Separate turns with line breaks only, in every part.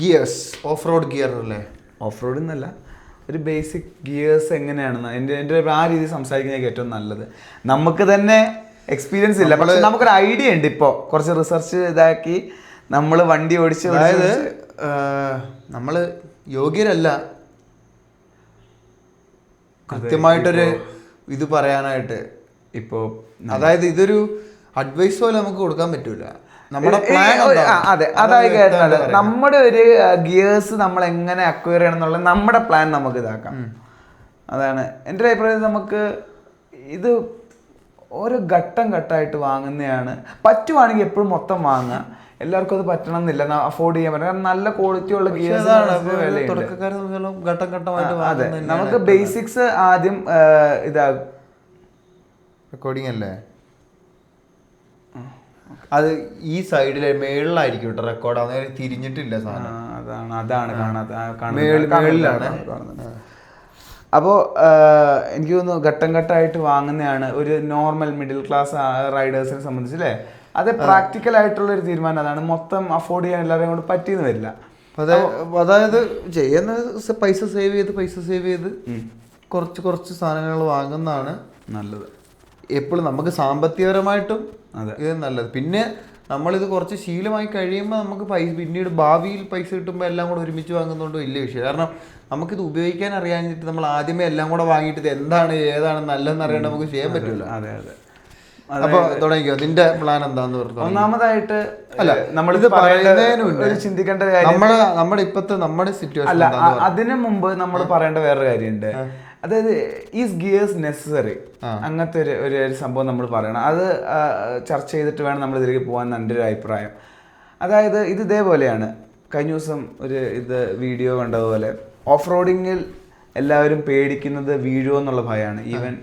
Gears off road gear അല്ലേ?
Off road എന്നല്ല, ഒരു ബേസിക് ഗിയേഴ്സ് എങ്ങനെയാണെന്ന് എൻ്റെ ആ രീതിയിൽ സംസാരിക്കുന്നതൊക്കെ ഏറ്റവും നല്ലത്. നമുക്ക് തന്നെ എക്സ്പീരിയൻസ് ഇല്ല, പക്ഷെ നമുക്കൊരു ഐഡിയ ഉണ്ട്. ഇപ്പോൾ കുറച്ച് റിസർച്ച് ഇതാക്കി നമ്മൾ വണ്ടി ഓടിച്ച്,
അതായത് നമ്മൾ യോഗ്യരല്ല കൃത്യമായിട്ടൊരു ഇത് പറയാനായിട്ട്.
ഇപ്പോൾ
അതായത് ഇതൊരു അഡ്വൈസ് പോലെ നമുക്ക് കൊടുക്കാൻ പറ്റൂല. നമ്മുടെ പ്ലാൻ
അതെ, അതായത് കേട്ടത് നമ്മുടെ ഒരു ഗിയേഴ്സ് നമ്മൾ എങ്ങനെ അക്വയർ ചെയ്യണം എന്നുള്ള നമ്മുടെ പ്ലാൻ നമുക്ക് ഇതാക്കാം. അതാണ് എൻ്റെ ഒരു അഭിപ്രായത്തിൽ. നമുക്ക് ഇത് ഓരോ ഘട്ടം ഘട്ടമായിട്ട് വാങ്ങുന്നതാണ്. പറ്റുവാണെങ്കിൽ എപ്പോഴും മൊത്തം വാങ്ങുക. എല്ലാവർക്കും അത് പറ്റണം എന്നില്ല, അഫോർഡ് ചെയ്യാൻ പറ്റും. കാരണം നല്ല ക്വാളിറ്റി ഉള്ള ഗിയേഴ്സ്
ഘട്ടം ഘട്ടമായിട്ട്.
അതെ, നമുക്ക് ബേസിക്സ് ആദ്യം ഇതാകും.
റെക്കോർഡിംഗ് അല്ലേ അത്? ഈ സൈഡിലെ മേളിലായിരിക്കും കേട്ടോ റെക്കോർഡ് ആവുന്ന, തിരിഞ്ഞിട്ടില്ല സാധനം.
അതാണ്
കാണുന്നത്.
അപ്പോൾ എനിക്ക് തോന്നുന്നു ഘട്ടം ഘട്ടമായിട്ട് വാങ്ങുന്നതാണ് ഒരു നോർമൽ മിഡിൽ ക്ലാസ് റൈഡേഴ്സിനെ സംബന്ധിച്ച് അല്ലേ. അത് പ്രാക്ടിക്കൽ ആയിട്ടുള്ള ഒരു തീരുമാനം. അതാണ് മൊത്തം അഫോർഡ് ചെയ്യാൻ എല്ലാവരെയും കൊണ്ട് പറ്റിയെന്ന് വരില്ല.
അതായത് ചെയ്യുന്ന പൈസ സേവ് ചെയ്ത് കുറച്ച് കുറച്ച് സാധനങ്ങൾ വാങ്ങുന്നതാണ്
നല്ലത്.
എപ്പോഴും നമുക്ക് സാമ്പത്തികപരമായിട്ടും
അതെ
ഇത് നല്ലത്. പിന്നെ നമ്മളിത് കുറച്ച് ശീലമായി കഴിയുമ്പോൾ നമുക്ക് പിന്നീട് ഭാവിയിൽ പൈസ കിട്ടുമ്പോൾ എല്ലാം കൂടെ ഒരുമിച്ച് വാങ്ങുന്നതുകൊണ്ട് വലിയ വിഷയം. കാരണം നമുക്കിത് ഉപയോഗിക്കാൻ അറിയാഞ്ഞിട്ട് നമ്മൾ ആദ്യമേ എല്ലാം കൂടെ വാങ്ങിയിട്ട് ഇത് എന്താണ് ഏതാണ് നല്ലതെന്ന് അറിയാണ്ട് നമുക്ക് ചെയ്യാൻ പറ്റില്ല.
അതെ അതെ.
അപ്പൊ തുടങ്ങിക്കോ, നിന്റെ പ്ലാൻ എന്താന്ന് പറഞ്ഞു.
ഒന്നാമതായിട്ട്
അല്ല, നമ്മളിത് പറയുന്നതിനുണ്ട്
ചിന്തിക്കേണ്ട കാര്യം
നമ്മുടെ സിറ്റുവേഷൻ
അല്ല, അതിനു മുമ്പ് നമ്മൾ പറയേണ്ട വേറൊരു കാര്യമുണ്ട്. അതായത് ഈസ് ഗിയേഴ്സ് നെസസറി, അങ്ങനത്തെ ഒരു സംഭവം നമ്മൾ പറയണം. അത് ചർച്ച ചെയ്തിട്ട് വേണം നമ്മൾ ഇതിലേക്ക് പോകാൻ എൻ്റെ ഒരു അഭിപ്രായം. അതായത് ഇത് ഇതേപോലെയാണ്. കഴിഞ്ഞ ദിവസം ഒരു വീഡിയോ കണ്ടതുപോലെ ഓഫ് റോഡിങ്ങിൽ എല്ലാവരും പേടിക്കുന്നത് വീഴുമോ എന്നുള്ള ഭയമാണ്. ഈവൻ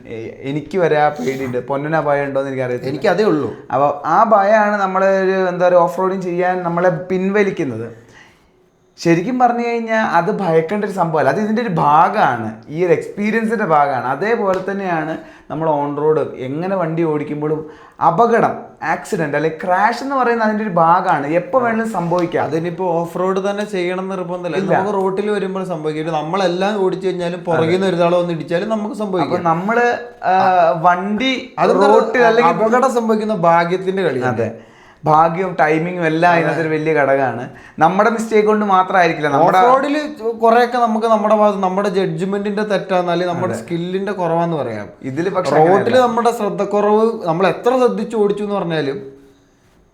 എനിക്ക് വരെ ആ പേടിയുണ്ട്. പൊന്നന ഭയം ഉണ്ടോ എന്ന് എനിക്കറിയത്തില്ല.
എനിക്ക് അതേ ഉള്ളൂ.
അപ്പോൾ ആ ഭയമാണ് നമ്മളെ ഒരു എന്താ പറയുക ഓഫ് റോഡിങ് ചെയ്യാൻ നമ്മളെ പിൻവലിക്കുന്നത്. ശരിക്കും പറഞ്ഞു കഴിഞ്ഞാൽ അത് ഭയക്കേണ്ട ഒരു സംഭവമല്ല, അത് ഇതിൻ്റെ ഒരു ഭാഗമാണ്, ഈ ഒരു എക്സ്പീരിയൻസിൻ്റെ ഭാഗമാണ്. അതേപോലെ തന്നെയാണ് നമ്മൾ ഓൺ റോഡ് എങ്ങനെ വണ്ടി ഓടിക്കുമ്പോഴും അപകടം, ആക്സിഡൻറ്റ് അല്ലെങ്കിൽ ക്രാഷ് എന്ന് പറയുന്നത് അതിൻ്റെ ഒരു ഭാഗമാണ്. എപ്പോൾ വേണമെങ്കിലും സംഭവിക്കാം.
അതിനിപ്പോൾ ഓഫ് റോഡ് തന്നെ ചെയ്യണം എന്ന് നിർബന്ധമില്ല. നമുക്ക് റോട്ടിൽ വരുമ്പോൾ സംഭവിക്കും. നമ്മളെല്ലാം ഓടിച്ചു കഴിഞ്ഞാലും പുറകിൽ നിന്ന് ഒരാളെ വന്ന് ഇടിച്ചാലും നമുക്ക് സംഭവിക്കും.
അപ്പം നമ്മൾ വണ്ടി റോട്ടിൽ അല്ലെങ്കിൽ
അപകടം സംഭവിക്കുന്ന ഭാഗ്യത്തിന്റെ കളി.
അതെ, ഭാഗ്യവും ടൈമിങ്ങും എല്ലാം അതിനകത്തൊരു വലിയ ഘടകമാണ്. നമ്മുടെ മിസ്റ്റേക്ക് കൊണ്ട് മാത്രമായിരിക്കില്ല. നമ്മുടെ
റോഡിൽ കുറെയൊക്കെ നമുക്ക് നമ്മുടെ ഭാഗത്ത് നമ്മുടെ ജഡ്ജ്മെന്റിന്റെ തെറ്റാന്ന് അല്ലെങ്കിൽ നമ്മുടെ സ്കില്ലിന്റെ കുറവാന്ന് പറയാം.
ഇതിൽ പക്ഷേ
റോഡിൽ നമ്മുടെ ശ്രദ്ധക്കുറവ്, നമ്മൾ എത്ര ശ്രദ്ധിച്ച് ഓടിച്ചു എന്ന് പറഞ്ഞാലും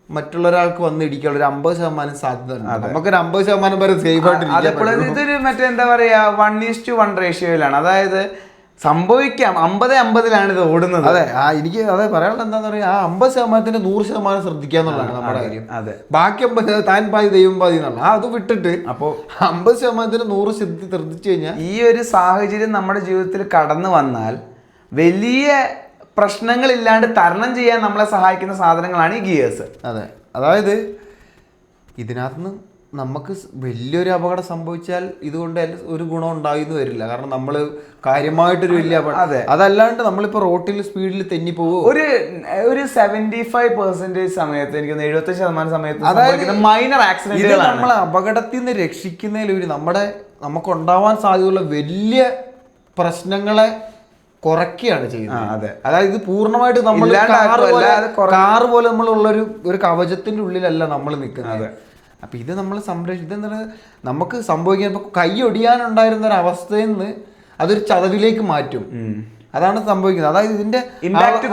മറ്റുള്ള ഒരാൾക്ക് വന്ന് ഇടിക്കാനുള്ള ഒരു 50% സാധ്യത ഉണ്ട്. നമുക്കൊരു 50% വരെ സേഫ് ആയിട്ട്
ഇതൊരു മറ്റേ എന്താ പറയാ 1:1 റേഷ്യോയിലാണ്. അതായത് സംഭവിക്കാം 50-50 ഇത് ഓടുന്നത്.
അതെ, എനിക്ക് അതെ പറയാനുള്ളത് എന്താന്ന് പറയാ, ആ 50%-ന്റെ 100% ശ്രദ്ധിക്കാന്നുള്ളതാണ് നമ്മുടെ കാര്യം.
അതെ,
ബാക്കി 50 താൻ പാതി ദൈവം പാതി എന്നുള്ള അത് വിട്ടിട്ട് അപ്പോൾ 50%-ന് 100 ശ്രദ്ധിച്ചു കഴിഞ്ഞാൽ
ഈ ഒരു സാഹചര്യം നമ്മുടെ ജീവിതത്തിൽ കടന്നു വന്നാൽ വലിയ പ്രശ്നങ്ങളില്ലാണ്ട് തരണം ചെയ്യാൻ നമ്മളെ സഹായിക്കുന്ന സാധനങ്ങളാണ് ഈ ഗിയേഴ്സ്.
അതെ, അതായത് ഇതിനകത്തുനിന്ന് നമുക്ക് വലിയൊരു അപകടം സംഭവിച്ചാൽ ഇതുകൊണ്ട് ഒരു ഗുണം ഉണ്ടായിന്ന് വരില്ല. കാരണം നമ്മൾ കാര്യമായിട്ടൊരു വലിയ അപകടം, അതെ, അതല്ലാണ്ട് നമ്മളിപ്പോൾ റോട്ടിൽ സ്പീഡിൽ തെന്നി പോകും.
ഒരു 75% സമയത്ത്, എനിക്ക് 75% സമയത്ത് അതായത് മൈനർ ആക്സിഡന്റുകൾ
നമ്മളെ അപകടത്തിൽ നിന്ന് രക്ഷിക്കുന്നതിലൂടെ നമുക്കുണ്ടാവാൻ സാധ്യതയുള്ള വലിയ പ്രശ്നങ്ങളെ കുറയ്ക്കുകയാണ് ചെയ്യുന്നത്.
അതെ,
അതായത് ഇത് പൂർണ്ണമായിട്ട് നമ്മൾ കാറ് പോലെ നമ്മളുള്ള ഒരു കവചത്തിന്റെ ഉള്ളിലല്ല നമ്മൾ നിൽക്കുന്നത്. അപ്പൊ ഇത് നമ്മൾ ഇതെന്താ നമുക്ക് സംഭവിക്കാൻ, ഇപ്പൊ കൈ ഒടിയാനുണ്ടായിരുന്ന ഒരു അവസ്ഥയിൽ നിന്ന് അതൊരു ചതവിലേക്ക് മാറ്റും. അതാണ് സംഭവിക്കുന്നത്. അതായത് ഇതിന്റെ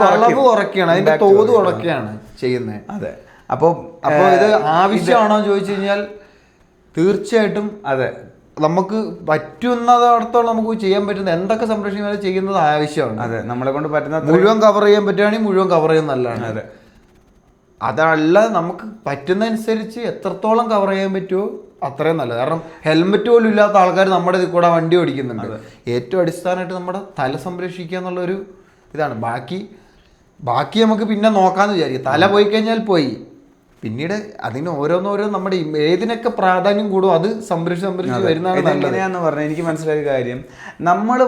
അളവ് കുറയ്ക്കുകയാണ്, അതിന്റെ തോത് കുറയ്ക്കുകയാണ് ചെയ്യുന്നത്.
അതെ,
അപ്പോൾ ഇത് ആവശ്യമാണോ ചോദിച്ചു കഴിഞ്ഞാൽ തീർച്ചയായിട്ടും അതെ, നമുക്ക് പറ്റുന്നതോടത്തോളം നമുക്ക് ചെയ്യാൻ പറ്റുന്ന എന്തൊക്കെ സംരക്ഷിക്കാൻ ചെയ്യുന്നത് ആവശ്യമാണ്.
അതെ, നമ്മളെ കൊണ്ട് പറ്റുന്ന
മുഴുവൻ കവർ ചെയ്യാൻ പറ്റുകയാണെങ്കിൽ മുഴുവൻ കവർ ചെയ്യുന്ന നല്ലതാണ്. അതെ, അതല്ല നമുക്ക് പറ്റുന്നതനുസരിച്ച് എത്രത്തോളം കവർ ചെയ്യാൻ പറ്റുമോ അത്രയും നല്ലത്. കാരണം ഹെൽമെറ്റ് പോലും ഇല്ലാത്ത ആൾക്കാർ നമ്മുടെ ഇതിൽ കൂടെ വണ്ടി ഓടിക്കുന്നുണ്ട്. ഏറ്റവും അടിസ്ഥാനമായിട്ട് നമ്മുടെ തല സംരക്ഷിക്കുക എന്നുള്ളൊരു ഇതാണ്. ബാക്കി നമുക്ക് പിന്നെ നോക്കാമെന്ന് വിചാരിക്കും. തല പോയി കഴിഞ്ഞാൽ പോയി, പിന്നീട് അതിന് ഓരോന്നോരോ നമ്മുടെ ഏതിനൊക്കെ പ്രാധാന്യം കൂടും അത് സംരക്ഷിച്ച് വരുന്നതാണ് നല്ലത്.
എങ്ങനെയാന്ന് പറഞ്ഞാൽ എനിക്ക് മനസ്സിലായ കാര്യം, നമ്മൾ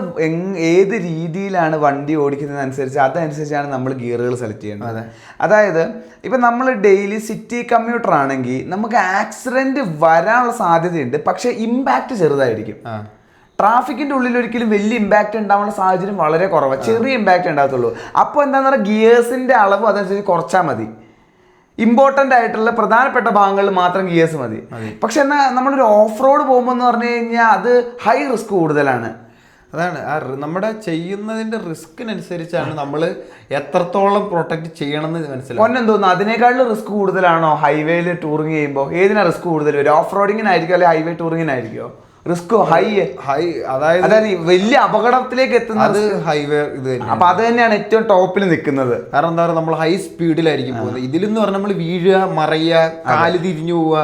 ഏത് രീതിയിലാണ് വണ്ടി ഓടിക്കുന്നതനുസരിച്ച് അതനുസരിച്ചാണ് നമ്മൾ ഗിയറുകൾ സെലക്ട് ചെയ്യേണ്ടത്. അതായത് ഇപ്പം നമ്മൾ ഡെയിലി സിറ്റി കമ്മ്യൂട്ടർ ആണെങ്കിൽ നമുക്ക് ആക്സിഡന്റ് വരാനുള്ള സാധ്യതയുണ്ട്, പക്ഷെ ഇമ്പാക്റ്റ് ചെറുതായിരിക്കും. ട്രാഫിക്കിന്റെ ഉള്ളിൽ ഒരിക്കലും വലിയ ഇമ്പാക്റ്റ് ഉണ്ടാവാനുള്ള സാഹചര്യം വളരെ കുറവാണ്, ചെറിയ ഇമ്പാക്റ്റ് ഉണ്ടാകത്തുള്ളൂ. അപ്പോൾ എന്താണെന്ന് പറഞ്ഞാൽ ഗിയേഴ്സിന്റെ അളവ് അതനുസരിച്ച് കുറച്ചാൽ മതി. ഇമ്പോർട്ടൻ്റ് ആയിട്ടുള്ള പ്രധാനപ്പെട്ട ഭാഗങ്ങളിൽ മാത്രം ഗിയേഴ്സ് മതി. പക്ഷെ എന്നാൽ നമ്മളൊരു ഓഫ് റോഡ് പോകുമ്പോൾ എന്ന് പറഞ്ഞു കഴിഞ്ഞാൽ അത് ഹൈ റിസ്ക് കൂടുതലാണ്.
അതാണ് നമ്മുടെ ചെയ്യുന്നതിന്റെ റിസ്കിനനുസരിച്ചാണ് നമ്മൾ എത്രത്തോളം പ്രൊട്ടക്ട് ചെയ്യണമെന്ന് മനസ്സിലാവും.
ഒന്നെന്ന് തോന്നുന്നു അതിനേക്കാളും റിസ്ക് കൂടുതലാണോ ഹൈവേയിൽ ടൂറിങ് ചെയ്യുമ്പോൾ? ഏതിനാ റിസ്ക് കൂടുതൽ വരും? ഓഫ് റോഡിങ്ങിനായിരിക്കും അല്ലെങ്കിൽ ഹൈവേ ടൂറിങ്ങിനായിരിക്കോ? റിസ്ക് ഹൈ അതായത് വലിയ അപകടത്തിലേക്ക് എത്തുന്നത്
ഹൈവേ ഇത് തന്നെ.
അപ്പൊ അത് തന്നെയാണ് ഏറ്റവും ടോപ്പിൽ നിൽക്കുന്നത്.
കാരണം എന്താ പറയുക, നമ്മൾ ഹൈ സ്പീഡിലായിരിക്കും പോകുന്നത്. ഇതിലെന്ന് പറഞ്ഞാൽ നമ്മൾ വീഴുക, മറയുക, കാല് തിരിഞ്ഞു പോവുക.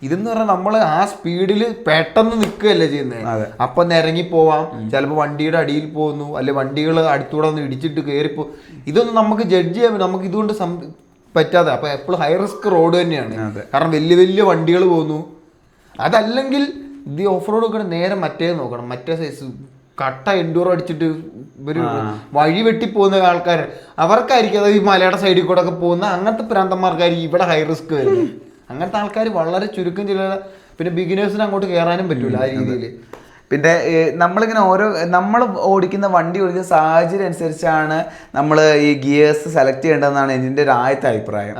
ഇതെന്ന് പറഞ്ഞാൽ നമ്മൾ ആ സ്പീഡിൽ പെട്ടെന്ന് നിൽക്കുകയല്ലേ ചെയ്യുന്നത്. അപ്പൊ ഇറങ്ങി പോവാം, ചിലപ്പോൾ വണ്ടിയുടെ അടിയിൽ പോകുന്നു, അല്ലെ വണ്ടികൾ അടുത്തൂടെ ഒന്ന് ഇടിച്ചിട്ട് കയറിപ്പോ. ഇതൊന്നും നമുക്ക് ജഡ്ജ് ചെയ്യാൻ നമുക്ക് ഇതുകൊണ്ട് പറ്റാതെ. അപ്പൊ എപ്പോഴും ഹൈ റിസ്ക് റോഡ് തന്നെയാണ്. കാരണം വലിയ വലിയ വണ്ടികൾ പോകുന്നു. അതല്ലെങ്കിൽ ഇത് ഓഫ് റോഡ് നോക്കണം, നേരെ മറ്റേ നോക്കണം, മറ്റേ സൈസ് കട്ട എൻഡൂർ അടിച്ചിട്ട് ഒരു വഴി വെട്ടി പോകുന്ന ആൾക്കാർ, അവർക്കായിരിക്കും അതായത് ഈ മലയുടെ സൈഡിൽ കൂടെ ഒക്കെ പോകുന്ന അങ്ങനത്തെ പ്രാന്തന്മാർക്കായിരിക്കും ഇവിടെ ഹൈ റിസ്ക് വരുന്നത്. അങ്ങനത്തെ ആൾക്കാർ വളരെ ചുരുക്കം ചില. പിന്നെ ബിഗിനേഴ്സിന് അങ്ങോട്ട് കയറാനും പറ്റൂല ആ രീതിയിൽ.
പിന്നെ നമ്മളിങ്ങനെ നമ്മൾ ഓടിക്കുന്ന വണ്ടി ഓടിക്കുന്ന സാഹചര്യം അനുസരിച്ചാണ് നമ്മൾ ഈ ഗിയേഴ്സ് സെലക്ട് ചെയ്യേണ്ടതെന്നാണ് എൻ്റെ ഒരു ആദ്യത്തെ അഭിപ്രായം.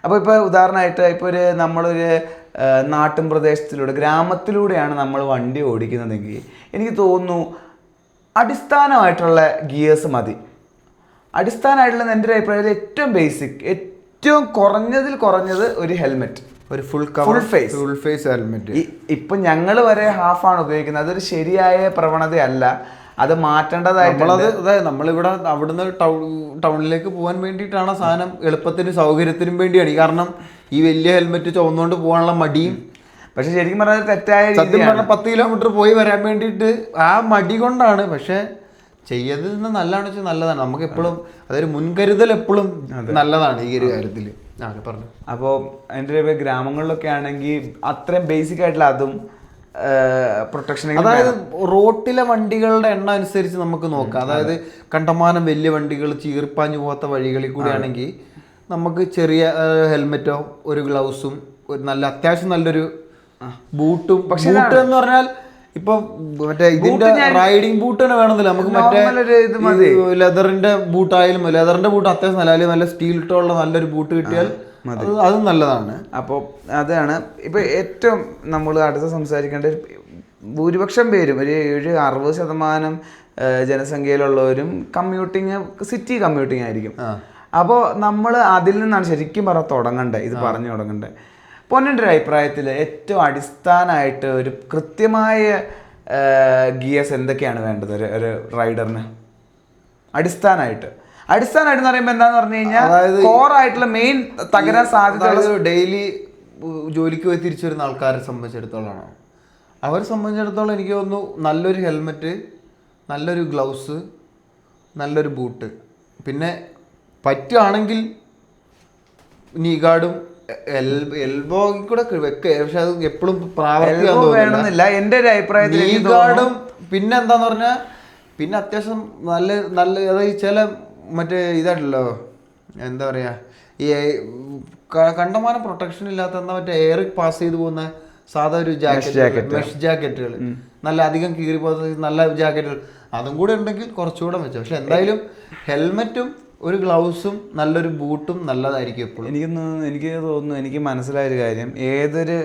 അപ്പോൾ ഇപ്പോൾ ഉദാഹരണമായിട്ട് ഇപ്പോൾ നമ്മളൊരു നാട്ടിൻ പ്രദേശത്തിലൂടെ ഗ്രാമത്തിലൂടെയാണ് നമ്മൾ വണ്ടി ഓടിക്കുന്നതെങ്കിൽ എനിക്ക് തോന്നുന്നു അടിസ്ഥാനമായിട്ടുള്ള ഗിയേഴ്സ് മതി. അടിസ്ഥാനമായിട്ടുള്ള എൻ്റെ ഒരു അഭിപ്രായത്തിൽ ഏറ്റവും ബേസിക്, ഏറ്റവും കുറഞ്ഞത് ഒരു ഹെൽമെറ്റ്, ഒരു ഫുൾ ഫേസ് ഹെൽമെറ്റ്. ഇപ്പം ഞങ്ങൾ വരെ ഹാഫാണ് ഉപയോഗിക്കുന്നത്. അതൊരു ശരിയായ പ്രവണതയല്ല, അത് മാറ്റേണ്ടതായിട്ടുള്ളത്.
അതായത് നമ്മളിവിടെ അവിടുന്ന് ടൗണിലേക്ക് പോകാൻ വേണ്ടിയിട്ടാണ് സാധനം, എളുപ്പത്തിനും സൗകര്യത്തിനും വേണ്ടിയാണ്. കാരണം ഈ വലിയ ഹെൽമെറ്റ് ചുവന്നുകൊണ്ട് പോകാനുള്ള മടിയും.
പക്ഷെ ശരിക്കും പറഞ്ഞാൽ തെറ്റായ
സത്യം പറഞ്ഞാൽ 10 കിലോമീറ്റർ പോയി വരാൻ വേണ്ടിയിട്ട് ആ മടി കൊണ്ടാണ്. പക്ഷെ ചെയ്തത് നല്ലതാണെന്ന് വെച്ചാൽ നല്ലതാണ്. നമുക്ക് എപ്പോഴും അതൊരു മുൻകരുതൽ എപ്പോഴും നല്ലതാണ് ഈ ഒരു കാര്യത്തിൽ. പറഞ്ഞു.
അപ്പോൾ എൻ്റെ ഗ്രാമങ്ങളിലൊക്കെ ആണെങ്കിൽ അത്രയും ബേസിക് ആയിട്ടുള്ള അതും പ്രൊട്ടക്ഷൻ.
അതായത് റോട്ടിലെ വണ്ടികളുടെ എണ്ണം അനുസരിച്ച് നമുക്ക് നോക്കാം. അതായത് കണ്ടമാനം വലിയ വണ്ടികൾ ചീർപ്പാഞ്ഞു പോകാത്ത വഴികളിൽ കൂടി ആണെങ്കിൽ നമുക്ക് ചെറിയ ഹെൽമെറ്റോ ഒരു ഗ്ലൗസും ഒരു നല്ല അത്യാവശ്യം നല്ലൊരു ബൂട്ടും. പക്ഷെ ബൂട്ട് എന്ന് പറഞ്ഞാൽ ഇപ്പൊ മറ്റേ ഇതിന്റെ റൈഡിങ് ബൂട്ട് തന്നെ വേണമെന്നില്ല, നമുക്ക് മറ്റേ ലെതറിന്റെ ബൂട്ടായാലും ലെതറിന്റെ ബൂട്ട് അത്യാവശ്യം നല്ല നല്ല സ്റ്റീൽ ഇട്ടുള്ള നല്ലൊരു ബൂട്ട് കിട്ടിയാൽ അതും നല്ലതാണ്.
അപ്പോൾ അതാണ് ഇപ്പൊ ഏറ്റവും നമ്മൾ അടുത്ത് സംസാരിക്കേണ്ട ഭൂരിപക്ഷം പേരും ഒരു 60% ജനസംഖ്യയിലുള്ളവരും സിറ്റി കമ്മ്യൂട്ടിങ് ആയിരിക്കും. അപ്പോൾ നമ്മൾ അതിൽ നിന്നാണ് ശരിക്കും തുടങ്ങേണ്ടത്, ഇത് പറഞ്ഞു തുടങ്ങേണ്ടത്. പൊന്നിൻ്റെ ഒരു അഭിപ്രായത്തിൽ ഏറ്റവും അടിസ്ഥാനമായിട്ട് ഒരു കൃത്യമായ ഗിയേഴ്സ് എന്തൊക്കെയാണ് വേണ്ടത് ഒരു റൈഡറിന്? അടിസ്ഥാനമായിട്ട് എന്ന് പറയുമ്പോൾ എന്താന്ന് പറഞ്ഞു കഴിഞ്ഞാൽ കോറായിട്ടുള്ള മെയിൻ തകരാൻ സാധ്യത.
ഡെയിലി ജോലിക്ക് പോയി തിരിച്ചു വരുന്ന ആൾക്കാരെ സംബന്ധിച്ചിടത്തോളാണ്. അവരെ സംബന്ധിച്ചിടത്തോളം എനിക്ക് തോന്നുന്നു നല്ലൊരു ഹെൽമെറ്റ്, നല്ലൊരു ഗ്ലൗസ്, നല്ലൊരു ബൂട്ട്, പിന്നെ പറ്റുകയാണെങ്കിൽ നീ ഗാർഡും എൽബോ കൂടെ വെക്കുക. പക്ഷെ അത് എപ്പോഴും
വേണമെന്നില്ല എൻ്റെ ഒരു അഭിപ്രായത്തിൽ.
നീ ഗാർഡും പിന്നെ എന്താന്ന് പറഞ്ഞാൽ പിന്നെ അത്യാവശ്യം നല്ല അതായത് ചില മറ്റേ ഇതായിട്ടല്ലോ എന്താ പറയുക, ഈ കണ്ടമാനം പ്രൊട്ടക്ഷൻ ഇല്ലാത്ത എന്താ മറ്റേ എയർ പാസ് ചെയ്ത് പോകുന്ന സാധാ ഒരു മെഷ് ജാക്കറ്റുകൾ, നല്ല അധികം കീറി പോകുന്ന നല്ല ജാക്കറ്റുകൾ, അതും കൂടെ ഉണ്ടെങ്കിൽ കുറച്ചുകൂടെ മെച്ചം. പക്ഷെ എന്തായാലും ഹെൽമെറ്റും ഒരു ഗ്ലൗസും നല്ലൊരു ബൂട്ടും നല്ലതായിരിക്കും എപ്പോഴും.
എനിക്ക് തോന്നുന്നു, എനിക്ക് മനസ്സിലായൊരു കാര്യം, ഏതൊരു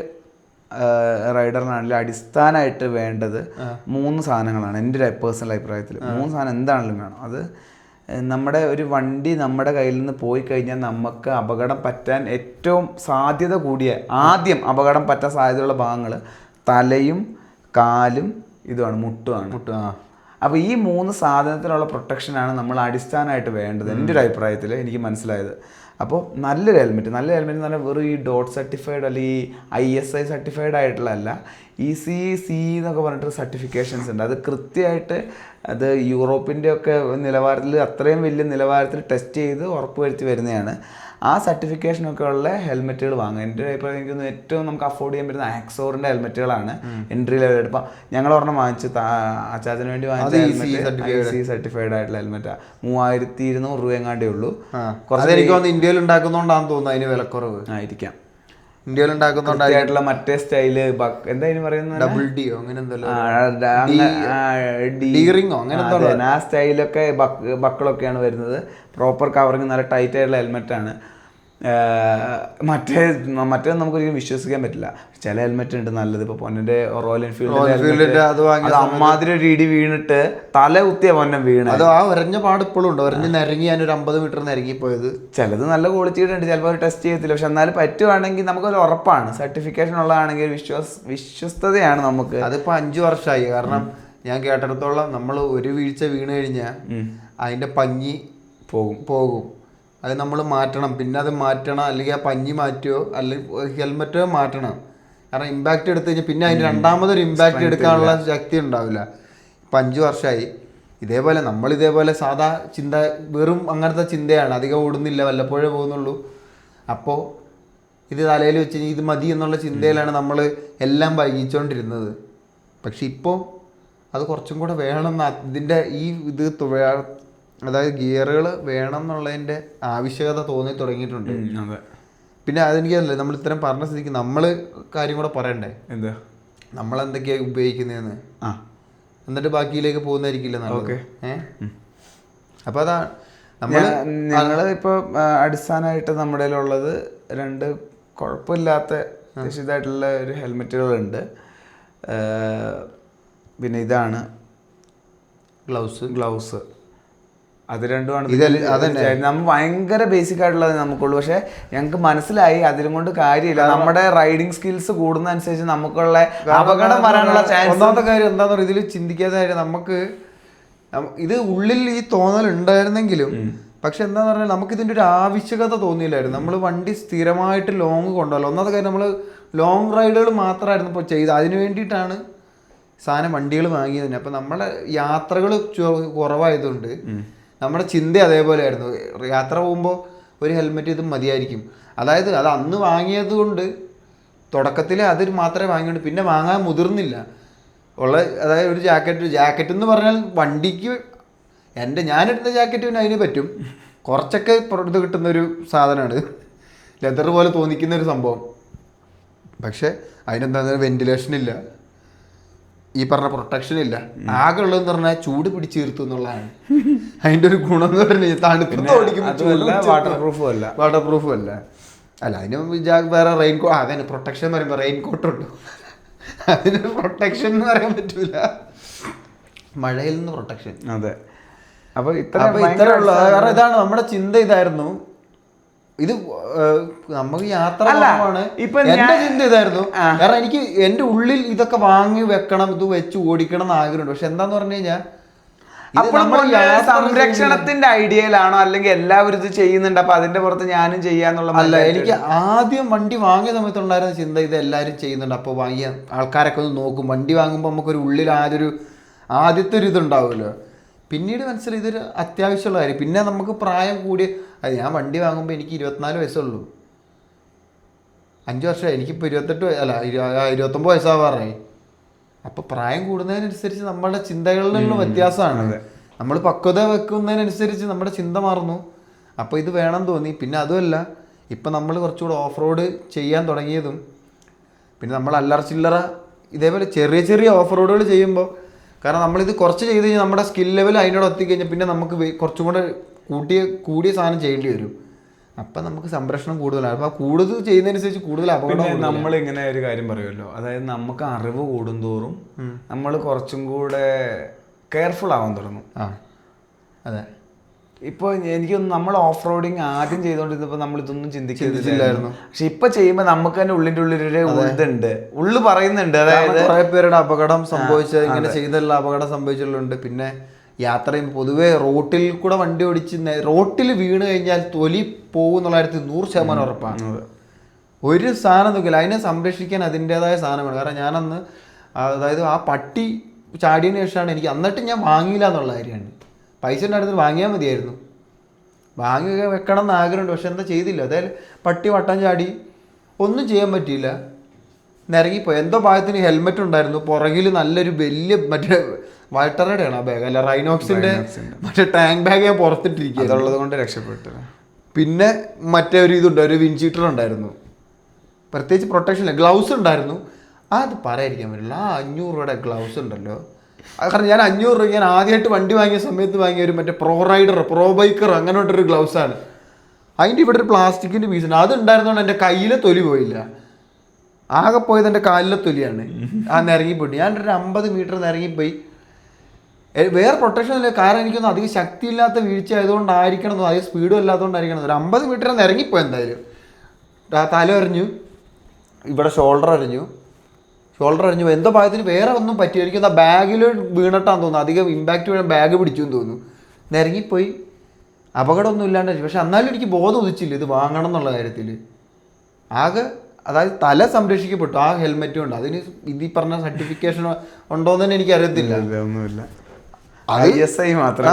റൈഡറിനാണെങ്കിലും അടിസ്ഥാനമായിട്ട് വേണ്ടത് 3 സാധനങ്ങളാണ്. എൻ്റെ ഒരു പേഴ്സണൽ അഭിപ്രായത്തിൽ 3 സാധനം എന്താണെങ്കിലും വേണം. അത് നമ്മുടെ ഒരു വണ്ടി നമ്മുടെ കയ്യിൽ നിന്ന് പോയി കഴിഞ്ഞാൽ നമുക്ക് അപകടം പറ്റാൻ ഏറ്റവും സാധ്യത കൂടിയ, ആദ്യം അപകടം പറ്റാൻ സാധ്യതയുള്ള ഭാഗങ്ങൾ തലയും കാലും ഇതുമാണ്, മുട്ടുമാണ്. അപ്പോൾ ഈ 3 സാധനത്തിനുള്ള പ്രൊട്ടക്ഷനാണ് നമ്മൾ അടിസ്ഥാനമായിട്ട് വേണ്ടത് എൻ്റെ ഒരു അഭിപ്രായത്തിൽ എനിക്ക് മനസ്സിലായത്. അപ്പോൾ നല്ലൊരു ഹെൽമെറ്റ് എന്ന് പറഞ്ഞാൽ വെറും ഈ ഡോട്ട് സർട്ടിഫൈഡ് അല്ലെങ്കിൽ ISI സർട്ടിഫൈഡ് ആയിട്ടുള്ളതല്ല, ECC എന്നൊക്കെ പറഞ്ഞിട്ട് സർട്ടിഫിക്കേഷൻസ് ഉണ്ട്. അത് കൃത്യമായിട്ട് അത് യൂറോപ്പിൻ്റെ ഒക്കെ നിലവാരത്തിൽ, അത്രയും വലിയ നിലവാരത്തിൽ ടെസ്റ്റ് ചെയ്ത് ഉറപ്പ് വരുത്തി വരുന്നതാണ്. ആ സർട്ടിഫിക്കേഷനൊക്കെ ഉള്ള ഹെൽമെറ്റുകൾ വാങ്ങുക. എൻ്റെ ഇപ്പോൾ എനിക്ക് തോന്നുന്നു ഏറ്റവും നമുക്ക് അഫോർഡ് ചെയ്യാൻ പറ്റുന്ന ആക്സോറിൻ്റെ ഹെൽമെറ്റുകളാണ് എൻട്രി ലെവൽ. ഇപ്പം ഞങ്ങൾ ഒരെണ്ണം വാങ്ങിച്ചു അച്ചാച്ചന് വേണ്ടി വാങ്ങിച്ച ഹെൽമെറ്റ് സർട്ടിഫൈഡ് ആയിട്ടുള്ള ഹെൽമെറ്റാണ്. 3200 രൂപ എങ്ങാണ്ടേ ഉള്ളൂ.
എനിക്ക് തോന്നുന്നു ഇന്ത്യയിൽ ഉണ്ടാക്കുന്നതുകൊണ്ടാണെന്ന് തോന്നുന്നു അതിന് വിലക്കുറവ്
ആയിരിക്കാം.
ഇന്ത്യയിൽ ഉണ്ടാക്കുന്നതുകൊണ്ടായിട്ടുള്ള
മറ്റേ സ്റ്റൈല് എന്താ പറയുന്നത്,
ഡബിൾ ഡിയോ അങ്ങനെ എന്തല്ലോ,
ആ സ്റ്റൈലൊക്കെ ബക്കളൊക്കെയാണ് വരുന്നത്. പ്രോപ്പർ കവറിങ്, നല്ല ടൈറ്റ് ആയിട്ടുള്ള ഹെൽമെറ്റാണ്. മറ്റേ നമുക്കൊരിക്കലും വിശ്വസിക്കാൻ പറ്റില്ല. ചില ഹെൽമെറ്റ് ഉണ്ട് നല്ലത്. ഇപ്പൊ പൊന്നിന്റെ റോയൽ എൻഫീൽഡിന്റെ അത് അമ്മാതിരി ഒരു ഇടി വീണിട്ട് തല കുത്തിയ പൊന്നം വീണ്.
അത് ആ ഒരഞ്ഞ പാട് ഇപ്പോഴും ഉണ്ട്. ഒരഞ്ഞ് നിരങ്ങി ഞാനൊരു 50 മീറ്റർ നിരങ്ങിപ്പോയത്.
ചിലത് നല്ല ക്വാളിറ്റിയുടെ ഉണ്ട്, ചിലപ്പോൾ അവർ ടെസ്റ്റ് ചെയ്യത്തില്ല. പക്ഷെ എന്നാലും പറ്റുവാണെങ്കിൽ നമുക്കൊരു ഉറപ്പാണ്. സർട്ടിഫിക്കേഷൻ ഉള്ളതാണെങ്കിൽ വിശ്വസ്തതയാണ് നമുക്ക്.
അതിപ്പോ 5 വർഷമായി. കാരണം ഞാൻ കേട്ടിടത്തോളം നമ്മൾ ഒരു വീഴ്ച വീണ് കഴിഞ്ഞാൽ അതിന്റെ പഞ്ഞി പോകും. അത് നമ്മൾ മാറ്റണം, പിന്നെ അത് മാറ്റണം, അല്ലെങ്കിൽ ആ പഞ്ഞി മാറ്റുകയോ അല്ലെങ്കിൽ ഹെൽമെറ്റോ മാറ്റണം. കാരണം ഇമ്പാക്റ്റ് എടുത്തു കഴിഞ്ഞാൽ പിന്നെ അതിന് രണ്ടാമതൊരു ഇമ്പാക്റ്റ് എടുക്കാനുള്ള ശക്തി ഉണ്ടാവില്ല. ഇപ്പം 5 വർഷമായി ഇതേപോലെ നമ്മളിതേപോലെ സാധാ ചിന്ത, വെറും അങ്ങനത്തെ ചിന്തയാണ്. അധികം ഓടുന്നില്ല, വല്ലപ്പോഴേ പോകുന്നുള്ളൂ. അപ്പോൾ ഇത് തലയിൽ വെച്ച് ഇത് മതി എന്നുള്ള ചിന്തയിലാണ് നമ്മൾ എല്ലാം വൈകിച്ചുകൊണ്ടിരുന്നത്. പക്ഷെ ഇപ്പോൾ അത് കുറച്ചും കൂടെ വേണം. ഇതിൻ്റെ ഇത് അതായത് ഗിയറുകൾ വേണം എന്നുള്ളതിൻ്റെ ആവശ്യകത തോന്നി തുടങ്ങിയിട്ടുണ്ട്. പിന്നെ അതെനിക്കല്ലേ നമ്മൾ ഇത്രയും പറഞ്ഞ സ്ഥിതിക്ക് നമ്മൾ കാര്യം കൂടെ പറയണ്ടേ,
എന്താ
നമ്മളെന്തൊക്കെയാണ് ഉപയോഗിക്കുന്നതെന്ന്. എന്നിട്ട് ബാക്കിയിലേക്ക് പോകുന്നതായിരിക്കില്ല നല്ലത്. അപ്പോൾ അതാ
ഞങ്ങൾ ഇപ്പോൾ അടിസ്ഥാനമായിട്ട് നമ്മുടെ ഉള്ളത് 2 കുഴപ്പമില്ലാത്ത ഇതായിട്ടുള്ള ഒരു ഹെൽമെറ്റുകളുണ്ട്. പിന്നെ ഇതാണ് ഗ്ലൗസ്. അത് രണ്ടുമാണ്. നമ്മൾ ഭയങ്കര ബേസിക് ആയിട്ടുള്ളത് നമുക്കുള്ളൂ. പക്ഷെ ഞങ്ങൾക്ക് മനസ്സിലായി അതിലും കൊണ്ട് കാര്യമില്ല. നമ്മുടെ റൈഡിങ് സ്കിൽസ് കൂടുന്ന അനുസരിച്ച് നമുക്കുള്ള അപകടം വരാനുള്ള ചാൻസ്.
ഒന്നാമത്തെ കാര്യം എന്താന്ന് പറയുക, ഇതിൽ ചിന്തിക്കാത്ത കാര്യം, നമുക്ക് ഇത് ഉള്ളിൽ ഈ തോന്നൽ ഉണ്ടായിരുന്നെങ്കിലും പക്ഷെ എന്താന്ന് പറഞ്ഞാൽ നമുക്ക് ഇതിൻ്റെ ഒരു ആവശ്യകത തോന്നിയില്ലായിരുന്നു. നമ്മൾ വണ്ടി സ്ഥിരമായിട്ട് ലോങ് കൊണ്ടുപോകല്ലോ. ഒന്നാമത്തെ കാര്യം നമ്മൾ ലോങ് റൈഡുകൾ മാത്രമായിരുന്നു ഇപ്പോൾ ചെയ്ത്. അതിന് വേണ്ടിയിട്ടാണ് സാധനം വണ്ടികൾ വാങ്ങിയത് തന്നെ. അപ്പം നമ്മുടെ യാത്രകൾ കുറവായതുകൊണ്ട് നമ്മുടെ ചിന്ത അതേപോലെ ആയിരുന്നു. യാത്ര പോകുമ്പോൾ ഒരു ഹെൽമെറ്റ് ഇത് മതിയായിരിക്കും. അതായത് അത് അന്ന് വാങ്ങിയത് കൊണ്ട് തുടക്കത്തിൽ അതിൽ മാത്രമേ വാങ്ങിയുള്ളൂ, പിന്നെ വാങ്ങാൻ മുതിർന്നില്ല. അതായത് ഒരു ജാക്കറ്റ് എന്ന് പറഞ്ഞാൽ വണ്ടിക്ക് ഞാനെടുത്ത ജാക്കറ്റ് പിന്നെ അതിന് പറ്റും. കുറച്ചൊക്കെ ഇത് കിട്ടുന്നൊരു സാധനമാണ്, ലെതർ പോലെ തോന്നിക്കുന്നൊരു സംഭവം. പക്ഷെ അതിനെന്താ വെന്റിലേഷൻ ഇല്ല, ഈ പറഞ്ഞ പ്രൊട്ടക്ഷൻ ഇല്ല. ആകെ ഉള്ളതെന്ന് പറഞ്ഞാൽ ചൂട് പിടിച്ചു തീർത്തു എന്നുള്ളതാണ് അതിൻ്റെ ഒരു ഗുണം എന്ന് പറഞ്ഞാൽ. തണുപ്പത്ത് ഓടിക്കുമ്പോൾ വാട്ടർ പ്രൂഫും അല്ല. അതിന് വേറെ റെയിൻകോട്ട്, അതന്നെ പ്രൊട്ടക്ഷൻ എന്ന് പറയുമ്പോൾ റെയിൻകോട്ടുണ്ട്. അതിന് പ്രൊട്ടക്ഷൻ എന്ന് പറയാൻ പറ്റൂല, മഴയിൽ നിന്ന് പ്രൊട്ടക്ഷൻ.
അതെ.
അപ്പൊ ഇത്ര ഉള്ളു. കാരണം ഇതാണ് നമ്മുടെ ചിന്ത, ഇതായിരുന്നു. ഇത് നമുക്ക് യാത്ര കുറവാണ്. എന്റെ ചിന്ത ഇതായിരുന്നു. കാരണം എനിക്ക് എന്റെ ഉള്ളിൽ ഇതൊക്കെ വാങ്ങി വെക്കണം, ഇത് വെച്ച് ഓടിക്കണം എന്ന് ആഗ്രഹമുണ്ട്. പക്ഷെ എന്താന്ന് പറഞ്ഞു കഴിഞ്ഞാൽ
സംരക്ഷണത്തിന്റെ ഐഡിയയിലാണോ, അല്ലെങ്കിൽ എല്ലാവരും ഇത് ചെയ്യുന്നുണ്ട് അപ്പൊ അതിന്റെ പുറത്ത് ഞാനും ചെയ്യാന്നുള്ള?
അല്ല, എനിക്ക് ആദ്യം വണ്ടി വാങ്ങിയ സമയത്തുണ്ടായിരുന്ന ചിന്ത ഇത് എല്ലാവരും ചെയ്യുന്നുണ്ട്, അപ്പോൾ വാങ്ങിയ ആൾക്കാരൊക്കെ ഒന്ന് നോക്കും. വണ്ടി വാങ്ങുമ്പോൾ നമുക്കൊരു ഉള്ളിൽ ആദ്യത്തെ ഒരു ഇതുണ്ടാവുമല്ലോ. പിന്നീട് മനസ്സിലായി ഇതൊരു അത്യാവശ്യമുള്ള കാര്യം. പിന്നെ നമുക്ക് പ്രായം കൂടി, അത് ഞാൻ വണ്ടി വാങ്ങുമ്പോൾ എനിക്ക് 24 വയസ്സുള്ളൂ. 5 വർഷമായി. എനിക്കിപ്പോൾ 29 വയസ്സാവാറായി. അപ്പോൾ പ്രായം കൂടുന്നതിനനുസരിച്ച് നമ്മുടെ ചിന്തകളിലുള്ള വ്യത്യാസമാണ്. നമ്മൾ പക്വത വെക്കുന്നതിനനുസരിച്ച് നമ്മുടെ ചിന്ത മാറുന്നു. അപ്പോൾ ഇത് വേണം തോന്നി. പിന്നെ അതുമല്ല, ഇപ്പം നമ്മൾ കുറച്ചുകൂടെ ഓഫ് റോഡ് ചെയ്യാൻ തുടങ്ങിയതും, പിന്നെ നമ്മൾ അല്ലറ ചില്ലറ ഇതേപോലെ ചെറിയ ചെറിയ ഓഫ് റോഡുകൾ ചെയ്യുമ്പോൾ, കാരണം നമ്മളിത് കുറച്ച് ചെയ്ത് കഴിഞ്ഞാൽ നമ്മുടെ സ്കിൽ ലെവൽ അതിനോട് എത്തിക്കഴിഞ്ഞാൽ പിന്നെ നമുക്ക് കുറച്ചും കൂടെ കൂടിയ സാധനം ചെയ്യേണ്ടി വരും. അപ്പം നമുക്ക് സംരക്ഷണം കൂടുതലാണ്. അപ്പോൾ കൂടുതൽ ചെയ്യുന്നതനുസരിച്ച് കൂടുതൽ അപകടം.
നമ്മളിങ്ങനെ ഒരു കാര്യം പറയുമല്ലോ, അതായത് നമുക്ക് അറിവ് കൂടുന്തോറും നമ്മൾ കുറച്ചും കൂടെ കെയർഫുൾ ആവാൻ തുടങ്ങും.
അതെ.
ഇപ്പോൾ എനിക്കൊന്നും നമ്മൾ ഓഫ് റോഡിങ് ആദ്യം ചെയ്തുകൊണ്ടിരുന്നപ്പോൾ നമ്മൾ ഇതൊന്നും ചിന്തിക്കുന്നില്ലായിരുന്നു. പക്ഷെ ഇപ്പൊ ചെയ്യുമ്പോൾ നമുക്ക് തന്നെ ഉള്ളിൻ്റെ ഉള്ളിലൊരു ഇതുണ്ട്, ഉള്ളു പറയുന്നുണ്ട്. അതായത്
കുറെ പേരുടെ അപകടം സംഭവിച്ചത്, ഇങ്ങനെ ചെയ്തുള്ള അപകടം സംഭവിച്ചിട്ടുണ്ട്. പിന്നെ യാത്രയും പൊതുവെ റോട്ടിൽ കൂടെ വണ്ടി ഓടിച്ച് റോട്ടിൽ വീണ് കഴിഞ്ഞാൽ തൊലി പോകുന്നുള്ള കാര്യത്തിൽ 100% ഉറപ്പാണ്. ഒരു സാധനം നോക്കില്ല, അതിനെ സംരക്ഷിക്കാൻ അതിൻ്റെതായ സാധനമാണ്. കാരണം ഞാനന്ന് അതായത് ആ പട്ടി ചാടിയതിന് ശേഷമാണ് എനിക്ക്, എന്നിട്ട് ഞാൻ വാങ്ങിയില്ല എന്നുള്ള കാര്യമാണ്. പൈസ ഉണ്ടായിരുന്നിട്ട് വാങ്ങിയാൽ മതിയായിരുന്നു. വാങ്ങി വെക്കണം എന്ന് ആഗ്രഹമുണ്ട്, പക്ഷെ എന്താ ചെയ്തില്ല. അതായത് പട്ടി വട്ടം ചാടി, ഒന്നും ചെയ്യാൻ പറ്റിയില്ല, നിരങ്ങിപ്പോയി. എന്തോ ഭാഗത്തിന് ഹെൽമെറ്റ് ഉണ്ടായിരുന്നു, പുറകിൽ നല്ലൊരു വലിയ മറ്റേ വാൾട്ടറുടെയാണ് ആ ബാഗ്, അല്ല റൈനോക്സിന്റെ മറ്റേ ടാങ്ക് ബാഗ് ഞാൻ പുറത്തിട്ടിരിക്കുക,
അതുള്ളത് കൊണ്ട് രക്ഷപ്പെട്ടു.
പിന്നെ മറ്റേ ഒരു ഇതുണ്ട്, ഒരു വിൻചീറ്റർ ഉണ്ടായിരുന്നു, പ്രത്യേകിച്ച് പ്രൊട്ടക്ഷൻ ഇല്ല, ഗ്ലൗസ് ഉണ്ടായിരുന്നു. അത് പറയാതിരിക്കാൻ പറ്റില്ല. ആ 500 രൂപയുടെ ഗ്ലൗസ് ഉണ്ടല്ലോ, അത് കാരണം ഞാൻ 500 രൂപ ഞാൻ ആദ്യമായിട്ട് വണ്ടി വാങ്ങിയ സമയത്ത് വാങ്ങിയ ഒരു മറ്റേ പ്രോ റൈഡർ, പ്രോ ബൈക്കർ അങ്ങനെയുള്ളൊരു ഗ്ലൗസാണ്. അതിൻ്റെ ഇവിടെ ഒരു പ്ലാസ്റ്റിക്കിൻ്റെ പീസ് ഉണ്ട്, അത് ഉണ്ടായിരുന്നതുകൊണ്ട് എൻ്റെ കയ്യിലെ തൊലി പോയില്ല, ആകെ പോയത് എൻ്റെ കാലിലെ തൊലിയാണ്. ആ നിരങ്ങിപ്പോയിട്ട് ഞാനൊരു 50 മീറ്റർ നിരങ്ങിപ്പോയി. വേറെ പ്രൊട്ടക്ഷൻ ഇല്ല, കാരണം എനിക്കൊന്നും അധികം ശക്തിയില്ലാത്ത വീഴ്ച ആയതുകൊണ്ടായിരിക്കണം, അധികം സ്പീഡും അല്ലാത്തതുകൊണ്ടായിരിക്കണം. ഒരു 50 മീറ്റർ നിരങ്ങിപ്പോയി എന്തായാലും. തല എറിഞ്ഞു, ഇവിടെ ഷോൾഡർ അരിഞ്ഞു എന്തോ ഭാഗത്തിന് വേറെ ഒന്നും പറ്റില്ല. എനിക്കൊന്ന് ആ ബാഗിൽ വീണിട്ടാന്ന് തോന്നുന്നു, അധികം ഇമ്പാക്റ്റ് വീണ ബാഗ് പിടിച്ചു എന്ന് തോന്നുന്നു. നിരങ്ങിപ്പോയി, അപകടമൊന്നും ഇല്ലാണ്ട്. പക്ഷെ എന്നാലും എനിക്ക് ബോധം ഉദിച്ചില്ല ഇത് വാങ്ങണം എന്നുള്ള കാര്യത്തിൽ. ആകെ അതായത് തല സംരക്ഷിക്കപ്പെട്ടു ആ ഹെൽമെറ്റ് കൊണ്ട്. അതിന് ഈ പറഞ്ഞ സർട്ടിഫിക്കേഷൻ ഉണ്ടോയെന്ന് തന്നെ എനിക്ക് അറിയത്തില്ല.
ഒന്നുമില്ല,
ISI മാത്രം.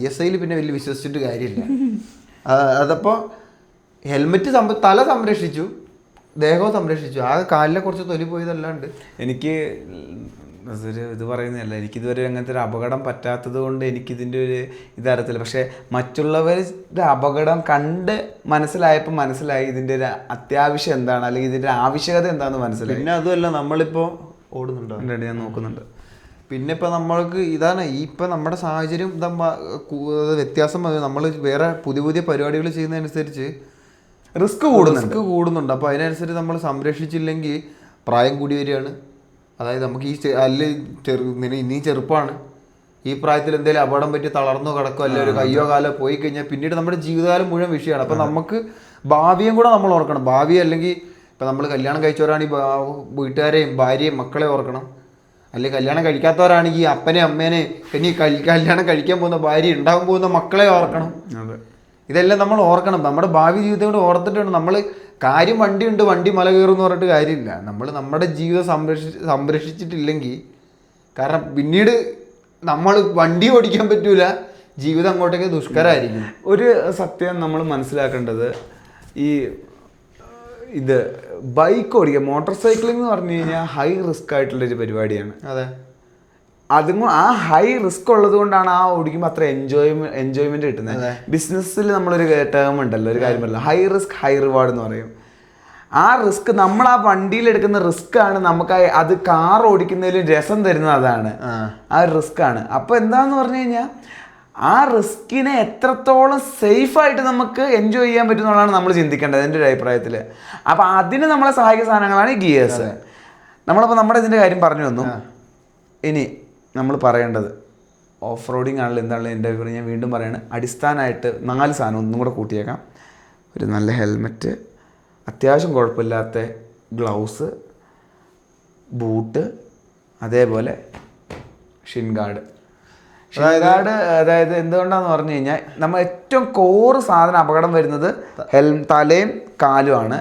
ISIയിൽ പിന്നെ വലിയ വിശ്വസിച്ചിട്ട് കാര്യമില്ല. അതപ്പോൾ ഹെൽമെറ്റ് തല സംരക്ഷിച്ചു, ദേഹവും സംരക്ഷിച്ചു, ആ കാലിലെ കുറച്ച് തൊലി പോയതല്ലാണ്ട്.
എനിക്ക് ഇത് പറയുന്നതല്ല, എനിക്കിതുവരെ അങ്ങനത്തെ ഒരു അപകടം പറ്റാത്തത് കൊണ്ട് എനിക്കിതിൻ്റെ ഒരു ഇതറിയത്തില്ല. പക്ഷേ മറ്റുള്ളവരുടെ അപകടം കണ്ട് മനസ്സിലായി ഇതിൻ്റെ ഒരു അത്യാവശ്യം എന്താണ്, അല്ലെങ്കിൽ ഇതിൻ്റെ ആവശ്യകത എന്താണെന്ന് മനസ്സിലായി.
പിന്നെ അതുമല്ല, നമ്മളിപ്പോൾ ഓടുന്നുണ്ടോ,
ഞാൻ നോക്കുന്നുണ്ട്.
പിന്നെ ഇപ്പം നമ്മൾക്ക് ഇതാണ് ഇപ്പം നമ്മുടെ സാഹചര്യം വ്യത്യാസം. നമ്മൾ വേറെ പുതിയ പരിപാടികൾ ചെയ്യുന്നതനുസരിച്ച് റിസ്ക് കൂടുന്നുണ്ട്. അപ്പോൾ അതിനനുസരിച്ച് നമ്മൾ സംരക്ഷിച്ചില്ലെങ്കിൽ പ്രായം കൂടി വരികയാണ്. അതായത് നമുക്ക് ഇനിയും ചെറുപ്പമാണ്, ഈ പ്രായത്തിൽ എന്തെങ്കിലും അപകടം പറ്റി തളർന്നു കിടക്കോ, അല്ലെങ്കിൽ ഒരു കയ്യോ കാലോ പോയി കഴിഞ്ഞാൽ പിന്നീട് നമ്മുടെ ജീവിതകാലം മുഴുവൻ വിഷയമാണ്. അപ്പം നമുക്ക് ഭാവിയും കൂടെ നമ്മൾ ഓർക്കണം. ഭാവി അല്ലെങ്കിൽ ഇപ്പം നമ്മൾ കല്യാണം കഴിച്ചവരാണെങ്കിൽ വീട്ടുകാരെയും ഭാര്യയും മക്കളെ ഓർക്കണം, അല്ലെങ്കിൽ കല്യാണം കഴിക്കാത്തവരാണെങ്കിൽ അപ്പനെ അമ്മേനെ, പിന്നെ കല്യാണം കഴിക്കാൻ പോകുന്ന ഭാര്യ, ഉണ്ടാകാൻ പോകുന്ന മക്കളെ ഓർക്കണം. ഇതെല്ലാം നമ്മൾ ഓർക്കണം. നമ്മുടെ ഭാവി ജീവിതം കൂടെ ഓർത്തിട്ടുണ്ട്. നമ്മൾ കാര്യം വണ്ടി മല കയറുമെന്ന് പറഞ്ഞിട്ട് കാര്യമില്ല. നമ്മൾ നമ്മുടെ ജീവിതം സംരക്ഷിച്ചിട്ടില്ലെങ്കിൽ, കാരണം പിന്നീട് നമ്മൾ വണ്ടി ഓടിക്കാൻ പറ്റൂല, ജീവിതം അങ്ങോട്ടേക്ക് ദുഷ്കരമായിരിക്കും.
ഒരു സത്യം നമ്മൾ മനസ്സിലാക്കേണ്ടത്, ഇത് ബൈക്ക് ഓടിക്കുക, മോട്ടോർ സൈക്ലിംഗ് എന്ന് പറഞ്ഞു കഴിഞ്ഞാൽ ഹൈ റിസ്ക് ആയിട്ടുള്ളൊരു പരിപാടിയാണ്.
അതെ,
അതും ആ ഹൈ റിസ്ക് ഉള്ളത് കൊണ്ടാണ് ആ ഓടിക്കുമ്പോൾ അത്ര എൻജോയ്മെന്റ് കിട്ടുന്നത്. ബിസിനസ്സിൽ നമ്മളൊരു ടേം ഉണ്ടല്ലോ, ഒരു കാര്യമല്ല, ഹൈ റിസ്ക് ഹൈ റിവാർഡ് എന്ന് പറയും. ആ റിസ്ക്, നമ്മൾ ആ വണ്ടിയിൽ എടുക്കുന്ന റിസ്ക് ആണ് നമുക്ക് അത് കാർ ഓടിക്കുന്നതിലും രസം തരുന്നത്, അതാണ് ആ ഒരു റിസ്ക് ആണ്. അപ്പോൾ എന്താന്ന് പറഞ്ഞു കഴിഞ്ഞാൽ ആ റിസ്കിനെ എത്രത്തോളം സേഫായിട്ട് നമുക്ക് എൻജോയ് ചെയ്യാൻ പറ്റും എന്നുള്ളതാണ് നമ്മൾ ചിന്തിക്കേണ്ടത് എൻ്റെ ഒരു അഭിപ്രായത്തിൽ. അപ്പോൾ അതിന് നമ്മളെ സഹായിക്കുന്ന സാധനങ്ങളാണ് ഈ ഗിയേഴ്സ്. നമ്മളപ്പോൾ നമ്മുടെ ഇതിൻ്റെ കാര്യം പറഞ്ഞു വന്നു. ഇനി നമ്മൾ പറയേണ്ടത് ഓഫ് റോഡിങ് ആണല്ലോ, എന്താണല്ലോ എൻ്റെ അഭിപ്രായം. ഞാൻ വീണ്ടും പറയാണ്, അടിസ്ഥാനമായിട്ട് 4 സാധനം ഒന്നും കൂടെ കൂട്ടിയേക്കാം. ഒരു നല്ല ഹെൽമെറ്റ്, അത്യാവശ്യം കുഴപ്പമില്ലാത്ത ഗ്ലൗസ്, ബൂട്ട്, അതേപോലെ ഷിൻ ഗാർഡ്. അതായത് എന്തുകൊണ്ടാന്ന് പറഞ്ഞു കഴിഞ്ഞാൽ നമ്മൾ ഏറ്റവും കോറ് സാധനം അപകടം വരുന്നത് തലയും കാലുമാണ്.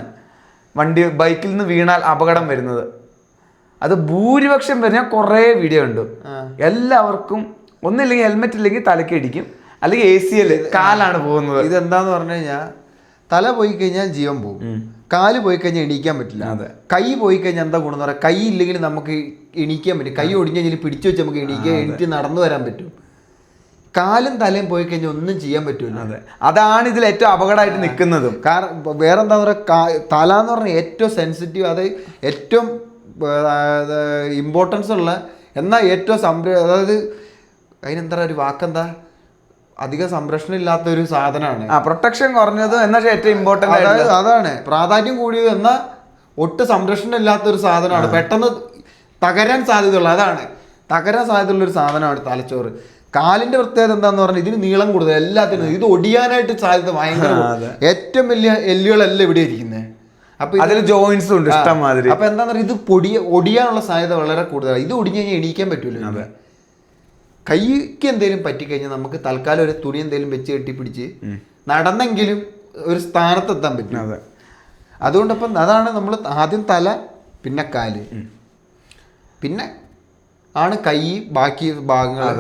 ബൈക്കിൽ നിന്ന് വീണാൽ അപകടം വരുന്നത് അത് ഭൂരിപക്ഷം വരുന്ന കുറേ വീഡിയോ ഉണ്ട്. എല്ലാവർക്കും ഒന്നില്ലെങ്കിൽ ഹെൽമെറ്റ് ഇല്ലെങ്കിൽ തലയ്ക്ക് ഇടിക്കും, അല്ലെങ്കിൽ ACL കാലാണ് പോകുന്നത്.
ഇതെന്താന്ന് പറഞ്ഞു കഴിഞ്ഞാൽ തല പോയി കഴിഞ്ഞാൽ ജീവൻ പോകും, കാല് പോയി കഴിഞ്ഞാൽ എണീക്കാൻ പറ്റില്ല. കൈ പോയി കഴിഞ്ഞാൽ എന്താ ഗുണം എന്ന് പറയാം, കൈ ഇല്ലെങ്കിൽ നമുക്ക് എണീക്കാൻ പറ്റും. കൈ ഒടിഞ്ഞു കഴിഞ്ഞാൽ പിടിച്ചു വെച്ച് നമുക്ക് എണീറ്റ് നടന്നു വരാൻ പറ്റും. കാലും തലയും പോയി കഴിഞ്ഞാൽ ഒന്നും ചെയ്യാൻ പറ്റൂല.
അതാണ് ഇതിൽ ഏറ്റവും അപകടമായിട്ട് നിൽക്കുന്നതും.
കാരണം വേറെ എന്താ പറയുക, തല എന്ന് പറഞ്ഞാൽ ഏറ്റവും സെൻസിറ്റീവ്, അത് ഏറ്റവും ഇമ്പോർട്ടൻസ് ഉള്ള, എന്നാൽ ഏറ്റവും അതായത് അതിനെന്താ ഒരു വാക്കെന്താ, അധികം സംരക്ഷണം ഇല്ലാത്ത ഒരു സാധനമാണ്.
പ്രൊട്ടക്ഷൻ കുറഞ്ഞത് എന്നാൽ ഏറ്റവും ഇമ്പോർട്ടൻ്റ്,
അതാണ് പ്രാധാന്യം കൂടിയത്, എന്നാൽ ഒട്ടും സംരക്ഷണം ഇല്ലാത്ത ഒരു സാധനമാണ്. പെട്ടെന്ന് തകരാൻ സാധ്യതയുള്ള, അതാണ് തകരാൻ സാധ്യതയുള്ളൊരു സാധനമാണ് തലച്ചോറ്. കാലിന്റെ പ്രത്യേകത എന്താന്ന് പറഞ്ഞാൽ ഇതിന് നീളം കൂടുതൽ, എല്ലാത്തിനും ഇത് ഒടിയാനായിട്ട് സാധ്യത ഭയങ്കര. ഏറ്റവും വലിയ എല്ലുകളല്ല ഇവിടെ ഇരിക്കുന്നത്.
അപ്പൊ അതിൽ ജോയിന്റ്സ് ഉണ്ട് ഇഷ്ടംമാതിരി.
അപ്പൊ എന്താന്ന് പറഞ്ഞാൽ ഇത് ഒടിയാനുള്ള സാധ്യത വളരെ കൂടുതലാണ്. ഇത് ഒടിഞ്ഞു കഴിഞ്ഞാൽ എണീക്കാൻ പറ്റൂല. കൈക്ക് എന്തെങ്കിലും പറ്റിക്കഴിഞ്ഞാൽ നമുക്ക് തൽക്കാലം ഒരു തുണി എന്തെങ്കിലും വെച്ച് കെട്ടിപ്പിടിച്ച് നടന്നെങ്കിലും ഒരു സ്ഥാനത്തെത്താൻ പറ്റും. അതുകൊണ്ടപ്പം അതാണ് നമ്മൾ ആദ്യം തല, പിന്നെ കാല്, പിന്നെ ആണ് കൈ, ബാക്കി ഭാഗങ്ങൾ.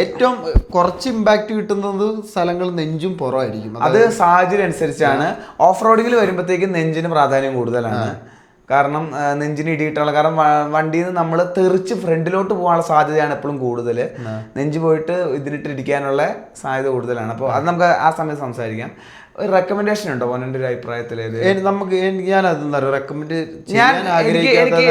ഏറ്റവും കുറച്ച് ഇമ്പാക്ട് കിട്ടുന്നത് സ്ഥലങ്ങൾ നെഞ്ചും പുറമായിരിക്കും.
അത് സാഹചര്യം അനുസരിച്ചാണ്. ഓഫ് റോഡിങ്ങിൽ വരുമ്പോഴത്തേക്കും നെഞ്ചിന് പ്രാധാന്യം കൂടുതലാണ്. കാരണം നെഞ്ചിന് ഇടിയിട്ടുള്ള, കാരണം വണ്ടിയിൽ നിന്ന് നമ്മൾ തെറിച്ച് ഫ്രണ്ടിലോട്ട് പോകാനുള്ള സാധ്യതയാണ് എപ്പോഴും കൂടുതൽ. നെഞ്ച് പോയിട്ട് ഇതിനിട്ട് ഇടിക്കാനുള്ള സാധ്യത കൂടുതലാണ്. അപ്പോൾ അത് നമുക്ക് ആ സമയത്ത് സംസാരിക്കാം. ഒരു റെക്കമെൻഡേഷൻ ഉണ്ടോ മോൻ്റെ ഒരു അഭിപ്രായത്തിൽ?
നമുക്ക് ഞാനതെന്താ പറയുക, റെക്കമെൻഡ് ചെയ്യാൻ ആഗ്രഹിക്കാത്ത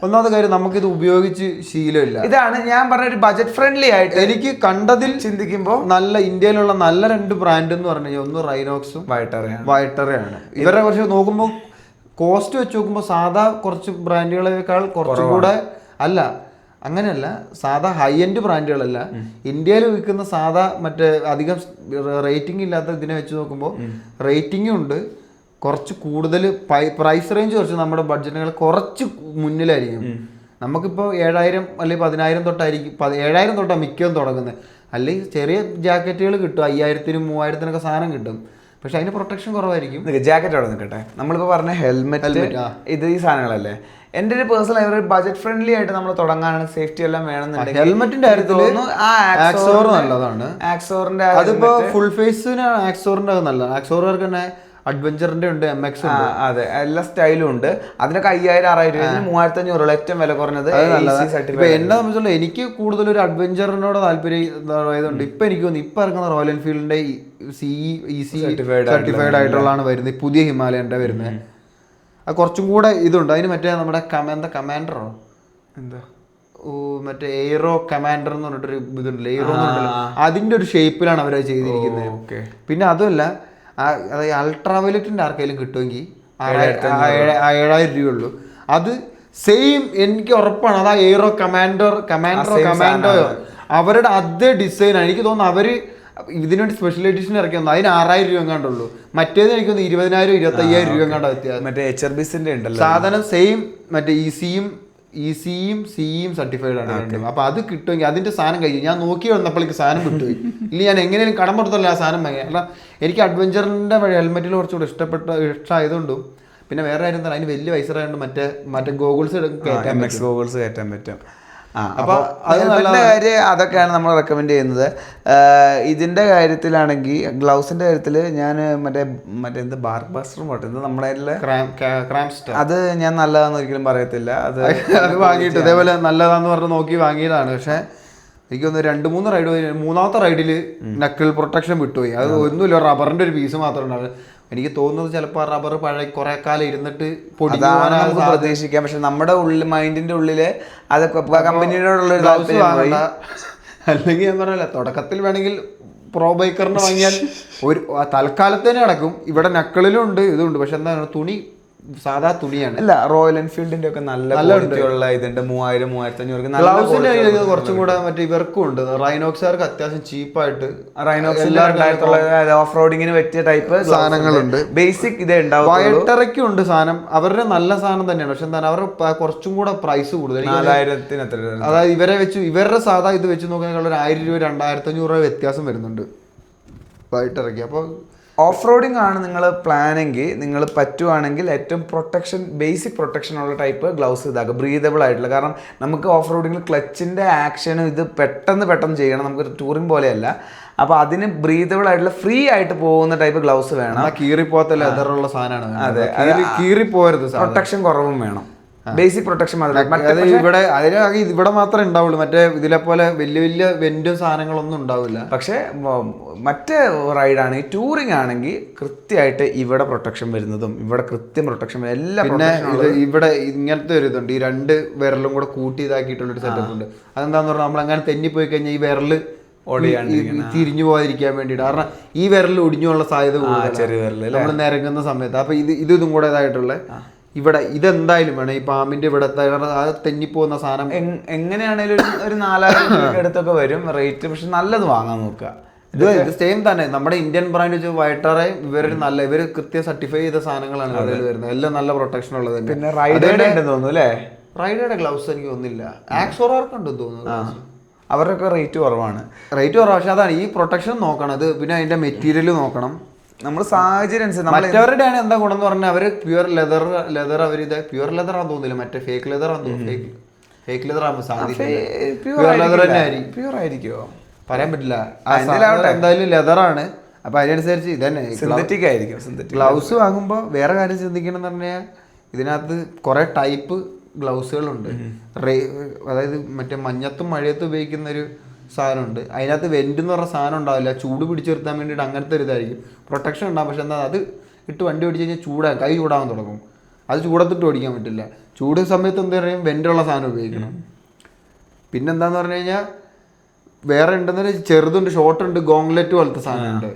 ഒന്നാമത്തെ കാര്യം, നമുക്കിത് ഉപയോഗിച്ച് ശീലമില്ല.
ഇതാണ് ഞാൻ പറഞ്ഞ ഒരു ബജറ്റ് ഫ്രണ്ട്ലി ആയിട്ട്
എനിക്ക് കണ്ടതിൽ ചിന്തിക്കുമ്പോൾ നല്ല ഇന്ത്യയിലുള്ള നല്ല 2 ബ്രാൻഡ് എന്ന് പറഞ്ഞു കഴിഞ്ഞാൽ, ഒന്ന് റൈനോക്സും വൈറ്ററയാണ്. ഇവരെ കുറച്ച് നോക്കുമ്പോൾ കോസ്റ്റ് വെച്ച് നോക്കുമ്പോൾ സാധാ കുറച്ച് ബ്രാൻഡുകളെക്കാൾ കുറച്ചും കൂടെ അല്ല, അങ്ങനെയല്ല, സാധാ ഹൈ എൻഡ് ബ്രാൻഡുകളല്ല, ഇന്ത്യയിൽ വിൽക്കുന്ന സാധാ മറ്റേ അധികം റേറ്റിംഗ് ഇല്ലാത്ത ഇതിനെ വെച്ച് നോക്കുമ്പോൾ റേറ്റിംഗും ഉണ്ട്, കുറച്ച് കൂടുതൽ പ്രൈസ് റേഞ്ച് കുറച്ച് നമ്മുടെ ബഡ്ജറ്റിനേക്കാൾ കുറച്ച് മുന്നിലായിരിക്കും. നമുക്കിപ്പോൾ 7000 അല്ലെങ്കിൽ 10000 തൊട്ടായിരിക്കും, 7000 തൊട്ടാണ് മിക്കതും തുടങ്ങുന്നത്. അല്ലെങ്കിൽ ചെറിയ ജാക്കറ്റുകൾ കിട്ടും, 5000-നും 3000-നൊക്കെ സാധനം കിട്ടും. പക്ഷെ അതിന് പ്രൊട്ടക്ഷൻ കുറവായിരിക്കും.
ജാക്കറ്റ് അവിടെ നിൽക്കട്ടെ, നമ്മളിപ്പോൾ പറഞ്ഞ ഹെൽമെറ്റ് ഇത് ഈ സാധനങ്ങളല്ലേ. എൻ്റെ ഒരു പേഴ്സണൽ ഒരു ബജറ്റ് ഫ്രണ്ട്ലി ആയിട്ട് നമ്മൾ തുടങ്ങാനാണ്, സേഫ്റ്റി എല്ലാം വേണമെന്നുണ്ടെങ്കിൽ
ഹെൽമെറ്റിന്റെ കാര്യത്തിൽ ആക്സോർ നല്ലതാണ്.
ആക്സോറിന്റെ
അതിപ്പോ ഫുൾ ഫേസിന് ആക്സോറിന്റെ നല്ലതാണ്. ആക്സോറുകാർക്ക് തന്നെ അഡ്വഞ്ചറിന്റെ ഉണ്ട്, MX ഉണ്ട്.
അതെ, എല്ലാ സ്റ്റൈലും ഉണ്ട്. അതിനൊക്കെ 5000-6000 3500 ഏറ്റവും വില കുറഞ്ഞത്.
ഇപ്പൊ എന്നെ സംബന്ധിച്ചുള്ള എനിക്ക് കൂടുതൽ ഒരു അഡ്വഞ്ചറിനോട് താല്പര്യം ആയതുകൊണ്ട് ഇപ്പൊ എനിക്ക് തോന്നുന്നു ഇപ്പൊ ഇറങ്ങുന്ന റോയൽ എൻഫീൽഡിന്റെ EC സർട്ടിഫൈഡ് ആയിട്ടുള്ളതാണ് വരുന്നത്, പുതിയ ഹിമാലയന്റെ വരുന്നത്. അത് കുറച്ചും കൂടെ ഇതുണ്ട്. അതിന് മറ്റേ നമ്മുടെ കമാൻഡറോ എന്താ മറ്റേ എയ്റോ കമാൻഡർ എന്ന് പറഞ്ഞിട്ടൊരു ഇതുണ്ടല്ലോ, എയ്റോ എന്ന് പറഞ്ഞിട്ടുണ്ടല്ലോ, അതിന്റെ ഒരു ഷേപ്പിലാണ് അവരത് ചെയ്തിരിക്കുന്നത്. പിന്നെ അതുമല്ല, അതായത് അൾട്രാവയലറ്റിന്റെ ആർക്കെങ്കിലും കിട്ടുമെങ്കിൽ 7000 രൂപയുള്ളൂ. അത് സെയിം എനിക്ക് ഉറപ്പാണ്. അതാ എയ്റോ കമാൻഡോയോ അവരുടെ അതേ ഡിസൈനാണ്. എനിക്ക് തോന്നുന്നു അവര് ഇതിനുവേണ്ടി സ്പെഷ്യൽ എഡിഷൻ ഇറക്കി വന്നു, അതിന് 6000 രൂപ എങ്ങാണ്ടുള്ളൂ. മറ്റേത് എനിക്ക് തോന്നുന്നു 20,000 25,000 രൂപ എങ്ങാണ്ട് വ്യത്യാസം.
മറ്റേ HRBസിന്റെ ഉണ്ടല്ലോ
സാധനം സെയിം, മറ്റേ ECയും CEയും സർട്ടിഫൈഡ് ആണ്. അപ്പൊ അത് കിട്ടുമെങ്കിൽ അതിന്റെ സാധനം കഴിഞ്ഞു. ഞാൻ നോക്കി വന്നപ്പോഴേക്ക് സാധനം കിട്ടുപോയി. ഇല്ല ഞാൻ എങ്ങനെയും കടം പുറത്തല്ല ആ സാധനം വാങ്ങി. അല്ല എനിക്ക് അഡ്വഞ്ചറിന്റെ ഹെൽമെറ്റിൽ കുറച്ചുകൂടെ ഇഷ്ടമായതുകൊണ്ടും പിന്നെ വേറെ കാര്യം എന്താ, അതിന് വലിയ വയസ്സായതുകൊണ്ട് മറ്റേ ഗോഗിൾസ്
കയറ്റാൻ പറ്റും. അപ്പോൾ അതിൻ്റെ കാര്യം അതൊക്കെയാണ് നമ്മൾ റെക്കമെൻഡ് ചെയ്യുന്നത്. ഇതിൻ്റെ കാര്യത്തിലാണെങ്കിൽ ഗ്ലൗസിൻ്റെ കാര്യത്തിൽ ഞാൻ മറ്റേ എന്ത് ബാർബാസ്റ്ററും പോട്ടെ എന്ത് നമ്മുടെ അത് ഞാൻ നല്ലതാണെന്ന് ഒരിക്കലും പറയത്തില്ല. അത്
വാങ്ങിയിട്ട് ഇതേപോലെ നല്ലതാന്ന് പറഞ്ഞ് നോക്കി വാങ്ങിയതാണ്. പക്ഷെ എനിക്ക് തോന്നുന്നു 2-3 റൈഡ് പോയി, 3ാമത്തെ റൈഡിൽ നക്കിൾ പ്രൊട്ടക്ഷൻ വിട്ടുപോയി. അത് ഒന്നുമില്ല, റബ്ബറിന്റെ ഒരു പീസ് മാത്രമേ ഉണ്ടാവുള്ളൂ. എനിക്ക് തോന്നുന്നത് ചിലപ്പോൾ ആ റബ്ബർ പഴയ കുറെ കാലം ഇരുന്നിട്ട്
പ്രതീക്ഷിക്കാം. പക്ഷെ നമ്മുടെ മൈൻഡിന്റെ ഉള്ളില് അത് കമ്പനിയോടുള്ള
അല്ലെങ്കിൽ ഞാൻ പറഞ്ഞല്ല, തുടക്കത്തിൽ വേണമെങ്കിൽ പ്രോ ബൈക്കറിന് വാങ്ങിയാൽ ഒരു തൽക്കാലത്തേനെ നടക്കും. ഇവിടെ നക്കളിലും ഉണ്ട്, ഇതുണ്ട്. പക്ഷെ എന്താണ്, തുണി സാധാ തുണിയാണ്.
അല്ല, റോയൽ എൻഫീൽഡിന്റെ ഒക്കെ നല്ല ക്വാളിറ്റിയുള്ള ഇതുണ്ട്. 3000-3500
കുറച്ചും കൂടെ മറ്റേ ഇവർക്കും ഉണ്ട്. റൈനോക്സുകാർക്ക് അത്യാവശ്യം ചീപ്പായിട്ട്
ഓഫ് റോഡിങ്ങിന് പറ്റിയ ടൈപ്പ്
സാധനങ്ങളുണ്ട്.
ബേസിക് ഇതേ ഉണ്ടാവും.
വയട്ടറയ്ക്കും ഉണ്ട് സാധനം. അവരുടെ നല്ല സാധനം തന്നെയാണ്. പക്ഷെ എന്താണ്, അവരുടെ കുറച്ചും കൂടെ പ്രൈസ് കൂടുതൽ.
4000-ന്
അതായത് ഇവരുടെ സാധാ ഇത് വെച്ച് നോക്കുകയാണെങ്കിൽ 1000 രൂപ 2500 രൂപ വ്യത്യാസം വരുന്നുണ്ട് വയട്ടറയ്ക്ക്. അപ്പോൾ
ഓഫ് റോഡിങ് ആണ് നിങ്ങൾ പ്ലാനെങ്കിൽ, നിങ്ങൾ പറ്റുവാണെങ്കിൽ ഏറ്റവും ബേസിക് പ്രൊട്ടക്ഷൻ ഉള്ള ടൈപ്പ് ഗ്ലൗസ് ഇതാക്കുക, ബ്രീതബിൾ ആയിട്ടുള്ള. കാരണം നമുക്ക് ഓഫ് റോഡിങ്ങിൽ ക്ലച്ചിൻ്റെ ആക്ഷനും ഇത് പെട്ടെന്ന് ചെയ്യണം, നമുക്ക് ടൂറിംഗ് പോലെയല്ല. അപ്പോൾ അതിന് ബ്രീതബിൾ ആയിട്ടുള്ള ഫ്രീ ആയിട്ട് പോകുന്ന ടൈപ്പ് ഗ്ലൗസ് വേണം.
കീറിപ്പോത്ത ലെതറുള്ള സാധനമാണ്.
അതെ,
കീറിപ്പോരുത്,
പ്രൊട്ടക്ഷൻ കുറവും വേണം. ബേസിക് പ്രൊട്ടക്ഷൻ
ഇവിടെ മാത്രമേ ഉണ്ടാവുള്ളൂ. മറ്റേ ഇതിലെ പോലെ വലിയ വെന്റും സാധനങ്ങളൊന്നും ഉണ്ടാവില്ല.
പക്ഷെ മറ്റേ റൈഡാണ്, ഈ ടൂറിംഗ് ആണെങ്കിൽ കൃത്യമായിട്ട് ഇവിടെ പ്രൊട്ടക്ഷൻ വരുന്നതും ഇവിടെ കൃത്യം പ്രൊട്ടക്ഷൻ എല്ലാം.
പിന്നെ ഇവിടെ ഇങ്ങനത്തെ ഒരു ഇതുണ്ട്, ഈ 2 വിരലും കൂടെ കൂട്ടി ഇതാക്കിയിട്ടുള്ളൊരു സെറ്റപ്പ് ഉണ്ട്. അതെന്താന്ന് പറഞ്ഞാൽ നമ്മൾ അങ്ങനെ തെന്നിപ്പോയി കഴിഞ്ഞാൽ ഈ വിരല് തിരിഞ്ഞു പോകാതിരിക്കാൻ വേണ്ടിയിട്ട്. കാരണം ഈ വിരൽ ഒടിഞ്ഞുള്ള സാധ്യത നമ്മൾ നിരങ്ങുന്ന സമയത്ത്. അപ്പൊ ഇതും കൂടെ ഇതായിട്ടുള്ള ഇവിടെ ഇതെന്തായാലും വേണം. ഈ പാമ്പിന്റെ ഇവിടെ തെന്നിപ്പോകുന്ന സാധനം
എങ്ങനെയാണേലും ഒരു 4000 രൂപ അടുത്തൊക്കെ വരും റേറ്റ്. പക്ഷെ നല്ലത് വാങ്ങാൻ നോക്കുക.
ഇത് സെയിം തന്നെ നമ്മുടെ ഇന്ത്യൻ ബ്രാൻഡ് വെച്ച് വൈറ്ററെ ഇവര് കൃത്യം സർട്ടിഫൈ ചെയ്ത സാധനങ്ങളാണ് അതിൽ വരുന്നത്. എല്ലാം നല്ല പ്രൊട്ടക്ഷൻ ഉള്ളത്.
പിന്നെ റൈഡേഡ് ഉണ്ടെന്ന് തോന്നുന്നു അല്ലേ?
റൈഡയുടെ ഗ്ലൗസ് എനിക്ക് ഒന്നില്ല. ആക്സോറാർക്ക് ഉണ്ടെന്ന് തോന്നുന്നു.
അവരൊക്കെ റേറ്റ് കുറവാണ്.
പക്ഷെ അതാണ് ഈ പ്രൊട്ടക്ഷൻ നോക്കണം. അത് പിന്നെ അതിന്റെ മെറ്റീരിയൽ നോക്കണം.
നമ്മൾ സാഹചര്യം അനുസരിച്ച്
മറ്റവരുടെ ആണ് എന്താ ഗുണം എന്ന് പറഞ്ഞാൽ അവര് പ്യുവർ ലെതർ പ്യുവർ ലെതർ ആണെന്ന് തോന്നുന്നില്ല, മറ്റേ ഫേക്ക് ലെതർ ആണെന്ന് തോന്നുന്നു. ഫേക്ക് ലെതർ ആകുമ്പോൾ സാധ്യത
പ്യൂർ ആയിരിക്കുമോ
പറയാൻ പറ്റില്ല. എന്തായാലും ലെതറാണ്. അപ്പൊ അതിനനുസരിച്ച് ഇതന്നെ
സിന്തറ്റിക് ആയിരിക്കും.
ഗ്ലൗസ് വാങ്ങുമ്പോൾ വേറെ കാര്യം ചിന്തിക്കണം എന്ന് പറഞ്ഞാൽ ഇതിനകത്ത് കുറെ ടൈപ്പ് ഗ്ലൗസുകളുണ്ട്. അതായത് മറ്റേ മഞ്ഞത്തും മഴയത്തും ഉപയോഗിക്കുന്ന ഒരു സാധനമുണ്ട്. അതിനകത്ത് വെന്റ് എന്ന് പറഞ്ഞ സാധനം ഉണ്ടാവില്ല. ചൂട് പിടിച്ചു നിർത്താൻ വേണ്ടിയിട്ട് അങ്ങനത്തെ ഒരു ഇതായിരിക്കും. പ്രൊട്ടക്ഷൻ ഉണ്ടാകും. പക്ഷെ എന്താ അത് ഇട്ട് വണ്ടി ഓടിച്ചു കഴിഞ്ഞാൽ കൈ ചൂടാകാൻ തുടങ്ങും. അത് ചൂടത്തിട്ട് ഓടിക്കാൻ പറ്റില്ല. ചൂട് സമയത്ത് എന്താ പറയുക വെന്റുള്ള സാധനം ഉപയോഗിക്കണം. പിന്നെന്താന്ന് പറഞ്ഞു കഴിഞ്ഞാൽ വേറെ ഉണ്ടെന്ന് ചെറുതുണ്ട്, ഷോർട്ട് ഉണ്ട്, ഗോങ്ലെറ്റ് പോലത്തെ സാധനമുണ്ട്.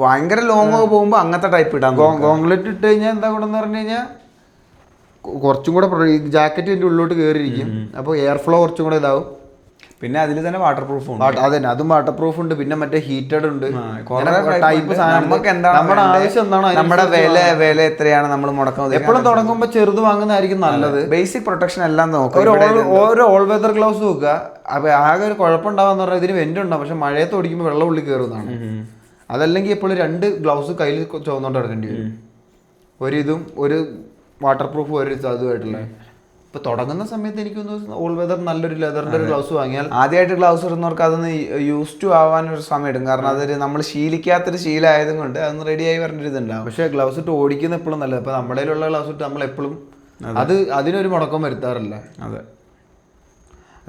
ഭയങ്കര ലോങ് പോകുമ്പോൾ അങ്ങനത്തെ ടൈപ്പ് ഇടാം.
ഗോങ്ലെറ്റ് ഇട്ട് കഴിഞ്ഞാൽ എന്താ കൂടെ എന്ന് പറഞ്ഞു കഴിഞ്ഞാൽ കുറച്ചും കൂടെ ജാക്കറ്റ് എൻ്റെ ഉള്ളിലോട്ട് കയറിയിരിക്കും. അപ്പോൾ എയർ ഫ്ലോ കുറച്ചും കൂടെ ഇതാവും.
പിന്നെ അതിൽ തന്നെ വാട്ടർ പ്രൂഫ് ഉണ്ട്.
അതന്നെ, അതും വാട്ടർ പ്രൂഫ് ഉണ്ട്. പിന്നെ മറ്റേ ഹീറ്റഡ് ഉണ്ട്.
ടൈപ്പ് നമ്മുടെ ആവശ്യം എന്താണോ, നമ്മുടെ വില എത്രയാണ് നമ്മൾ മുടക്കുന്നത്.
എപ്പോഴും തുടങ്ങുമ്പോൾ ചെറുത് വാങ്ങുന്നതായിരിക്കും നല്ലത്.
ബേസിക് പ്രൊട്ടക്ഷൻ എല്ലാം നോക്കുക.
ഓരോ ഓൾ വെതർ ഗ്ലൗസ് നോക്കുക. അപ്പൊ ആകെ ഒരു കുഴപ്പമുണ്ടാവാന്ന് പറഞ്ഞാൽ ഇതിന് വെന്റ് ഉണ്ടാവും. പക്ഷെ മഴയത്ത് ഓടിക്കുമ്പോൾ വെള്ളം ഉള്ളിൽ കയറുന്നതാണ്. അതല്ലെങ്കിൽ എപ്പോഴും 2 ഗ്ലൗസ് കയ്യിൽ ചുവന്നോണ്ട് നടക്കേണ്ടി വരും. ഒരു വാട്ടർ പ്രൂഫ് ഒരു അതുമായിട്ടുള്ള. ഇപ്പൊ തുടങ്ങുന്ന സമയത്ത് എനിക്കൊന്ന് ഓൾ വെതർ നല്ലൊരു ലെതറിന്റെ ഒരു ഗ്ലൗസ് വാങ്ങിയാൽ,
ആദ്യമായിട്ട് ഗ്ലൗസ് ഇടുന്നവർക്ക് അതൊന്ന് യൂസ് ടു ആവാൻ ഒരു സമയം എടുക്കും. കാരണം അതൊരു നമ്മൾ ശീലിക്കാത്തൊരു ശീലമായതും കൊണ്ട് അതൊന്ന് റെഡിയായി പറഞ്ഞൊരു ഇതുണ്ടാവും.
പക്ഷെ ഗ്ലൗസ് ഇട്ട് ഓടിക്കുന്ന എപ്പോഴും നല്ലത്. ഇപ്പൊ നമ്മുടെ കയ്യിലുള്ള ഗ്ലൗസ് ഇട്ട് നമ്മൾ എപ്പോഴും അതിനൊരു മുടക്കം വരുത്താറില്ല.
അതെ.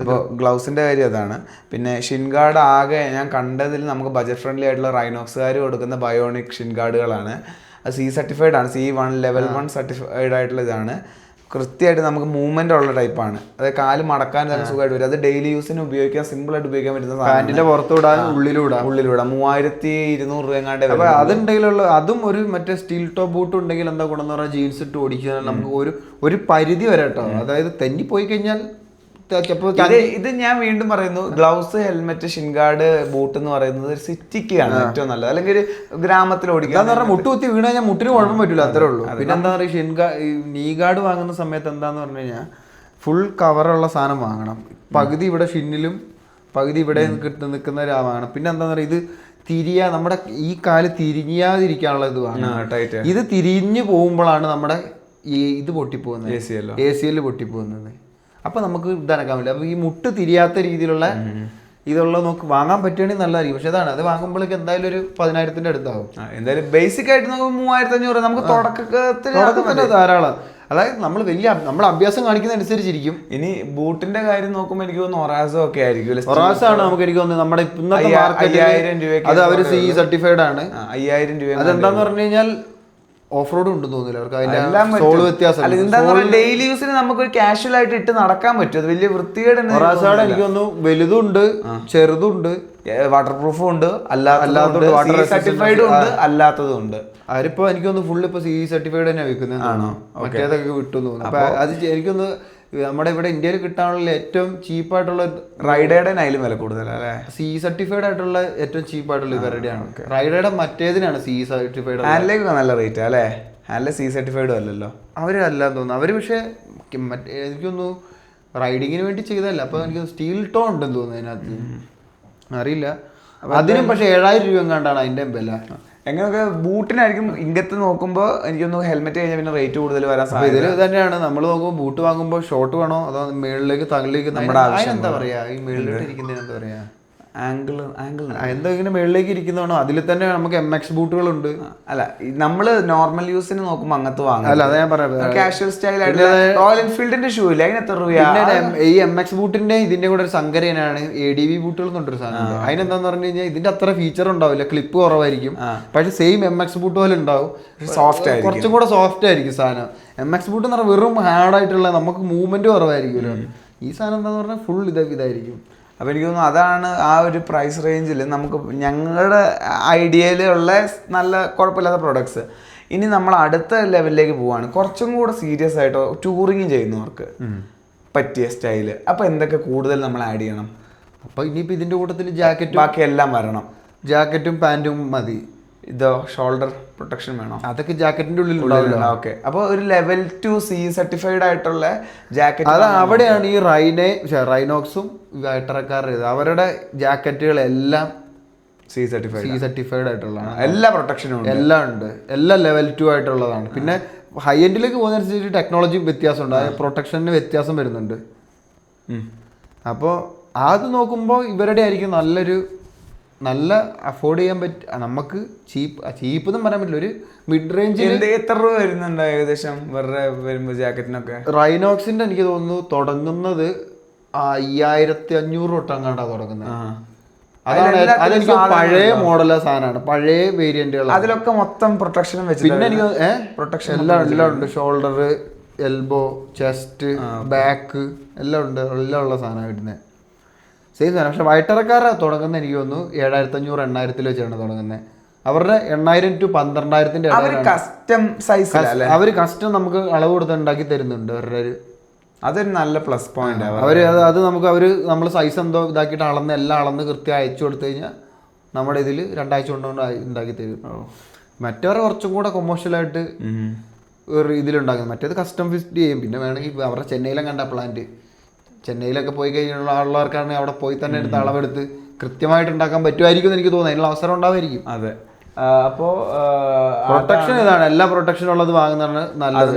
അപ്പോൾ ഗ്ലൗസിൻ്റെ കാര്യം അതാണ്. പിന്നെ ഷിൻ ഗാർഡ് ആകെ ഞാൻ കണ്ടതിൽ നമുക്ക് ബജറ്റ് ഫ്രണ്ട്ലി ആയിട്ടുള്ള റൈനോക്സുകാർ കൊടുക്കുന്ന ബയോണിക് ഷിൻ ഗാർഡുകളാണ്. അത് C സർട്ടിഫൈഡ് ആണ്. C1 ലെവൽ 1 സർട്ടിഫൈഡ് ആയിട്ടുള്ള ഇതാണ്. കൃത്യമായിട്ട് നമുക്ക് മൂവ്മെന്റ് ഉള്ള ടൈപ്പാണ്. അതായത് കാല് മടക്കാൻ തന്നെ സുഖമായിട്ട് വരും. അത് ഡെയിലി യൂസിന് ഉപയോഗിക്കാൻ, സിമ്പിൾ ആയിട്ട് ഉപയോഗിക്കാൻ പറ്റുന്ന
പാന്റിന്റെ പുറത്തുവിടാൻ ഉള്ളിലൂടാം
3200 രൂപ എങ്ങാണ്ട്.
അപ്പൊ അതുണ്ടെങ്കിലുള്ള അതും ഒരു മറ്റേ സ്റ്റീൽ ടോപ്പ് ബൂട്ട് ഉണ്ടെങ്കിൽ എന്താ ഗുണമെന്ന് പറഞ്ഞാൽ ജീൻസ് ഇട്ട് ഓടിക്കാൻ നമുക്ക് ഒരു പരിധി വരെ കേട്ടോ. അതായത് തെന്നി പോയി കഴിഞ്ഞാൽ
ഇത് ഞാൻ വീണ്ടും പറയുന്നു, ഗ്ലൗസ്, ഹെൽമെറ്റ്, ഷിൻഗാർഡ്, ബൂട്ട് എന്ന് പറയുന്നത് സിറ്റിക്കാണ് ഏറ്റവും നല്ലത്. അല്ലെങ്കിൽ ഒരു ഗ്രാമത്തിൽ ഓടിക്കുക
മുട്ട് കുത്തി വീണ് കഴിഞ്ഞാൽ മുട്ടിന് കുഴപ്പം പറ്റില്ല, അത്രേ ഉള്ളൂ. പിന്നെ എന്താ പറയുക, നീ ഗാർഡ് വാങ്ങുന്ന സമയത്ത് എന്താന്ന് പറഞ്ഞു കഴിഞ്ഞാൽ ഫുൾ കവറുള്ള സാധനം വാങ്ങണം. പകുതി ഇവിടെ ഷിന്നിലും പകുതി ഇവിടെ നിൽക്കുന്ന ഒരു വാങ്ങണം. പിന്നെ എന്താന്ന് പറയുക, ഇത് നമ്മുടെ ഈ കാല് തിരിഞ്ഞാതിരിക്കാനുള്ള ഇത് വാങ്ങണം. ഇത് തിരിഞ്ഞു പോകുമ്പോഴാണ് നമ്മുടെ ഇത് പൊട്ടിപ്പോകുന്നത്, ACL പൊട്ടിപ്പോകുന്നത്. അപ്പൊ നമുക്ക് ഇതാക്കാൻ പറ്റില്ല. അപ്പൊ ഈ മുട്ട് തിരിയാത്ത രീതിയിലുള്ള ഇതുള്ള നോക്ക് വാങ്ങാൻ പറ്റുകയാണെങ്കിൽ നല്ലതായിരിക്കും. പക്ഷെ അതാണ്, അത് വാങ്ങുമ്പോഴേക്ക് എന്തായാലും ഒരു 10,000 അടുത്താവും.
എന്തായാലും ബേസിക് ആയിട്ട് നമുക്ക് 3500 നമുക്ക് തുടക്കത്തിൽ
ധാരാളം. അതായത് നമ്മൾ അഭ്യാസം കാണിക്കുന്ന അനുസരിച്ചിരിക്കും.
ഇനി ബൂട്ടിന്റെ കാര്യം നോക്കുമ്പോൾ എനിക്ക് തോന്നുന്നു ഒറാസോ ഒക്കെ ആയിരിക്കും.
ഒറാസോ ആണ് നമുക്ക് എനിക്ക് തോന്നുന്നത് നമ്മുടെ ഇന്നത്തെ 5000 രൂപ. അത് അവർ CE സർട്ടിഫൈഡ് ആണ്.
5000 രൂപ.
അതെന്താന്ന് പറഞ്ഞു കഴിഞ്ഞാൽ ഓഫ് റോഡ് ഉണ്ടെന്ന് തോന്നില്ല അവർക്ക്. സോള് വ്യത്യാസം
ഡെയിലി യൂസിന് നമുക്ക് കാഷ്വൽ ആയിട്ട് ഇട്ട് നടക്കാൻ പറ്റും. അത് വലിയ വൃത്തികേട്
എനിക്ക് തോന്നുന്നു. വലുതുണ്ട്, ചെറുതുണ്ട്,
വാട്ടർ പ്രൂഫും ഉണ്ട്, അല്ലാത്തതും സർട്ടിഫൈഡും ഉണ്ട്, അല്ലാത്തതും ഉണ്ട്.
അവരിപ്പോ എനിക്കൊന്ന് ഫുൾ ഇപ്പൊ CE സർട്ടിഫൈഡ് തന്നെ വെക്കുന്നത്. മറ്റേതൊക്കെ വിട്ടു തോന്നുന്നു. അപ്പൊ അത് എനിക്കൊന്ന് നമ്മുടെ ഇവിടെ ഇന്ത്യയിൽ കിട്ടാനുള്ള ഏറ്റവും ചീപ്പായിട്ടുള്ള
റൈഡയുടെ അതിലും വില കൂടുതലാണ്.
CE സർട്ടിഫൈഡ് ആയിട്ടുള്ള ഏറ്റവും ചീപ്പായിട്ടുള്ള ഇവരുടെയാണ്. റൈഡയുടെ മറ്റേതിനാണ് CE സർട്ടിഫൈഡ്.
ഹാൻഡിലേക്ക് നല്ല റേറ്റ് അല്ലേ? ഹാൻഡിലെ CE സർട്ടിഫൈഡും അല്ലല്ലോ.
അവരല്ലാന്ന് തോന്നുന്നു. അവര് പക്ഷെ മറ്റേ എനിക്കൊന്നു റൈഡിങ്ങിന് വേണ്ടി ചെയ്തതല്ല. അപ്പൊ എനിക്ക് സ്റ്റീൽ ടോ ഉണ്ടെന്ന് തോന്നുന്നു അതിനകത്ത്, അറിയില്ല. അതിനും പക്ഷെ 7000 രൂപ എങ്ങാണ്ടാണ് അതിന്റെ വില.
എങ്ങനെയൊക്കെ ബൂട്ടിനായിരിക്കും ഇങ്ങനത്തെ നോക്കുമ്പോൾ എനിക്കൊന്ന് ഹെൽമെറ്റ് കഴിഞ്ഞാൽ പിന്നെ റേറ്റ് കൂടുതൽ വരാൻ സാധ്യത.
ഇതിൽ തന്നെയാണ് നമ്മൾ നോക്കുമ്പോൾ ബൂട്ട് വാങ്ങുമ്പോൾ ഷോർട്ട് വേണോ അതോ മേളിലേക്ക് തള്ളിലേക്ക് നമ്മുടെ ആവശ്യം എന്താ പറയാ, ഈ മേളിലോട്ട് ഇരിക്കുന്നതിന് എന്താ പറയാ,
ആംഗിൾ
എന്തോ ഇങ്ങനെ മേളിലേക്ക് ഇരിക്കുന്നതാണോ. അതിൽ തന്നെ നമുക്ക് MX ബൂട്ടുകളുണ്ട്.
അല്ല, നമ്മൾ നോർമൽ യൂസിന് നോക്കുമ്പോൾ അങ്ങനത്തെ വാങ്ങാം.
അല്ല, അതാ ഞാൻ പറയാം.
കാഷ്വൽ സ്റ്റൈൽ ആയിട്ട് റോയൽ എൻഫീൽഡിന്റെ ഷൂ ഇല്ല, അതിന് എത്ര രൂപയാണ്?
ഈ MX ബൂട്ടിന്റെ ഇതിന്റെ കൂടെ ഒരു സങ്കരനാണ് ADV ബൂട്ടുകൾ എന്നൊരു സാധനം. അതിനെന്താന്ന് പറഞ്ഞു കഴിഞ്ഞാൽ ഇതിന്റെ അത്ര ഫീച്ചർ ഉണ്ടാവില്ല, ക്ലിപ്പ് കുറവായിരിക്കും. പക്ഷെ സെയിം MX ബൂട്ട് പോലെ ഉണ്ടാവും,
സോഫ്റ്റ് ആയിരിക്കും,
കുറച്ചും കൂടെ സോഫ്റ്റ് ആയിരിക്കും സാധനം. MX ബൂട്ട് എന്ന് പറഞ്ഞാൽ വെറും ഹാർഡായിട്ടുള്ള, നമുക്ക് മൂവ്മെന്റ് കുറവായിരിക്കുമല്ലോ. ഈ സാധനം എന്താന്ന് പറഞ്ഞാൽ ഫുൾ ഇതായിരിക്കും.
അപ്പോൾ എനിക്ക് തോന്നുന്നു അതാണ് ആ ഒരു പ്രൈസ് റേഞ്ചിൽ നമുക്ക് ഞങ്ങളുടെ ഐഡിയയിലുള്ള നല്ല കുഴപ്പമില്ലാത്ത പ്രൊഡക്ട്സ്. ഇനി നമ്മൾ അടുത്ത ലെവലിലേക്ക് പോവാണ്, കുറച്ചും കൂടെ സീരിയസ് ആയിട്ടോ ടൂറിങ് ചെയ്യുന്നവർക്ക് പറ്റിയ സ്റ്റൈല്. അപ്പോൾ എന്തൊക്കെ കൂടുതൽ നമ്മൾ ആഡ് ചെയ്യണം?
അപ്പോൾ ഇനിയിപ്പോൾ ഇതിൻ്റെ കൂട്ടത്തിൽ ജാക്കറ്റ്
ബാക്കി എല്ലാം വരണം.
ജാക്കറ്റും പാൻറ്റും മതി.
ഇതോ ഷോൾഡർ പ്രൊട്ടക്ഷൻ വേണോ?
അതൊക്കെ ജാക്കറ്റിന്റെ ഉള്ളിൽ ഉണ്ടാവില്ല.
ഓക്കെ, അപ്പോൾ ഒരു ലെവൽ 2 CE സർട്ടിഫൈഡ് ആയിട്ടുള്ള ജാക്കറ്റ്.
അത് അവിടെയാണ് ഈ റൈനോക്സും വേട്ടറക്കാരുടെ അവരുടെ ജാക്കറ്റുകളെല്ലാം
CE
സർട്ടിഫൈഡ് ആയിട്ടുള്ളതാണ്.
എല്ലാ പ്രൊട്ടക്ഷനും
എല്ലാം ഉണ്ട്, എല്ലാം ലെവൽ 2 ആയിട്ടുള്ളതാണ്. പിന്നെ ഹൈ എൻഡിലേക്ക് പോകുന്നതനുസരിച്ച് ടെക്നോളജി വ്യത്യാസം ഉണ്ട്, പ്രൊട്ടക്ഷന് വ്യത്യാസം വരുന്നുണ്ട്. അപ്പോൾ അത് നോക്കുമ്പോൾ ഇവരുടെ ആയിരിക്കും നല്ല അഫോർഡ് ചെയ്യാൻ നമുക്ക് ചീപ്പ് എന്നും പറയാൻ പറ്റില്ല, ഒരു മിഡ് റേഞ്ചിൽ.
എത്ര രൂപ വരുന്നുണ്ട് ഏകദേശം വെറുതെ വരുമ്പോൾ ജാക്കറ്റിനൊക്കെ?
റൈനോക്സിന്റെ എനിക്ക് തോന്നുന്നു തുടങ്ങുന്നത് 5500 തൊട്ടങ്ങാണ്ടാ തുടങ്ങുന്നത്. അതെനിക്ക് പഴയ മോഡൽ സാധനമാണ്, പഴയ വേരിയന്റുകൾ.
അതിലൊക്കെ മൊത്തം പ്രൊട്ടക്ഷനും വെച്ച്
പിന്നെ എനിക്ക് പ്രൊട്ടക്ഷൻ എല്ലാം ഉണ്ട്. ഷോൾഡർ, എൽബോ, ചെസ്റ്റ്, ബാക്ക് എല്ലാം ഉണ്ട്. എല്ലാം ഉള്ള സാധനം വരുന്നത് സെയിം സാധനം. പക്ഷെ വൈറ്ററക്കാരെ തുടങ്ങുന്നത് എനിക്ക് തോന്നുന്നു 7500-8000 വെച്ചാണ് തുടങ്ങുന്നത്. അവരുടെ 8000 to 12000
കസ്റ്റം സൈസ്.
അവർ കസ്റ്റം നമുക്ക് അളവ് കൊടുത്ത് ഉണ്ടാക്കി തരുന്നുണ്ട്. അവരുടെ
അതൊരു നല്ല പ്ലസ് പോയിന്റ്.
അത് നമ്മൾ സൈസ് എന്തോ ഇതാക്കിയിട്ട് എല്ലാം അളന്ന് കൃത്യം അയച്ചു കൊടുത്തു കഴിഞ്ഞാൽ നമ്മുടെ ഇതിൽ 2 ആഴ്ച കൊണ്ട് ഉണ്ടാക്കി തരും. മറ്റവരെ കുറച്ചും കൂടെ കൊമേഴ്ഷ്യലായിട്ട് ഒരു ഇതിലുണ്ടാക്കുന്നത്. മറ്റേത് കസ്റ്റം ഫിറ്റ് ചെയ്യും. പിന്നെ വേണമെങ്കിൽ അവരുടെ ചെന്നൈയിലും കണ്ട പ്ലാന്റ്, ചെന്നൈയിലൊക്കെ പോയി കഴിഞ്ഞുള്ള ആളുകൾക്കാണെങ്കിൽ അവിടെ പോയി തന്നെ എടുത്ത് അളവെടുത്ത് കൃത്യമായിട്ട് ഉണ്ടാക്കാൻ പറ്റുമായിരിക്കും എന്ന് എനിക്ക് തോന്നുന്നു. അതിനുള്ള അവസരം ഉണ്ടാവുമായിരിക്കും.
അതെ. അപ്പോൾ
പ്രൊട്ടക്ഷൻ ഇതാണ്, എല്ലാ പ്രൊട്ടക്ഷനും ഉള്ളത് വാങ്ങുന്നതാണ്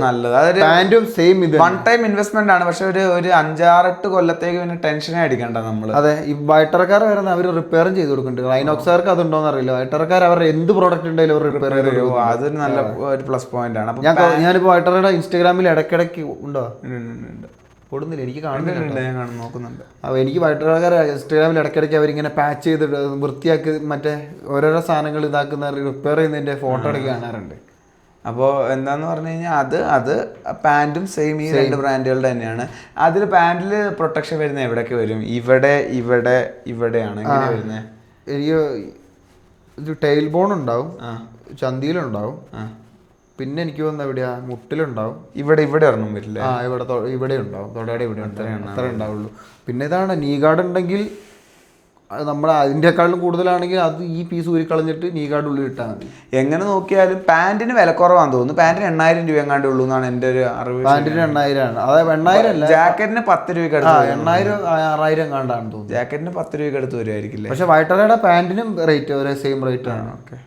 നല്ലത്.
അതൊരു
പാന്റും സെയിം ഇത്
വൺ ടൈം ഇൻവെസ്റ്റ്മെന്റ് ആണ്. പക്ഷെ ഒരു 5-6 കൊല്ലത്തേക്ക് പിന്നെ ടെൻഷനേ അടിക്കണ്ട നമ്മൾ.
അതെ. ഈ വൈറ്ററക്കാർ വരുന്ന അവർ റിപ്പയറും ചെയ്ത് കൊടുക്കുന്നുണ്ട്. റൈനോക്സുകാർക്ക് അതുണ്ടോന്ന് അറിയില്ല. വൈറ്ററക്കാർ അവരുടെ എന്ത് പ്രോഡക്റ്റ് ഉണ്ടെങ്കിലും അവർ റിപ്പയർ ചെയ്ത് കൊടുക്കും.
അതൊരു നല്ല ഒരു പ്ലസ് പോയിന്റ് ആണ്.
ഞാനിപ്പോ വൈറ്ററുടെ ഇൻസ്റ്റാഗ്രാമിൽ ഇടയ്ക്കിടയ്ക്ക് ഉണ്ടോ കൊടുന്നില്ല, എനിക്ക് കാണുന്നില്ല,
ഞാൻ നോക്കുന്നുണ്ട്.
അപ്പോൾ എനിക്ക് വൈറ്ററക്കാർ ഇൻസ്റ്റാഗ്രാമിൽ ഇടയ്ക്കിടയ്ക്ക് അവരിങ്ങനെ പാച്ച് ചെയ്തിട്ട് വൃത്തിയാക്കി മറ്റേ ഓരോരോ സാധനങ്ങൾ ഇതാക്കുന്ന റിപ്പയർ ചെയ്യുന്നതിന്റെ ഫോട്ടോ ഇടയ്ക്ക് കാണാറുണ്ട്.
അപ്പോൾ എന്താന്ന് പറഞ്ഞു കഴിഞ്ഞാൽ അത് പാൻറ്റും സെയിം ഈ 2 ബ്രാൻഡുകളുടെ തന്നെയാണ്. അതിൽ പാൻറ്റിൽ പ്രൊട്ടക്ഷൻ വരുന്നത് എവിടെയൊക്കെ വരും? ഇവിടെയാണ് ഇങ്ങനെ വരുന്നത്.
എനിക്ക് ഇത് ടെയിൽ ബോൺ ഉണ്ടാവും, ചന്തിയിലുണ്ടാവും, പിന്നെ എനിക്ക് തോന്നുന്നത് എവിടെയാ മുട്ടിലുണ്ടാവും.
ഇവിടെ ഒരെണ്ണം വരില്ല.
ഇവിടെ ഉണ്ടാവും, തൊടയുടെ ഇവിടെ അത്ര ഉണ്ടാവുള്ളൂ. പിന്നെ ഇതാണ് നീ ഗാർഡ് ഉണ്ടെങ്കിൽ നമ്മുടെ അതിൻ്റെക്കാളും കൂടുതലാണെങ്കിൽ അത് ഈ പീസ് ഊരിക്കളഞ്ഞിട്ട് നീ ഗാർഡ് ഉള്ളിൽ ഇട്ടാൽ മതി.
എങ്ങനെ നോക്കിയാലും പാൻറ്റിന് വില കുറവാന്ന് തോന്നുന്നു. പാൻറ്റിന് 8000 രൂപ എങ്ങാണ്ട് ഉള്ളൂ എന്നാണ് എൻ്റെ ഒരു അറിവ്.
പാൻറ്റിന് 8000 ആണ്. അതായത് 8000 അല്ല,
ജാക്കറ്റിന് 10 രൂപയ്ക്ക് അടുത്ത്.
8000-6000 എങ്ങാണ്ടാണ് തോന്നുന്നു.
ജാക്കറ്റിന് 10 രൂപയ്ക്ക് അടുത്ത് വരുമായിരിക്കില്ലേ?
പക്ഷെ വൈറ്ററയുടെ പാൻറ്റിനും റേറ്റ് ഒരേ സെയിം റേറ്റ് ആണ്.
ഓക്കെ.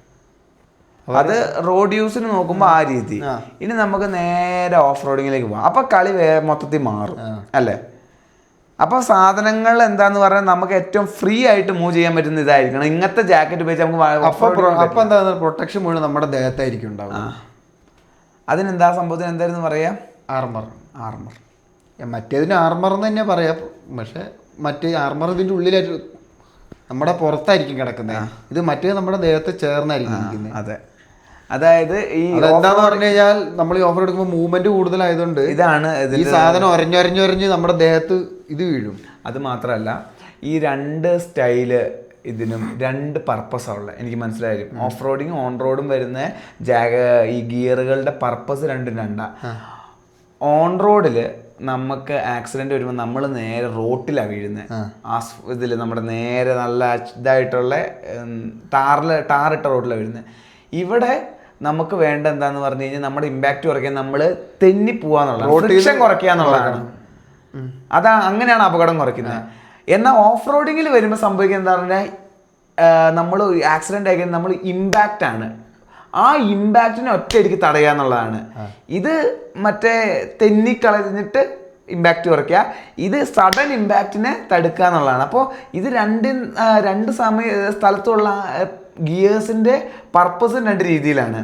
അത് റോഡ് യൂസിന് നോക്കുമ്പോൾ ആ രീതി. ഇനി നമുക്ക് നേരെ ഓഫ് റോഡിങ്ങിലേക്ക് പോകാം. അപ്പൊ കളി മൊത്തത്തിൽ മാറും അല്ലേ? അപ്പൊ സാധനങ്ങൾ എന്താന്ന് പറഞ്ഞാൽ നമുക്ക് ഏറ്റവും ഫ്രീ ആയിട്ട് മൂവ് ചെയ്യാൻ പറ്റുന്ന ഇതായിരിക്കണം. ഇങ്ങനത്തെ ജാക്കറ്റ് ഉപയോഗിച്ച് നമുക്ക്
അപ്പൊ എന്താ പ്രൊട്ടക്ഷൻ മുഴുവൻ നമ്മുടെ ദേഹത്തായിരിക്കും ഉണ്ടാവും.
അതിനെന്താ സംഭവത്തിന് എന്തായിരുന്നു പറയാ?
ആർമർ. മറ്റേതിന് ആർമർ എന്ന് തന്നെ പറയാം. പക്ഷെ മറ്റേ ആർമർ ഇതിന്റെ ഉള്ളിലായിട്ട് നമ്മുടെ പുറത്തായിരിക്കും കിടക്കുന്നത്. ഇത് മറ്റേ നമ്മുടെ ദേഹത്തെ ചേർന്നായിരിക്കും ഇരിക്കുന്നത്.
അതെ. അതായത് ഈ
എന്താന്ന് പറഞ്ഞു കഴിഞ്ഞാൽ നമ്മൾ ഈ ഓഫർ എടുക്കുമ്പോൾ മൂവ്മെന്റ് കൂടുതലായതുകൊണ്ട്
ഇതാണ്
ഈ സാധനം ഒരഞ്ഞൊരഞ്ഞൊരഞ്ഞ് നമ്മുടെ ദേഹത്ത് ഇത് വീഴും.
അത് മാത്രമല്ല ഈ 2 സ്റ്റൈല് ഇതിനും 2 പർപ്പസാണുള്ളത്. എനിക്ക് മനസ്സിലായിരിക്കും. ഓഫ് റോഡിങ്ങും ഓൺ റോഡും വരുന്ന ഈ ഗിയറുകളുടെ പർപ്പസ് 2 ഓൺ റോഡിൽ നമുക്ക് ആക്സിഡന്റ് വരുമ്പോൾ നമ്മൾ നേരെ റോട്ടിലാണ് വീഴുന്നത്. ഇതിൽ നമ്മുടെ നേരെ നല്ല ഇതായിട്ടുള്ള ടാറിട്ട റോഡിലാണ് വീഴുന്നത്. ഇവിടെ നമുക്ക് വേണ്ട എന്താന്ന് പറഞ്ഞു കഴിഞ്ഞാൽ നമ്മുടെ ഇമ്പാക്ട് കുറയ്ക്കാൻ നമ്മൾ തെന്നി പോവാന്നുള്ളതാണ്, ഫ്രിക്ഷൻ കുറയ്ക്കുക എന്നുള്ളതാണ്. അങ്ങനെയാണ് അപകടം കുറയ്ക്കുന്നത്. എന്നാൽ ഓഫ് റോഡിങ്ങിൽ വരുമ്പോൾ സംഭവിക്കുന്നത് എന്താ പറഞ്ഞാൽ നമ്മൾ ആക്സിഡന്റ് ആയി നമ്മൾ ഇമ്പാക്റ്റ് ആണ്, ആ ഇമ്പാക്റ്റിനെ ഒറ്റയടിക്ക് തടയുക എന്നുള്ളതാണ്. ഇത് മറ്റേ തെന്നിക്കളഞ്ഞിട്ട് ഇമ്പാക്റ്റ് കുറയ്ക്കുക, ഇത് സഡൻ ഇമ്പാക്റ്റിനെ തടുക്കുക എന്നുള്ളതാണ്. അപ്പോൾ ഇത് രണ്ട് സ്ഥലത്തുള്ള ഗിയേഴ്സിന്റെ പർപ്പസും 2 രീതിയിലാണ്.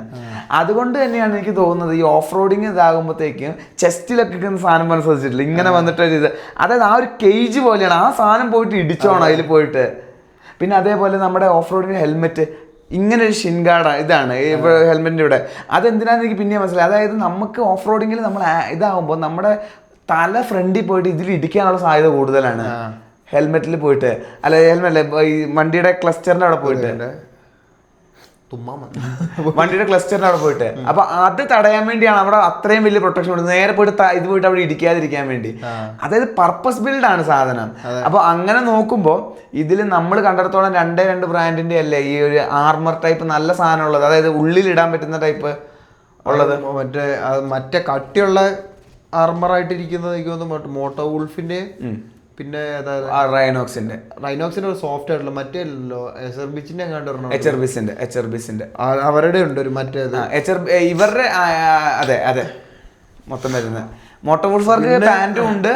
അതുകൊണ്ട് തന്നെയാണ് എനിക്ക് തോന്നുന്നത് ഈ ഓഫ് റോഡിങ് ഇതാകുമ്പോഴത്തേക്കും ചെസ്റ്റിലൊക്കെ ഇരിക്കുന്ന സാധനം പോലെ ശ്രദ്ധിച്ചിട്ടില്ല, ഇങ്ങനെ വന്നിട്ടൊരു ഇത്, അതായത് ആ ഒരു കേജ് പോലെയാണ്. ആ സാധനം പോയിട്ട് ഇടിച്ചോണം അതിൽ പോയിട്ട്. പിന്നെ അതേപോലെ നമ്മുടെ ഓഫ് റോഡിങ് ഹെൽമെറ്റ് ഇങ്ങനെ ഒരു ഷിൻഗാർഡ് ഇതാണ് ഹെൽമെറ്റിന്റെ ഇവിടെ. അതെന്തിനാന്ന് എനിക്ക് പിന്നെ മനസ്സിലായി. അതായത് നമുക്ക് ഓഫ് റോഡിങ്ങിൽ നമ്മൾ ഇതാകുമ്പോൾ നമ്മുടെ തല ഫ്രണ്ടിൽ പോയിട്ട് ഇതിൽ ഇടിക്കാനുള്ള സാധ്യത കൂടുതലാണ് ഹെൽമെറ്റിൽ പോയിട്ട്. അല്ല ഹെൽമെറ്റ് ഈ വണ്ടിയുടെ ക്ലസ്റ്ററിന്റെ അവിടെ പോയിട്ട് അപ്പൊ അത് തടയാൻ വേണ്ടിയാണ് അവിടെ അത്രയും വലിയ പ്രൊട്ടക്ഷൻ കൊടുക്കുന്നത്. നേരെ പോയിട്ട് ഇത് പോയിട്ട് അവിടെ ഇടിക്കാതിരിക്കാൻ വേണ്ടി. അതായത് പർപ്പസ് ബിൽഡ് ആണ് സാധനം. അപ്പൊ അങ്ങനെ നോക്കുമ്പോൾ ഇതിൽ നമ്മൾ കണ്ടിടത്തോളം 2 ബ്രാൻഡിന്റെ അല്ലേ ഈ ഒരു ആർമർ ടൈപ്പ് നല്ല സാധനം ഉള്ളത്, അതായത് ഉള്ളിൽ ഇടാൻ പറ്റുന്ന ടൈപ്പ് ഉള്ളത്.
മറ്റേ കട്ടിയുള്ള ആർമറായിട്ടിരിക്കുന്നത് എനിക്ക് തോന്നുന്നു മോട്ടോ വുൾഫിന്റെ, പിന്നെ
റൈനോക്സിന്റെ
ഒരു സോഫ്റ്റ് ആയിട്ടുള്ള മറ്റേ എച്ചർബിച്ചിന്റെ
എച്ചർബിസിന്റെ
അവരുടെ ഉണ്ട് ഒരു മറ്റേത്
ഇവരുടെ അതെ മൊത്തം വരുന്നത് മോട്ടോ വൂൾഫുകാർക്ക് പാന്റും ഉണ്ട്,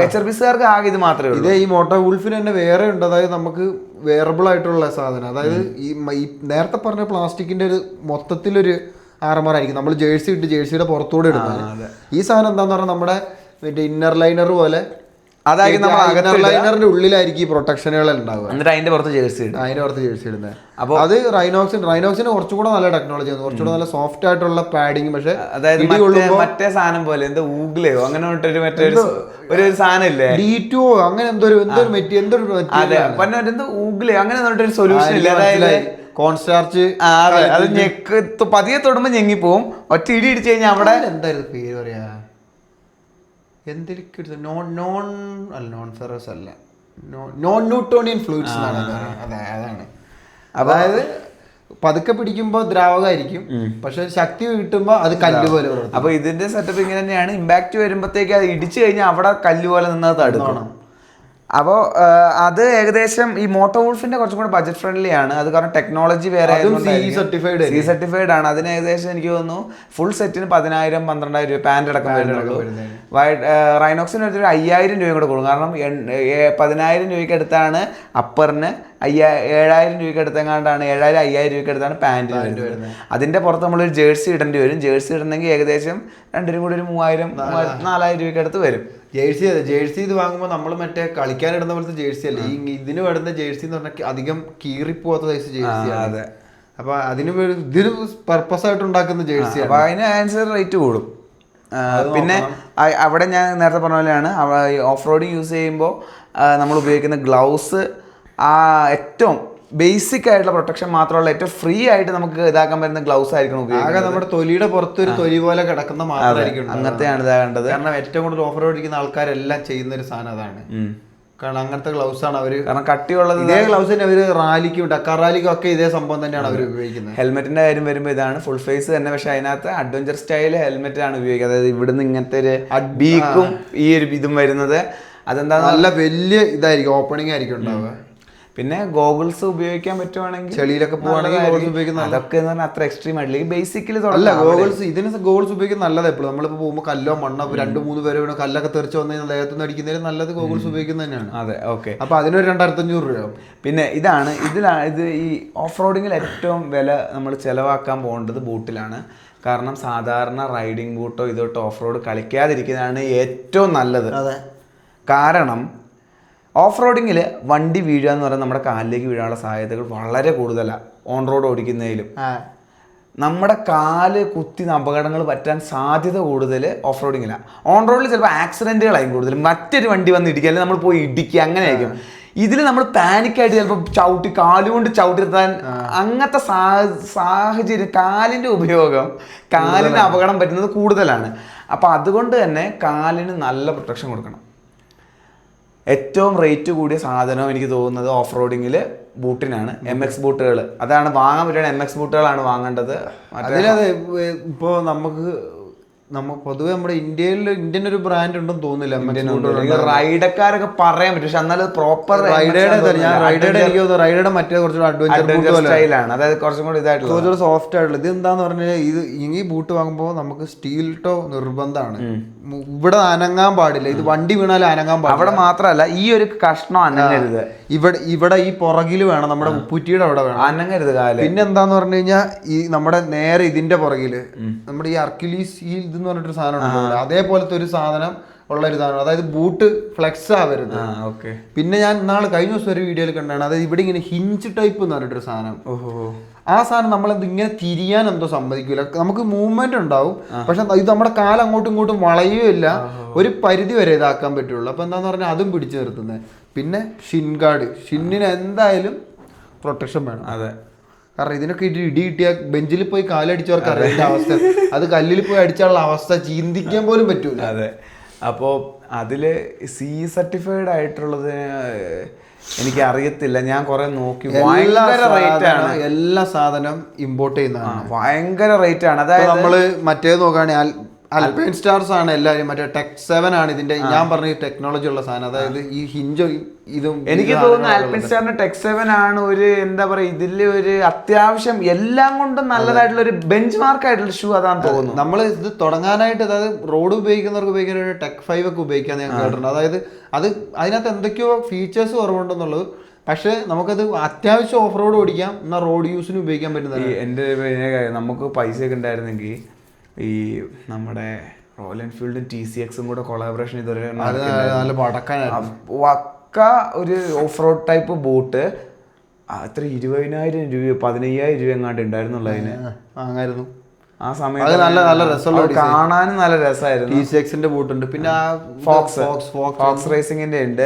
HRBക്കാർക്ക് ആകെ ഇത് മാത്രമേ ഉള്ളൂ.
ഇതേ ഈ മോട്ടോ വൂൾഫിന് തന്നെ വേറെ ഉണ്ട്, അതായത് നമുക്ക് വെയറബിൾ ആയിട്ടുള്ള സാധനം. അതായത് ഈ നേരത്തെ പറഞ്ഞ പ്ലാസ്റ്റിക്കിന്റെ ഒരു മൊത്തത്തിലൊരു ആർമറായിരിക്കും നമ്മൾ ജേഴ്സി ഇട്ട് ജേഴ്സിയുടെ പുറത്തൂടെ ഇടുന്നത്. ഈ സാധനം എന്താന്ന് പറഞ്ഞാൽ നമ്മുടെ മറ്റേ ഇന്നർ ലൈനർ പോലെ, അതായത് ഇന്നർ ലൈനറിന്റെ ഉള്ളിലായിരിക്കും ഈ പ്രൊട്ടക്ഷനുകൾ ഉണ്ടാവുക.
എന്നിട്ട് അതിന്റെ പുറത്ത് ജേഴ്സി ഇടും.
അതിന്റെ പുറത്ത് ജേഴ്സി ഇടുന്നത്. അപ്പോൾ അത് റൈനോക്സിന് കുറച്ചുകൂടെ നല്ല ടെക്നോളജി ആണ്, കുറച്ചുകൂടെ നല്ല സോഫ്റ്റ് ആയിട്ടുള്ള പാഡിങ്. പക്ഷേ
അതായത് മറ്റേ സാധനം പോലെ എന്താ ഊഗ്ലയോ അങ്ങനെ ഒരു സാധനം ഇല്ലേ,
D2 അങ്ങനെ എന്തൊരു
എന്തോ ഊഗ്ലയോ അങ്ങനെ ഒരു സൊല്യൂഷൻ ഇല്ല. അതായത്
കോൺസ്റ്റാർച്ച്
അത് ഞെക്ക് പതിയെ തൊടുമ്പോ ഞെങ്ങി പോവും. ഒറ്റ ഇടി ഇടിച്ചു കഴിഞ്ഞാൽ അവിടെ
എന്തായിരുന്നു പേര് പറയാ, എന്തിരിക്കും നോൺ ഫെറസ് അല്ല, നോൺ ന്യൂട്ടോണിയൻ ഫ്ലൂയിഡ്സ് എന്നാണ്. അതാണ്. അതായത് പതുക്കെ പിടിക്കുമ്പോ ദ്രാവകമായിരിക്കും, പക്ഷെ ശക്തി കിട്ടുമ്പോ അത് കല്ല് പോലെ.
അപ്പൊ ഇതിന്റെ സെറ്റപ്പ് ഇങ്ങനെ തന്നെയാണ്. ഇമ്പാക്ട് വരുമ്പോഴത്തേക്ക് അത് ഇടിച്ചു കഴിഞ്ഞാൽ അവിടെ കല്ല് പോലെ നിന്നത് തടുക്കണം. അപ്പോൾ അത് ഏകദേശം ഈ മോട്ടോ വൂൾഫിന്റെ കുറച്ചും കൂടെ ബഡ്ജറ്റ് ഫ്രണ്ട്ലി ആണ്. അത് കാരണം ടെക്നോളജി വേറെ സി സർട്ടിഫൈഡ് ആണ്. അതിന് ഏകദേശം എനിക്ക് തോന്നുന്നു ഫുൾ സെറ്റിന് 10,000-12,000 രൂപ പാന്റ് അടക്കം വരുന്നുള്ളൂ. റൈനോക്സിന് ഒരു 5,000 രൂപയും കൂടെ കൊടുക്കും. കാരണം 10,000 രൂപയ്ക്ക് അടുത്താണ് അപ്പറിന്, 7,000 രൂപയ്ക്ക് അടുത്തെങ്ങാണ്ടാണ് 7,000-5,000 രൂപയ്ക്ക് അടുത്താണ് പാന്റ് വരുന്നത്. അതിന്റെ പുറത്ത് നമ്മളൊരു ജേഴ്സി ഇടേണ്ടി വരും. ജേഴ്സി ഇടണമെങ്കിൽ ഏകദേശം രണ്ടിനും കൂടി ഒരു 3,000-4,000 രൂപയ്ക്ക് അടുത്ത് വരും.
ജേഴ്സി ഇത് വാങ്ങുമ്പോൾ നമ്മൾ മറ്റേ കളിക്കാനിടുന്ന പോലത്തെ ജേഴ്സി അല്ല, ഇതിന് വേണ്ടുന്ന ജേഴ്സി എന്ന് പറഞ്ഞാൽ അധികം കീറിപ്പോവാത്ത സൈസ് ജേഴ്സിയാണ്. അപ്പൊ ഇതിന് പർപ്പസ് ആയിട്ട് ഉണ്ടാക്കുന്ന ജേഴ്സി,
അപ്പൊ അതിന് ആൻസർ റേറ്റ് കൂടും. പിന്നെ അവിടെ ഞാൻ നേരത്തെ പറഞ്ഞ പോലെയാണ് ഓഫ് റോഡിങ് യൂസ് ചെയ്യുമ്പോൾ നമ്മൾ ഉപയോഗിക്കുന്ന ഗ്ലൗസ് ഏറ്റവും ബേസിക് ആയിട്ടുള്ള പ്രൊട്ടക്ഷൻ മാത്രമല്ല, ഏറ്റവും ഫ്രീ ആയിട്ട് നമുക്ക് ഇതാക്കാൻ പറ്റുന്ന ഗ്ലൗസ് ആയിരിക്കണം ഉപയോഗിക്കുന്നത്.
നമ്മുടെ തൊലിയുടെ പുറത്തൊരു തൊലി പോലെ കിടക്കുന്ന മാത്രമായിരിക്കും,
അങ്ങനത്തെയാണ് ഇതാകേണ്ടത്.
കാരണം ഏറ്റവും കൂടുതൽ ഓഫ് റോഡ് ഇരിക്കുന്ന ആൾക്കാരെല്ലാം ചെയ്യുന്ന ഒരു സാധനം അതാണ്. കാരണം അങ്ങനത്തെ ഗ്ലൗസ് ആണ് അവര്, കാരണം കട്ടിയുള്ളത്. ഇതേ ഗ്ലൗസ് തന്നെ അവര് റാലിക്കും ഡക്കാർ റാലിക്കും ഒക്കെ ഇതേ സംഭവം തന്നെയാണ് അവർ ഉപയോഗിക്കുന്നത്.
ഹെൽമെറ്റിന്റെ കാര്യം വരുമ്പോൾ ഇതാണ് ഫുൾ ഫേസ് തന്നെ, പക്ഷെ അതിനകത്ത് അഡ്വഞ്ചർ സ്റ്റൈൽ ഹെൽമെറ്റ് ആണ് ഉപയോഗിക്കുന്നത്. അതായത് ഇവിടുന്ന് ഇങ്ങനത്തെ ഒരു ബീക്കും ഈ ഒരു ഇതും വരുന്നത്, അതെന്താ
നല്ല വലിയ ഇതായിരിക്കും, ഓപ്പണിംഗ് ആയിരിക്കും ഉണ്ടാവുക.
പിന്നെ ഗോഗിൾസ് ഉപയോഗിക്കാൻ പറ്റുവാണെങ്കിൽ
ചെളിയിലൊക്കെ പോവാണെങ്കിൽ
അതൊക്കെ എന്ന് പറഞ്ഞാൽ അത്ര എക്സ്ട്രീം ആയിട്ടില്ല. ബേസിക്കലി
ഗോഗിൾസ് ഉപയോഗിക്കുന്നത് നല്ലത്. എപ്പോഴും നമ്മളിപ്പോൾ പോകുമ്പോൾ കല്ലോ മണ്ണോ 2-3 പേര് വീണ് കല്ലൊക്കെ തെറിച്ച് വന്നു ദേഹത്ത് നിന്ന് അടിക്കുന്നതിന് നല്ലത് ഗോഗിൾസ് ഉപയോഗിക്കുന്നത് തന്നെയാണ്.
അതെ, ഓക്കെ.
അപ്പൊ അതിനൊരു 2,500 രൂപ.
പിന്നെ ഇത് ഈ ഓഫ് റോഡിങ്ങിൽ ഏറ്റവും വില നമ്മൾ ചിലവാക്കാൻ പോകേണ്ടത് ബൂട്ടിലാണ്. കാരണം സാധാരണ റൈഡിങ് ബൂട്ടോ ഇതോട്ടോ ഓഫ് റോഡ് കളിക്കാതിരിക്കുന്നതാണ് ഏറ്റവും നല്ലത്. കാരണം ഓഫ് റോഡിങ്ങിൽ വണ്ടി വീഴുക എന്ന് പറയുന്നത് നമ്മുടെ കാലിലേക്ക് വീഴാനുള്ള സാധ്യതകൾ വളരെ കൂടുതലാണ്. ഓൺ റോഡ് ഓടിക്കുന്നതിലും നമ്മുടെ കാല് കുത്തി അപകടങ്ങൾ പറ്റാൻ സാധ്യത കൂടുതൽ ഓഫ് റോഡിങ്ങിലാണ്. ഓൺ റോഡിൽ ചിലപ്പോൾ ആക്സിഡൻറ്റുകളായിരിക്കും കൂടുതൽ, മറ്റൊരു വണ്ടി വന്ന് ഇടിക്കുക, അല്ലെങ്കിൽ നമ്മൾ പോയി ഇടിക്കുക, അങ്ങനെയായിരിക്കും. ഇതിൽ നമ്മൾ പാനിക്കായിട്ട് ചിലപ്പോൾ കാലുകൊണ്ട് ചവിട്ടിത്താൻ അങ്ങനത്തെ സാഹചര്യം, കാലിൻ്റെ ഉപയോഗം, കാലിന് അപകടം പറ്റുന്നത് കൂടുതലാണ്. അപ്പോൾ അതുകൊണ്ട് തന്നെ കാലിന് നല്ല പ്രൊട്ടക്ഷൻ കൊടുക്കണം. ഏറ്റവും റേറ്റ് കൂടിയ സാധനം എനിക്ക് തോന്നുന്നത് ഓഫ് റോഡിങ്ങിൽ ബൂട്ടിനാണ്. MX ബൂട്ടുകൾ, അതാണ് വാങ്ങാൻ പറ്റുന്ന MX ബൂട്ടുകളാണ് വാങ്ങേണ്ടത്.
അതിലത് ഇപ്പോൾ പൊതുവെ നമ്മുടെ ഇന്ത്യൻ ഒരു ബ്രാൻഡ് ഉണ്ടെന്ന് തോന്നുന്നില്ല.
റൈഡക്കാരൊക്കെ പറയാൻ പറ്റും, പക്ഷെ എന്നാലും പ്രോപ്പർ
റൈഡയുടെ മറ്റേ കുറച്ചുകൂടെ അഡ്വഞ്ചർ
സ്റ്റൈലാണ്. അതായത് കുറച്ചും കൂടി ഇതായിട്ടുള്ള
കുറച്ചുകൂടെ സോഫ്റ്റ് ആയിട്ടുള്ള. ഇത് എന്താന്ന് പറഞ്ഞാൽ ഈ ബൂട്ട് വാങ്ങുമ്പോൾ നമുക്ക് സ്റ്റീൽ ടോ നിർബന്ധമാണ്. ഇവിടെ അനങ്ങാൻ പാടില്ല, ഇത് വണ്ടി വീണാലും അനങ്ങാൻ പാടില്ല.
അവിടെ മാത്രമല്ല ഈ ഒരു കഷ്ണം അനങ്ങരുത്.
ഇവിടെ ഈ പുറകിൽ വേണം, നമ്മുടെ ഉപ്പുറ്റിയുടെ അവിടെ വേണം,
അനങ്ങരുത് കാല്.
പിന്നെ എന്താന്ന് പറഞ്ഞു കഴിഞ്ഞാൽ ഈ നമ്മുടെ നേരെ ഇതിന്റെ പുറകില് നമ്മുടെ ഈ അർക്കിലീസ് ഈ ഇതെന്ന് പറഞ്ഞിട്ടൊരു സാധനം ഉണ്ട്, അതേപോലത്തെ ഒരു സാധനം ഉള്ള ഒരു സാധനം. അതായത് ബൂട്ട് ഫ്ലെക്സ് ആവരുത്. പിന്നെ ഞാൻ കഴിഞ്ഞ ദിവസം ഒരു വീഡിയോയിൽ കണ്ടാണ്, അതായത് ഇവിടെ ഇങ്ങനെ ഹിഞ്ച് ടൈപ്പ് എന്ന് പറഞ്ഞിട്ടൊരു സാധനം. ആ സാധനം നമ്മളെന്ത് ഇങ്ങനെ തിരിയാൻ എന്തോ സമ്മതിക്കില്ല, നമുക്ക് മൂവ്മെന്റ് ഉണ്ടാവും, പക്ഷെ ഇത് നമ്മുടെ കാലം അങ്ങോട്ടും ഇങ്ങോട്ടും വളയുകയില്ല, ഒരു പരിധി വരെ ഇതാക്കാൻ പറ്റുള്ളൂ. അപ്പൊ എന്താന്ന് പറഞ്ഞാൽ അതും പിടിച്ചു നിർത്തുന്നത്. പിന്നെ ഷിൻ ഗാർഡ്, ഷിന്നിന് എന്തായാലും പ്രൊട്ടക്ഷൻ വേണം.
അതെ,
കാരണം ഇതിനൊക്കെ ഇടി കിട്ടിയ ബെഞ്ചിൽ പോയി കാലടിച്ചവർക്ക് അറിയേണ്ട അവസ്ഥ, അത് കല്ലിൽ പോയി അടിച്ചാലുള്ള അവസ്ഥ ചിന്തിക്കാൻ പോലും പറ്റൂല.
അതെ, അപ്പോൾ അതിൽ C സർട്ടിഫൈഡ് ആയിട്ടുള്ളത് എനിക്ക് അറിയത്തില്ല, ഞാൻ കുറെ നോക്കി. ഭയങ്കര റേറ്റ് ആണ്,
എല്ലാ സാധനം ഇമ്പോർട്ട് ചെയ്യുന്നതാണ്,
ഭയങ്കര റേറ്റ് ആണ്. അതായത്
നമ്മള് മറ്റേത് നോക്കുകയാണെങ്കിൽ അൽപൈൻ സ്റ്റാർസ് ആണ് എല്ലാവരും മറ്റേ ടെക് 7 ആണ് ഇതിന്റെ ഞാൻ പറഞ്ഞ ടെക്നോളജി ഉള്ള സാധനം. അതായത് ഈ ഹിഞ്ചോ ഇതും
എനിക്ക് തോന്നുന്നു ആൽപൈൻ സ്റ്റാറിന്റെ ടെക് 7 ആണ് ഒരു എന്താ പറയാ ഇതില് ഒരു അത്യാവശ്യം എല്ലാം കൊണ്ടും നല്ലതായിട്ടുള്ള ഒരു ബെഞ്ച് മാർക്ക് ആയിട്ടുള്ള ഷൂ അതാണെന്ന് തോന്നുന്നു.
നമ്മൾ ഇത് തുടങ്ങാനായിട്ട് അതായത് റോഡ് ഉപയോഗിക്കുന്നവർക്ക് ഉപയോഗിക്കാൻ ഒരു ടെക് 5 ഒക്കെ ഉപയോഗിക്കാന്ന് ഞാൻ കേട്ടിട്ടുണ്ട്. അതായത് അതിനകത്ത് എന്തൊക്കെയോ ഫീച്ചേഴ്സ് കുറവുണ്ടെന്നുള്ളത്, പക്ഷെ നമുക്കത് അത്യാവശ്യം ഓഫ് റോഡ് ഓടിക്കാം, എന്നാൽ റോഡ് യൂസിന് ഉപയോഗിക്കാൻ പറ്റുന്നത്.
എൻ്റെ നമുക്ക് പൈസ ഒക്കെ ഉണ്ടായിരുന്നെങ്കിൽ ഈ നമ്മുടെ റോയൽ എൻഫീൽഡും TCXും കൂടെ കൊളാബറേഷൻ ഇതുവരെ
നല്ല പടക്കാനായിരുന്നു.
വക്ക ഒരു ഓഫ് റോഡ് ടൈപ്പ് ബോട്ട് അത്ര 20,000 രൂപയോ 15,000 രൂപ എങ്ങാണ്ട് ഉണ്ടായിരുന്നുള്ളതിന്
വാങ്ങായിരുന്നു
ആ സമയത്ത്.
നല്ല രസമുള്ള
കാണാനും നല്ല രസമായിരുന്നു.
TCXന്റെ ബോട്ടുണ്ട്, പിന്നെ
ഫോക്സ് റേസിംഗിന്റെ ഉണ്ട്,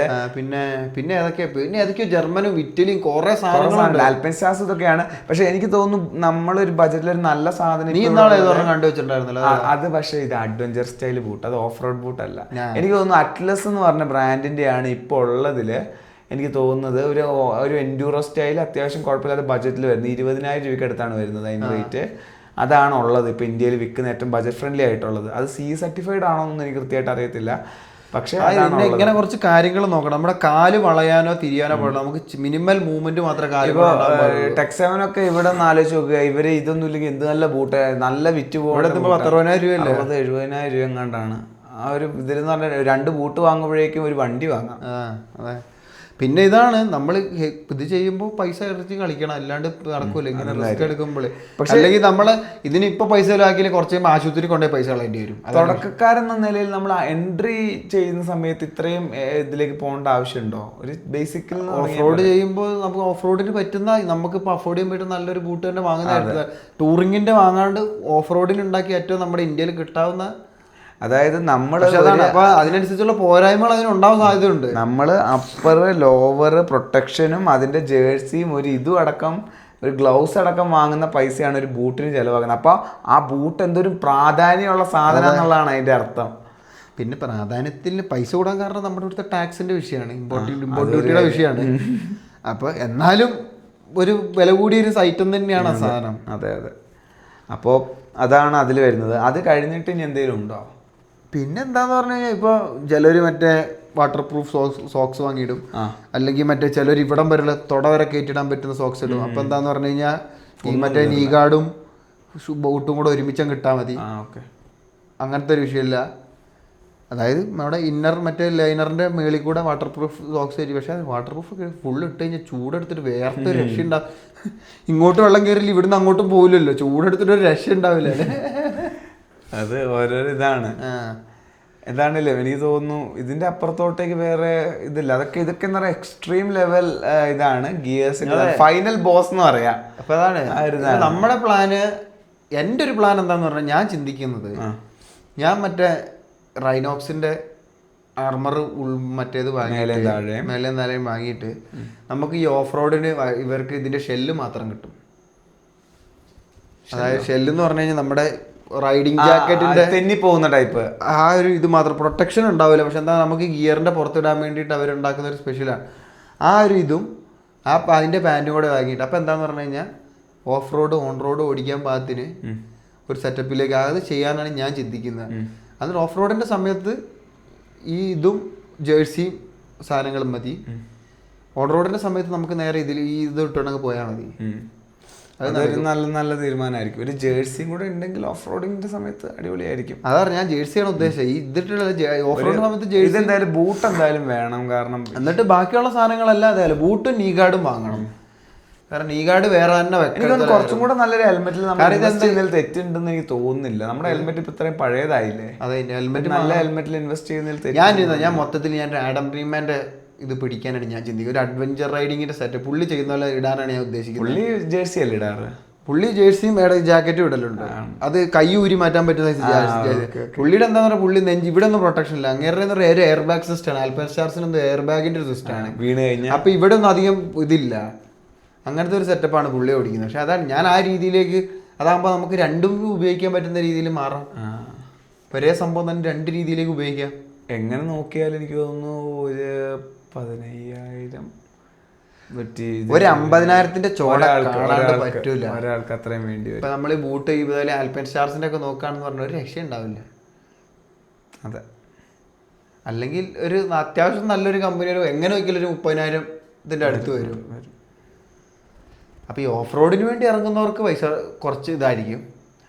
പിന്നെ ഏതൊക്കെയോ ജർമ്മനും ഇറ്റലിയും കുറെ സാധനങ്ങളുണ്ട്.
ആൽപൈൻ സ്റ്റാർസ് ഇതൊക്കെയാണ്. പക്ഷെ എനിക്ക് തോന്നുന്നു നമ്മളൊരു ബജറ്റിൽ ഒരു നല്ല സാധനം
നീ ഇന്നാളെ കണ്ടുവച്ചിട്ടുണ്ടായിരുന്നല്ലോ
അത്. പക്ഷെ ഇത് അഡ്വഞ്ചർ സ്റ്റൈൽ ബൂട്ട്, അത് ഓഫ് റോഡ് ബൂട്ട് അല്ല. എനിക്ക് തോന്നുന്നു അറ്റ്ലസ് എന്ന് പറഞ്ഞ ബ്രാൻഡിന്റെ ആണ് ഇപ്പോൾ ഉള്ളതില്. എനിക്ക് തോന്നുന്നത് ഒരു എൻഡ്യൂറോ സ്റ്റൈൽ അത്യാവശ്യം കുഴപ്പമില്ലാത്ത ബജറ്റിൽ വരുന്നത് 20,000 രൂപയ്ക്ക് അടുത്താണ് വരുന്നത് അതിന്റെ റേറ്റ്. അതാണ് ഉള്ളത് ഇപ്പോൾ ഇന്ത്യയിൽ വിൽക്കുന്ന ഏറ്റവും ബജറ്റ് ഫ്രണ്ട്ലി ആയിട്ടുള്ളത്. അത് CE സർട്ടിഫൈഡ് ആണോ എന്ന് എനിക്ക് കൃത്യമായിട്ട് അറിയത്തില്ല. പക്ഷേ
ഇങ്ങനെ കുറച്ച് കാര്യങ്ങൾ നോക്കണം. നമ്മുടെ കാല് വളയാനോ തിരിയാനോ പാടില്ല, നമുക്ക് മിനിമൽ മൂവ്മെന്റ് മാത്രമേ
ടെക് 7 ഒക്കെ ഇവിടെ ഒന്ന് ആലോചിച്ച് നോക്കുക. ഇവര് ഇതൊന്നും ഇല്ലെങ്കിൽ എന്ത് നല്ല ബൂട്ട്, നല്ല വിറ്റ് പോകുന്നത്
60,000 രൂപയല്ലേ,
70,000 രൂപ എങ്ങാണ്ടാണ്. ആ ഒരു ഇതിലെന്ന് പറഞ്ഞാൽ 2 ബൂട്ട് വാങ്ങുമ്പോഴേക്കും ഒരു വണ്ടി വാങ്ങാം.
അതെ. പിന്നെ ഇതാണ് നമ്മൾ ഇത് ചെയ്യുമ്പോൾ പൈസ ഇറച്ചി കളിക്കണം, അല്ലാണ്ട് നടക്കൂല ഇങ്ങനെ റിസ്ക് എടുക്കുമ്പോൾ. അല്ലെങ്കിൽ നമ്മള് ഇതിനിപ്പോ പൈസ ആക്കിയാൽ കുറച്ച് കഴിയുമ്പോൾ ആശുപത്രി കൊണ്ടുപോയി പൈസ കളയേണ്ടി വരും.
തുടക്കക്കാരെന്ന നിലയിൽ നമ്മൾ എൻട്രി ചെയ്യുന്ന സമയത്ത് ഇത്രയും ഇതിലേക്ക് പോകേണ്ട ആവശ്യമുണ്ടോ? ഒരു ബേസിക്കൽ
ഓഫ് റോഡ് ചെയ്യുമ്പോൾ നമുക്ക് ഓഫ് റോഡിന് പറ്റുന്ന, നമുക്കിപ്പോൾ അഫോർഡ് ചെയ്യാൻ പറ്റുന്ന നല്ലൊരു ബൂട്ട് തന്നെ വാങ്ങുന്നതായിട്ട്, ടൂറിങ്ങിന്റെ വാങ്ങാണ്ട് ഓഫ് റോഡിന് ഉണ്ടാക്കി ഏറ്റവും നമ്മുടെ ഇന്ത്യയിൽ കിട്ടാവുന്ന,
അതായത് നമ്മൾ
അപ്പൊ അതിനനുസരിച്ചുള്ള പോരായ്മകൾ അതിനുണ്ടാവാൻ സാധ്യതയുണ്ട്.
നമ്മൾ അപ്പർ ലോവർ പ്രൊട്ടക്ഷനും അതിന്റെ ജേഴ്സിയും ഒരു ഇതും അടക്കം ഒരു ഗ്ലൗസ് അടക്കം വാങ്ങുന്ന പൈസയാണ് ഒരു ബൂട്ടിന് ചിലവാക്കുന്നത്. അപ്പൊ ആ ബൂട്ട് എന്തൊരു പ്രാധാന്യമുള്ള സാധനം എന്നുള്ളതാണ് അതിന്റെ അർത്ഥം.
പിന്നെ പ്രാധാന്യത്തിന് പൈസ കൂടാൻ കാരണം നമ്മുടെ ഇവിടുത്തെ ടാക്സിന്റെ വിഷയമാണ്, ഇമ്പോർട്ട് ഡ്യൂട്ടിയുടെ വിഷയമാണ്. അപ്പൊ എന്നാലും ഒരു വില കൂടിയൊരു ഐറ്റം തന്നെയാണ് ആ സാധനം.
അതെ. അപ്പോൾ അതാണ് അതിൽ വരുന്നത്. അത് കഴിഞ്ഞിട്ട് ഇനി എന്തെങ്കിലും ഉണ്ടോ?
പിന്നെ എന്താന്ന് പറഞ്ഞു കഴിഞ്ഞാൽ ഇപ്പോൾ ചിലർ മറ്റേ വാട്ടർ പ്രൂഫ് സോക്സ് വാങ്ങിയിടും, അല്ലെങ്കിൽ മറ്റേ ചിലർ ഇവിടം വരെ തുട വരെ കയറ്റിടാൻ പറ്റുന്ന സോക്സ് ഇടും. അപ്പം എന്താന്ന് പറഞ്ഞു കഴിഞ്ഞാൽ ഈ മറ്റേ നീ ഗാർഡും ബൂട്ടും കൂടെ ഒരുമിച്ചും കിട്ടാൽ മതി. അങ്ങനത്തെ ഒരു വിഷയമില്ല. അതായത് നമ്മുടെ മറ്റേ ലൈനറിന്റെ മേളിൽ കൂടെ വാട്ടർ പ്രൂഫ് സോക്സ് കയറ്റി. പക്ഷേ വാട്ടർ പ്രൂഫ് ഫുള്ള് ഇട്ട് കഴിഞ്ഞാൽ ചൂടെടുത്തിട്ട് വേറെ രക്ഷ ഉണ്ടാവും. ഇങ്ങോട്ട് വെള്ളം കയറില്ല, ഇവിടുന്ന് അങ്ങോട്ടും പോകില്ലല്ലോ, ചൂടെടുത്തിട്ട് ഒരു രക്ഷ ഉണ്ടാവില്ല.
അത് ഓരോരോ ഇതാണ്. എന്താണല്ലേ എനിക്ക് തോന്നുന്നു ഇതിന്റെ അപ്പുറത്തോട്ടേക്ക് വേറെ ഇതില്ല. ഇതൊക്കെ എന്ന് പറയാ എക്സ്ട്രീം ലെവൽ ഇതാണ് ഗിയേഴ്സിന്റെ ഫൈനൽ ബോസ് എന്ന് പറയാം.
അപ്പൊ അതാണ് നമ്മുടെ പ്ലാന്. എൻ്റെ ഒരു പ്ലാൻ എന്താന്ന് പറഞ്ഞാൽ, ഞാൻ ചിന്തിക്കുന്നത്, ഞാൻ മറ്റേ റൈനോക്സിന്റെ ആർമർ മറ്റേത് മേലെ താഴെയും വാങ്ങിയിട്ട് നമുക്ക് ഈ ഓഫ് റോഡിന് ഇവർക്ക് ഇതിന്റെ ഷെല്ല് മാത്രം കിട്ടും. അതായത് ഷെല്ല് എന്ന് പറഞ്ഞു കഴിഞ്ഞാൽ നമ്മുടെ റൈഡിങ് ജാക്കറ്റിന്റെ
തെന്നി പോകുന്ന ടൈപ്പ്
ആ ഒരു ഇത് മാത്രം, പ്രൊട്ടക്ഷൻ ഉണ്ടാവില്ല. പക്ഷെ എന്താ നമുക്ക് ഗിയറിന്റെ പുറത്തിടാൻ വേണ്ടിയിട്ട് അവരുണ്ടാക്കുന്ന ഒരു സ്പെഷ്യലാണ്. ആ ഒരു ഇതും അതിന്റെ പാൻറ്റും കൂടെ വാങ്ങിയിട്ട്, അപ്പം എന്താന്ന് പറഞ്ഞു കഴിഞ്ഞാൽ ഓഫ് റോഡ് ഓൺ റോഡ് ഓടിക്കാൻ പാകത്തിന് ഒരു സെറ്റപ്പിലേക്ക് അത് ചെയ്യാനാണ് ഞാൻ ചിന്തിക്കുന്നത്. എന്നിട്ട് ഓഫ് റോഡിന്റെ സമയത്ത് ഈ ഇതും ജേഴ്സിയും സാധനങ്ങളും മതി. ഓൺ റോഡിന്റെ സമയത്ത് നമുക്ക് നേരെ ഇതിൽ ഈ ഇത് ഇട്ടുണ്ടെങ്കിൽ പോയാൽ മതി.
അതൊരു നല്ല തീരുമാനമായിരിക്കും. ഒരു ജേഴ്സിയും കൂടെ ഉണ്ടെങ്കിൽ ഓഫ് റോഡിങ്ങിന്റെ സമയത്ത് അടിപൊളിയായിരിക്കും.
അതാണ് ഞാൻ ജേഴ്സിയാണ് ഉദ്ദേശിച്ചത്. ഈ ഇതിട്ടുള്ള ഓഫ് റോഡ് സമയത്ത് ജേഴ്സി
എന്തായാലും ബൂട്ട് എന്തായാലും വേണം. കാരണം
എന്നിട്ട് ബാക്കിയുള്ള സാധനങ്ങളെല്ലാം അതായാലും ബൂട്ടും നീ ഗാർഡും വാങ്ങണം. കാരണം നീ ഗാർഡ് വേറെ തന്നെ വെക്കണം.
കുറച്ചും കൂടെ നല്ലൊരു ഹെൽമെറ്റിൽ തെറ്റുണ്ടെന്ന് എനിക്ക് തോന്നുന്നില്ല. നമ്മുടെ ഹെൽമെറ്റ് ഇപ്പൊ ഇത്രയും പഴയതായില്ലേ.
അതെ, ഹെൽമെറ്റ്
നല്ല ഹെൽമെറ്റിൽ ഇൻവെസ്റ്റ്
ചെയ്യുന്നതിൽ ഞാൻ മൊത്തത്തിൽ ആഡം റീമാന്റെ ഇത് പിടിക്കാനാണ് ഞാൻ ചിന്തിക്കുന്നത്. ഒരു അഡ്വഞ്ചർ റൈഡിങ്ങിന്റെ സെറ്റ് പുള്ളി ചെയ്യുന്ന പോലെ ഇടാനാണ് ഞാൻ ഉദ്ദേശിക്കുന്നത്.
പുള്ളി ജേഴ്സി അല്ലേ ഇടാറ്?
പുള്ളി ജേഴ്സിയും ജാക്കറ്റും ഇടലുണ്ട്. അത് കൈ ഊരി മാറ്റാൻ പറ്റുന്ന പുള്ളിയുടെ എന്താ പറയുക, പുള്ളി നെഞ്ച് ഇവിടെ ഒന്നും പ്രൊട്ടക്ഷൻ ഇല്ല. അങ്ങനെ ഒരു എയർ ബാഗ് സിസ്റ്റം ആണ്. ആൽപൈൻ സ്റ്റാർസിന് എയർ ബാഗിന്റെ ഒരു സിസ്റ്റം ആണ്.
വീണ് കഴിഞ്ഞാൽ
അപ്പൊ ഇവിടെ ഒന്നും അധികം ഇതില്ല. അങ്ങനത്തെ ഒരു സെറ്റപ്പാണ് പുള്ളി ഓടിക്കുന്നത്. പക്ഷെ അതാണ് ഞാൻ ആ രീതിയിലേക്ക്, അതാകുമ്പോൾ നമുക്ക് രണ്ടും ഉപയോഗിക്കാൻ പറ്റുന്ന രീതിയിൽ മാറാം. ഒരേ സംഭവം തന്നെ രണ്ട് രീതിയിലേക്ക് ഉപയോഗിക്കാം.
എങ്ങനെ നോക്കിയാലും എനിക്ക് തോന്നുന്നു ഒരു 15,000
ഒരു 50,000ന്റെ ചോട പറ്റൂല
ഒരാൾക്ക് അത്രയും വേണ്ടി വരും.
ഇപ്പൊ നമ്മള് ബൂട്ട് ഇതുപോലെ ആൽപൈൻ സ്റ്റാർസിന്റെ ഒക്കെ നോക്കുകയാണെന്ന് പറഞ്ഞ ഒരു രക്ഷ ഉണ്ടാവില്ല.
അതെ.
അല്ലെങ്കിൽ ഒരു അത്യാവശ്യം നല്ലൊരു കമ്പനി എങ്ങനെ നോക്കിയാലും ഒരു 30,000 ഇതിൻ്റെ അടുത്ത് വരും. അപ്പോൾ ഈ ഓഫ് റോഡിന് വേണ്ടി ഇറങ്ങുന്നവർക്ക് പൈസ കുറച്ച് ഇതായിരിക്കും.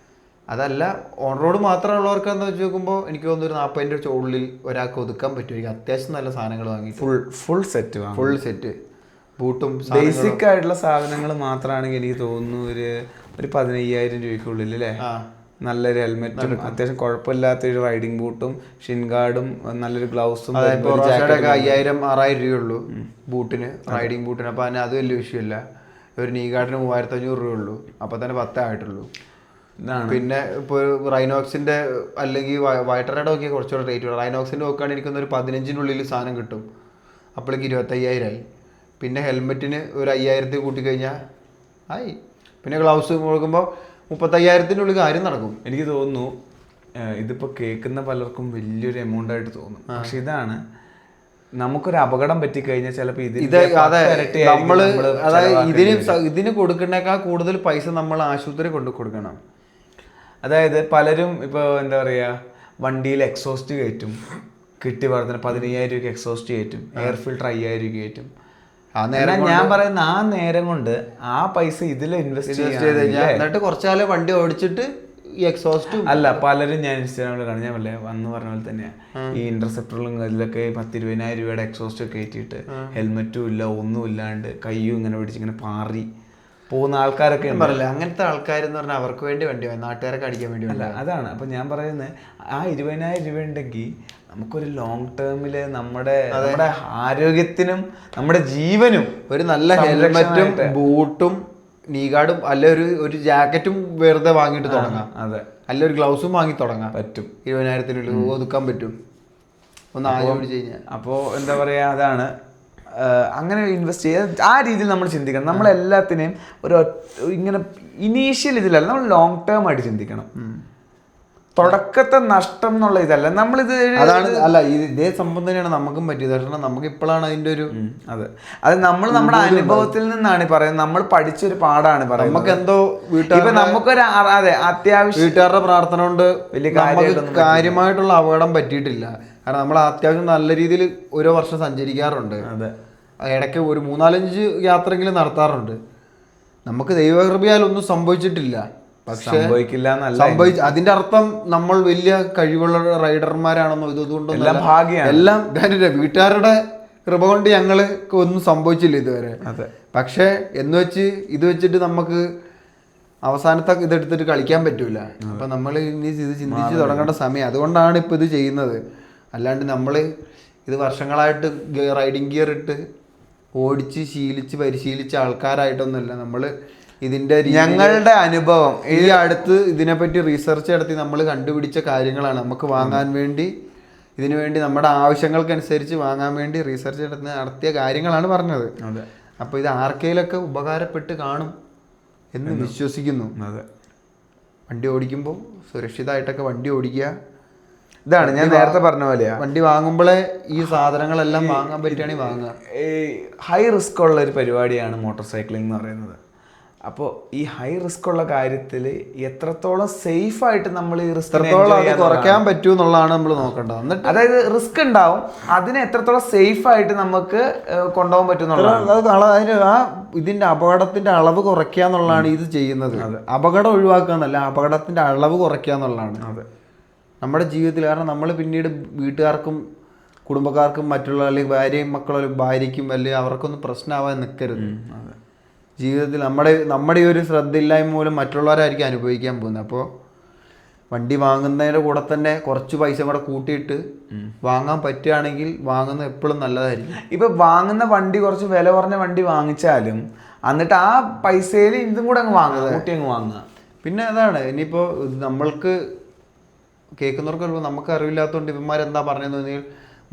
അതല്ല ഓൺ റോഡ് മാത്രമുള്ളവർക്ക് എന്ന് വെച്ച് നോക്കുമ്പോൾ എനിക്ക് തോന്നുന്നു ഒരു 40,000 ഉള്ളിൽ ഒരാൾക്ക് ഒതുക്കാൻ പറ്റുമായിരിക്കും. അത്യാവശ്യം നല്ല സാധനങ്ങൾ വാങ്ങി
ഫുൾ സെറ്റ്
ബൂട്ടും
ബേസിക് ആയിട്ടുള്ള സാധനങ്ങൾ മാത്രമാണെങ്കിൽ എനിക്ക് തോന്നുന്നു ഒരു 15,000 രൂപയ്ക്കുള്ളിൽ അല്ലേ. നല്ലൊരു ഹെൽമെറ്റും അത്യാവശ്യം കുഴപ്പമില്ലാത്തൊരു റൈഡിങ് ബൂട്ടും ഷിൻ ഗാർഡും നല്ലൊരു ഗ്ലൗസും
5,000-6,000 രൂപയുള്ളൂ ബൂട്ടിന്, റൈഡിങ് ബൂട്ടിന്. അപ്പോൾ അതിന് അത് വലിയ വിഷയമില്ല. ഒരു നീ ഗാർഡിന് 3,500 രൂപയുള്ളൂ. അപ്പോൾ തന്നെ 10 ആയിട്ടുള്ളൂ. പിന്നെ ഇപ്പോൾ റൈനോക്സിന്റെ അല്ലെങ്കിൽ വൈറ്ററയുടെ നോക്കിയാൽ കുറച്ചുകൂടെ റേറ്റ് ഉള്ളൂ. റൈനോക്സിന്റെ നോക്കുകയാണെങ്കിൽ എനിക്കൊന്ന് ഒരു 15-നുള്ളിൽ സാധനം കിട്ടും. അപ്പോഴേക്ക് 25,000 ആയി. പിന്നെ ഹെൽമെറ്റിന് ഒരു 5,000 കൂട്ടിക്കഴിഞ്ഞാൽ ആയി. പിന്നെ ഗ്ലൗസ് കൊടുക്കുമ്പോൾ 35,000-നുള്ളിൽ കാര്യം നടക്കും. എനിക്ക് തോന്നുന്നു
ഇതിപ്പോൾ കേൾക്കുന്ന പലർക്കും വലിയൊരു എമൗണ്ട് ആയിട്ട് തോന്നും. പക്ഷെ ഇതാണ്, നമുക്കൊരു അപകടം പറ്റിക്കഴിഞ്ഞാൽ ചിലപ്പോൾ
ഇതിന് കൊടുക്കുന്നേക്കാൾ കൂടുതൽ പൈസ നമ്മൾ ആശുപത്രി കൊണ്ട് കൊടുക്കണം.
അതായത് പലരും ഇപ്പോൾ എന്താ പറയുക, വണ്ടിയിൽ എക്സോസ്റ്റ് കയറ്റും, കിട്ടി പറഞ്ഞ 15,000 രൂപയ്ക്ക് എക്സോസ്റ്റ് കയറ്റും, എയർ ഫിൽട്ടർ 5,000 രൂപ കയറ്റും. ഞാൻ പറയുന്ന ആ നേരം കൊണ്ട് ആ പൈസ ഇതിൽ ഇൻവെസ്റ്റ് ചെയ്ത്
എന്നിട്ട് കുറച്ചാല് വണ്ടി ഓടിച്ചിട്ട് ഈ എക്സോസ്റ്റും
അല്ല. പലരും ഞാൻ ഇൻസ്റ്റാഗ്രാമിൽ കാണാൻ, ഞാൻ അല്ലേ വന്ന് പറഞ്ഞ പോലെ തന്നെയാണ് ഈ ഇന്റർസെപ്റ്ററിലും ഇതിലൊക്കെ 10,000-20,000 രൂപയുടെ എക്സോസ്റ്റ് ഒക്കെ കയറ്റിയിട്ട് ഹെൽമെറ്റും ഇല്ല, ഒന്നും ഇല്ലാണ്ട് കയ്യും ഇങ്ങനെ പിടിച്ച് ഇങ്ങനെ പാറി പോകുന്ന ആൾക്കാരൊക്കെ
പറയില്ല. അങ്ങനത്തെ ആൾക്കാരെന്ന് പറഞ്ഞാൽ അവർക്ക് വേണ്ടി വണ്ടി നാട്ടുകാരൊക്കെ അടിക്കാൻ വേണ്ടി
അല്ല. അതാണ് അപ്പം ഞാൻ പറയുന്നത്, ആ 20,000 രൂപ ഉണ്ടെങ്കിൽ നമുക്കൊരു ലോങ് ടേമില് നമ്മുടെ ആരോഗ്യത്തിനും നമ്മുടെ ജീവനും
ഒരു നല്ല ഹെൽമെറ്റും ബൂട്ടും നീ ഗാർഡും അല്ല ഒരു ജാക്കറ്റും വെറുതെ വാങ്ങിയിട്ട് തുടങ്ങാം.
അതെ,
അല്ല ഒരു ഗ്ലൗസും വാങ്ങി തുടങ്ങാൻ
പറ്റും.
20,000-നുള്ളിൽ ഒതുക്കാൻ പറ്റും. ഒന്ന് ആലോചിച്ച് കഴിഞ്ഞാൽ.
അപ്പോൾ എന്താ പറയുക, അതാണ് അങ്ങനെ ഇൻവെസ്റ്റ് ചെയ്യുക. ആ രീതിയിൽ നമ്മൾ ചിന്തിക്കണം. നമ്മളെല്ലാത്തിനെയും ഇങ്ങനെ ഇനീഷ്യൽ ഇതിലല്ല, നമ്മൾ ലോങ് ടേം ആയിട്ട് ചിന്തിക്കണം. തുടക്കത്തെ നഷ്ടം എന്നുള്ള ഇതല്ല നമ്മളിത്.
അതാണ് അല്ല ഇതേ സംഭവം തന്നെയാണ് നമുക്കും പറ്റിയത്. കാരണം നമുക്ക് ഇപ്പോഴാണ് അതിന്റെ ഒരു
അത് നമ്മൾ നമ്മുടെ അനുഭവത്തിൽ നിന്നാണ് പറയുന്നത്. നമ്മൾ പഠിച്ചൊരു പാടാണ് പറയുന്നത്.
നമുക്ക് എന്തോ
നമുക്കൊരു അത്യാവശ്യം
വീട്ടുകാരുടെ പ്രാർത്ഥന കൊണ്ട് വലിയ കാര്യമായിട്ടുള്ള അപകടം പറ്റിയിട്ടില്ല. കാരണം നമ്മൾ അത്യാവശ്യം നല്ല രീതിയിൽ ഓരോ വർഷം സഞ്ചരിക്കാറുണ്ട്. ഇടയ്ക്ക് ഒരു 3-4 യാത്രയെങ്കിലും നടത്താറുണ്ട്. നമുക്ക് ദൈവകൃപയാൽ ഒന്നും സംഭവിച്ചിട്ടില്ല. അതിന്റെ അർത്ഥം നമ്മൾ വലിയ കഴിവുള്ള റൈഡർമാരാണെന്നോ ഇതുകൊണ്ടൊന്നും എല്ലാം വീട്ടുകാരുടെ കൃപ കൊണ്ട് ഞങ്ങൾക്ക് ഒന്നും സംഭവിച്ചില്ല ഇതുവരെ. പക്ഷെ ഇത് വെച്ചിട്ട് നമുക്ക് അവസാനത്തെ ഇതെടുത്തിട്ട് കളിക്കാൻ പറ്റൂല. അപ്പൊ നമ്മൾ ഇനി ഇത് ചിന്തിച്ച് തുടങ്ങേണ്ട സമയം. അതുകൊണ്ടാണ് ഇപ്പൊ ഇത് ചെയ്യുന്നത്. അല്ലാണ്ട് നമ്മൾ ഇത് വർഷങ്ങളായിട്ട് റൈഡിങ് ഗിയർ ഇട്ട് ഓടിച്ച് ശീലിച്ച് പരിശീലിച്ച ആൾക്കാരായിട്ടൊന്നുമല്ല. നമ്മൾ ഇതിന്റെ
ഞങ്ങളുടെ അനുഭവം
ഈ അടുത്ത് ഇതിനെപ്പറ്റി റിസർച്ച് നടത്തി നമ്മൾ കണ്ടുപിടിച്ച കാര്യങ്ങളാണ്. നമുക്ക് വാങ്ങാൻ വേണ്ടി ഇതിനു വേണ്ടി നമ്മുടെ ആവശ്യങ്ങൾക്കനുസരിച്ച് വാങ്ങാൻ വേണ്ടി റിസർച്ച് നടത്തിയ കാര്യങ്ങളാണ് പറഞ്ഞത്. അപ്പോൾ ഇത് ആർക്കെങ്കിലൊക്കെ ഉപകാരപ്പെട്ട് കാണും എന്ന് വിശ്വസിക്കുന്നു. വണ്ടി ഓടിക്കുമ്പോൾ സുരക്ഷിതമായിട്ടൊക്കെ വണ്ടി ഓടിക്കുക.
ഇതാണ് ഞാൻ നേരത്തെ പറഞ്ഞ പോലെയാ.
വണ്ടി വാങ്ങുമ്പോഴേ ഈ സാധനങ്ങളെല്ലാം വാങ്ങാൻ പറ്റുകയാണെങ്കിൽ വാങ്ങുക.
ഹൈ റിസ്ക് ഉള്ള ഒരു പരിപാടിയാണ് മോട്ടോർ സൈക്ലിംഗ് എന്ന് പറയുന്നത്. അപ്പോൾ ഈ ഹൈ റിസ്ക് ഉള്ള കാര്യത്തിൽ എത്രത്തോളം സേഫ് ആയിട്ട് നമ്മൾ ഈ റിസ്ക്
കുറയ്ക്കാൻ പറ്റൂ എന്നുള്ളതാണ് നമ്മൾ നോക്കേണ്ടത്. എന്നിട്ട്
അതായത് റിസ്ക് ഉണ്ടാവും, അതിനെ എത്രത്തോളം സേഫ് ആയിട്ട് നമുക്ക് കൊണ്ടുപോകാൻ പറ്റും.
ഇതിന്റെ അപകടത്തിന്റെ അളവ് കുറയ്ക്കുക എന്നുള്ളതാണ് ഇത് ചെയ്യുന്നത്. അപകടം ഒഴിവാക്കുക എന്നല്ല, അപകടത്തിന്റെ അളവ് കുറയ്ക്കുക എന്നുള്ളതാണ് നമ്മുടെ ജീവിതത്തിൽ. കാരണം നമ്മൾ പിന്നീട് വീട്ടുകാർക്കും കുടുംബക്കാർക്കും മറ്റുള്ള അല്ലെങ്കിൽ ഭാര്യയും മക്കളും ഭാര്യയ്ക്കും അല്ലെങ്കിൽ അവർക്കൊന്നും പ്രശ്നമാവാൻ നിൽക്കരുത്. ജീവിതത്തിൽ നമ്മുടെ ഒരു ശ്രദ്ധയില്ലായ്മ മൂലം മറ്റുള്ളവരായിരിക്കും അനുഭവിക്കാൻ പോകുന്നത്. അപ്പോൾ വണ്ടി വാങ്ങുന്നതിൻ്റെ കൂടെ തന്നെ കുറച്ച് പൈസ കൂടെ കൂട്ടിയിട്ട് വാങ്ങാൻ പറ്റുകയാണെങ്കിൽ വാങ്ങുന്നത് എപ്പോഴും നല്ലതായിരിക്കും.
ഇപ്പം വാങ്ങുന്ന വണ്ടി കുറച്ച് വില കുറഞ്ഞ വണ്ടി വാങ്ങിച്ചാലും എന്നിട്ട് ആ പൈസയിൽ ഇതും കൂടെ അങ്ങ് വാങ്ങുക, കൂട്ടി അങ്ങ് വാങ്ങുക.
പിന്നെ അതാണ് ഇനിയിപ്പോൾ നമ്മൾക്ക് കേൾക്കുന്നവർക്ക് നമുക്ക് അറിവില്ലാത്തതുകൊണ്ട് ഇവന്മാരെന്താ പറഞ്ഞതെന്ന് പറഞ്ഞാൽ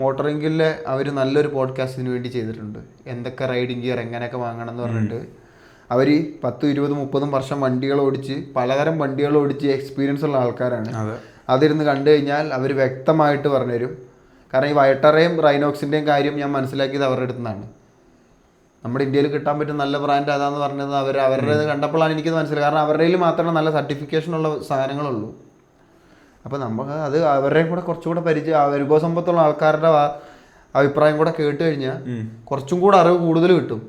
മോട്ടോറിംഗിലെ അവർ നല്ലൊരു പോഡ്കാസ്റ്റിന് വേണ്ടി ചെയ്തിട്ടുണ്ട്. എന്തൊക്കെ റൈഡിങ് ഗിയർ എങ്ങനെയൊക്കെ വാങ്ങണം എന്ന് പറഞ്ഞിട്ട് അവർ 10, 20, 30 വർഷം വണ്ടികൾ ഓടിച്ച് പലതരം വണ്ടികൾ ഓടിച്ച് എക്സ്പീരിയൻസ് ഉള്ള ആൾക്കാരാണ്. അതിരുന്ന് കണ്ടു കഴിഞ്ഞാൽ അവർ വ്യക്തമായിട്ട് പറഞ്ഞുതരും. കാരണം ഈ വൈട്ടറേയും റൈനോക്സിൻ്റെയും കാര്യം ഞാൻ മനസ്സിലാക്കിയത് അവരുടെ അടുത്ത് നിന്നാണ്. നമ്മുടെ ഇന്ത്യയിൽ കിട്ടാൻ പറ്റുന്ന നല്ല ബ്രാൻഡ് അതാന്ന് പറഞ്ഞത് അവരുടെ കണ്ടപ്പോഴാണ് എനിക്കത് മനസ്സിലായത്. കാരണം അവരുടെ മാത്രമേ നല്ല സർട്ടിഫിക്കേഷൻ ഉള്ള സാധനങ്ങളുള്ളൂ. അപ്പോൾ നമുക്ക് അത് അവരുടെയും കൂടെ കുറച്ചുകൂടെ പരിചയം അനുഭവ സമ്പത്തുള്ള ആൾക്കാരുടെ അഭിപ്രായം കൂടെ കേട്ട് കഴിഞ്ഞാൽ കുറച്ചും കൂടെ അറിവ് കൂടുതൽ കിട്ടും.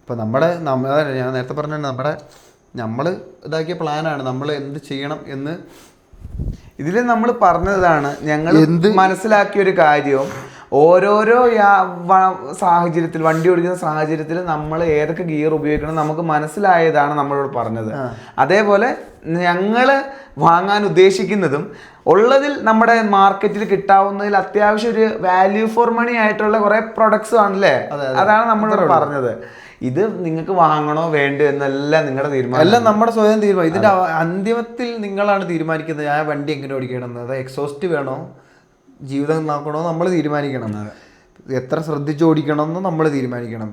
ഇപ്പം ഞാൻ നേരത്തെ പറഞ്ഞ നമ്മൾ ഇതാക്കിയ പ്ലാനാണ് നമ്മൾ എന്ത് ചെയ്യണം എന്ന്.
ഇതിൽ നമ്മൾ പറഞ്ഞതാണ് ഞങ്ങൾ മനസ്സിലാക്കിയ ഒരു കാര്യവും ഓരോരോ സാഹചര്യത്തിൽ വണ്ടി ഓടിക്കുന്ന സാഹചര്യത്തിൽ നമ്മൾ ഏതൊക്കെ ഗിയർ ഉപയോഗിക്കണം നമുക്ക് മനസ്സിലായതാണ് നമ്മളോട് പറഞ്ഞത്. അതേപോലെ ഞങ്ങൾ വാങ്ങാൻ ഉദ്ദേശിക്കുന്നതും ഉള്ളതിൽ നമ്മുടെ മാർക്കറ്റിൽ കിട്ടാവുന്നതിൽ അത്യാവശ്യം ഒരു വാല്യൂ ഫോർ മണി ആയിട്ടുള്ള കുറെ പ്രൊഡക്ട്സ് ആണല്ലേ, അതാണ് നമ്മളോട് പറഞ്ഞത്. ഇത് നിങ്ങൾക്ക് വാങ്ങണോ വേണ്ടോ എന്നെല്ലാം നിങ്ങളുടെ തീരുമാനം,
എല്ലാം നമ്മുടെ സ്വയം തീരുമാനം. ഇതിന്റെ അന്തിമത്തിൽ നിങ്ങളാണ് തീരുമാനിക്കുന്നത് ഞാൻ വണ്ടി എങ്ങനെ ഓടിക്കണം, അത് എക്സോസ്റ്റ് വേണോ ജീവിതം നോക്കണോ നമ്മൾ തീരുമാനിക്കണം, എത്ര ശ്രദ്ധിച്ച് ഓടിക്കണം എന്ന് നമ്മൾ തീരുമാനിക്കണം.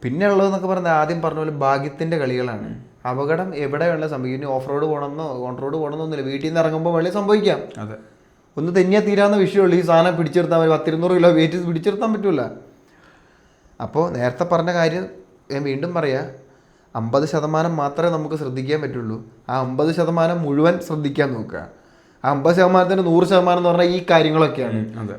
പിന്നെ ഉള്ളതെന്നൊക്കെ പറഞ്ഞാൽ ആദ്യം പറഞ്ഞ പോലെ ഭാഗ്യത്തിന്റെ കളികളാണ്. അപകടം എവിടെ വേണമെങ്കിലും സംഭവിക്കും. ഇനി ഓഫ് റോഡ് പോകണമെന്നോ ഓൺ റോഡ് പോകണമെന്നൊന്നുമില്ല, വീട്ടിൽ നിന്ന് ഇറങ്ങുമ്പോൾ വെള്ളം സംഭവിക്കാം.
അതെ,
ഒന്ന് തെന്നിയാൽ തീരാവുന്ന വിഷയമുള്ളൂ. ഈ സാധനം പിടിച്ചെടുത്താൽ 10-200 കിലോ വെയിറ്റ് പിടിച്ചെടുത്താൻ പറ്റില്ല. അപ്പോൾ നേരത്തെ പറഞ്ഞ കാര്യം ഞാൻ വീണ്ടും പറയാം, 50% മാത്രമേ നമുക്ക് ശ്രദ്ധിക്കാൻ പറ്റുള്ളൂ. ആ 50% മുഴുവൻ ശ്രദ്ധിക്കാൻ നോക്കുക. ആ 50%-ന് 100% എന്ന് പറഞ്ഞാൽ ഈ കാര്യങ്ങളൊക്കെയാണ്.
അതെ,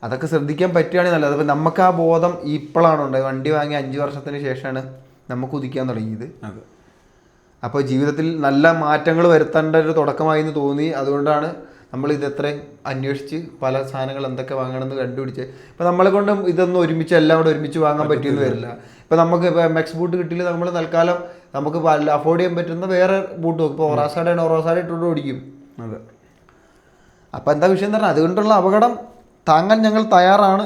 അതൊക്കെ ശ്രദ്ധിക്കാൻ പറ്റുകയാണെങ്കിൽ നല്ലത്. അപ്പോൾ നമുക്ക് ആ ബോധം ഇപ്പോഴാണ് ഉണ്ടായത്. വണ്ടി വാങ്ങി 5 വർഷത്തിന് ശേഷമാണ് നമുക്ക് ഉദിക്കാൻ തുടങ്ങിയത്.
അതെ,
അപ്പോൾ ജീവിതത്തിൽ നല്ല മാറ്റങ്ങൾ വരുത്തേണ്ട ഒരു തുടക്കമായി എന്ന് തോന്നി. അതുകൊണ്ടാണ് നമ്മൾ ഇതെത്രയും അന്വേഷിച്ച് പല സാധനങ്ങൾ എന്തൊക്കെ വാങ്ങണമെന്ന് കണ്ടുപിടിച്ച്. ഇപ്പം നമ്മളെ കൊണ്ട് ഇതൊന്നും ഒരുമിച്ച് എല്ലാം കൂടെ ഒരുമിച്ച് വാങ്ങാൻ പറ്റിയെന്ന് വരില്ല. ഇപ്പം നമുക്ക് മെക്സ് ബൂട്ട് കിട്ടിയില്ല, നമ്മൾ തൽക്കാലം നമുക്ക് അഫോർഡ് ചെയ്യാൻ പറ്റുന്ന വേറെ ബൂട്ട് നോക്കും. ഇപ്പോൾ ഒറാസാഡാണ്, ഒറാസാഡ് ഇട്ടുകൊണ്ട് ഓടിക്കും.
അതെ.
അപ്പം എന്താ വിഷയം എന്ന് പറഞ്ഞാൽ അതുകൊണ്ടുള്ള അപകടം താങ്ങാൻ ഞങ്ങൾ തയ്യാറാണ്.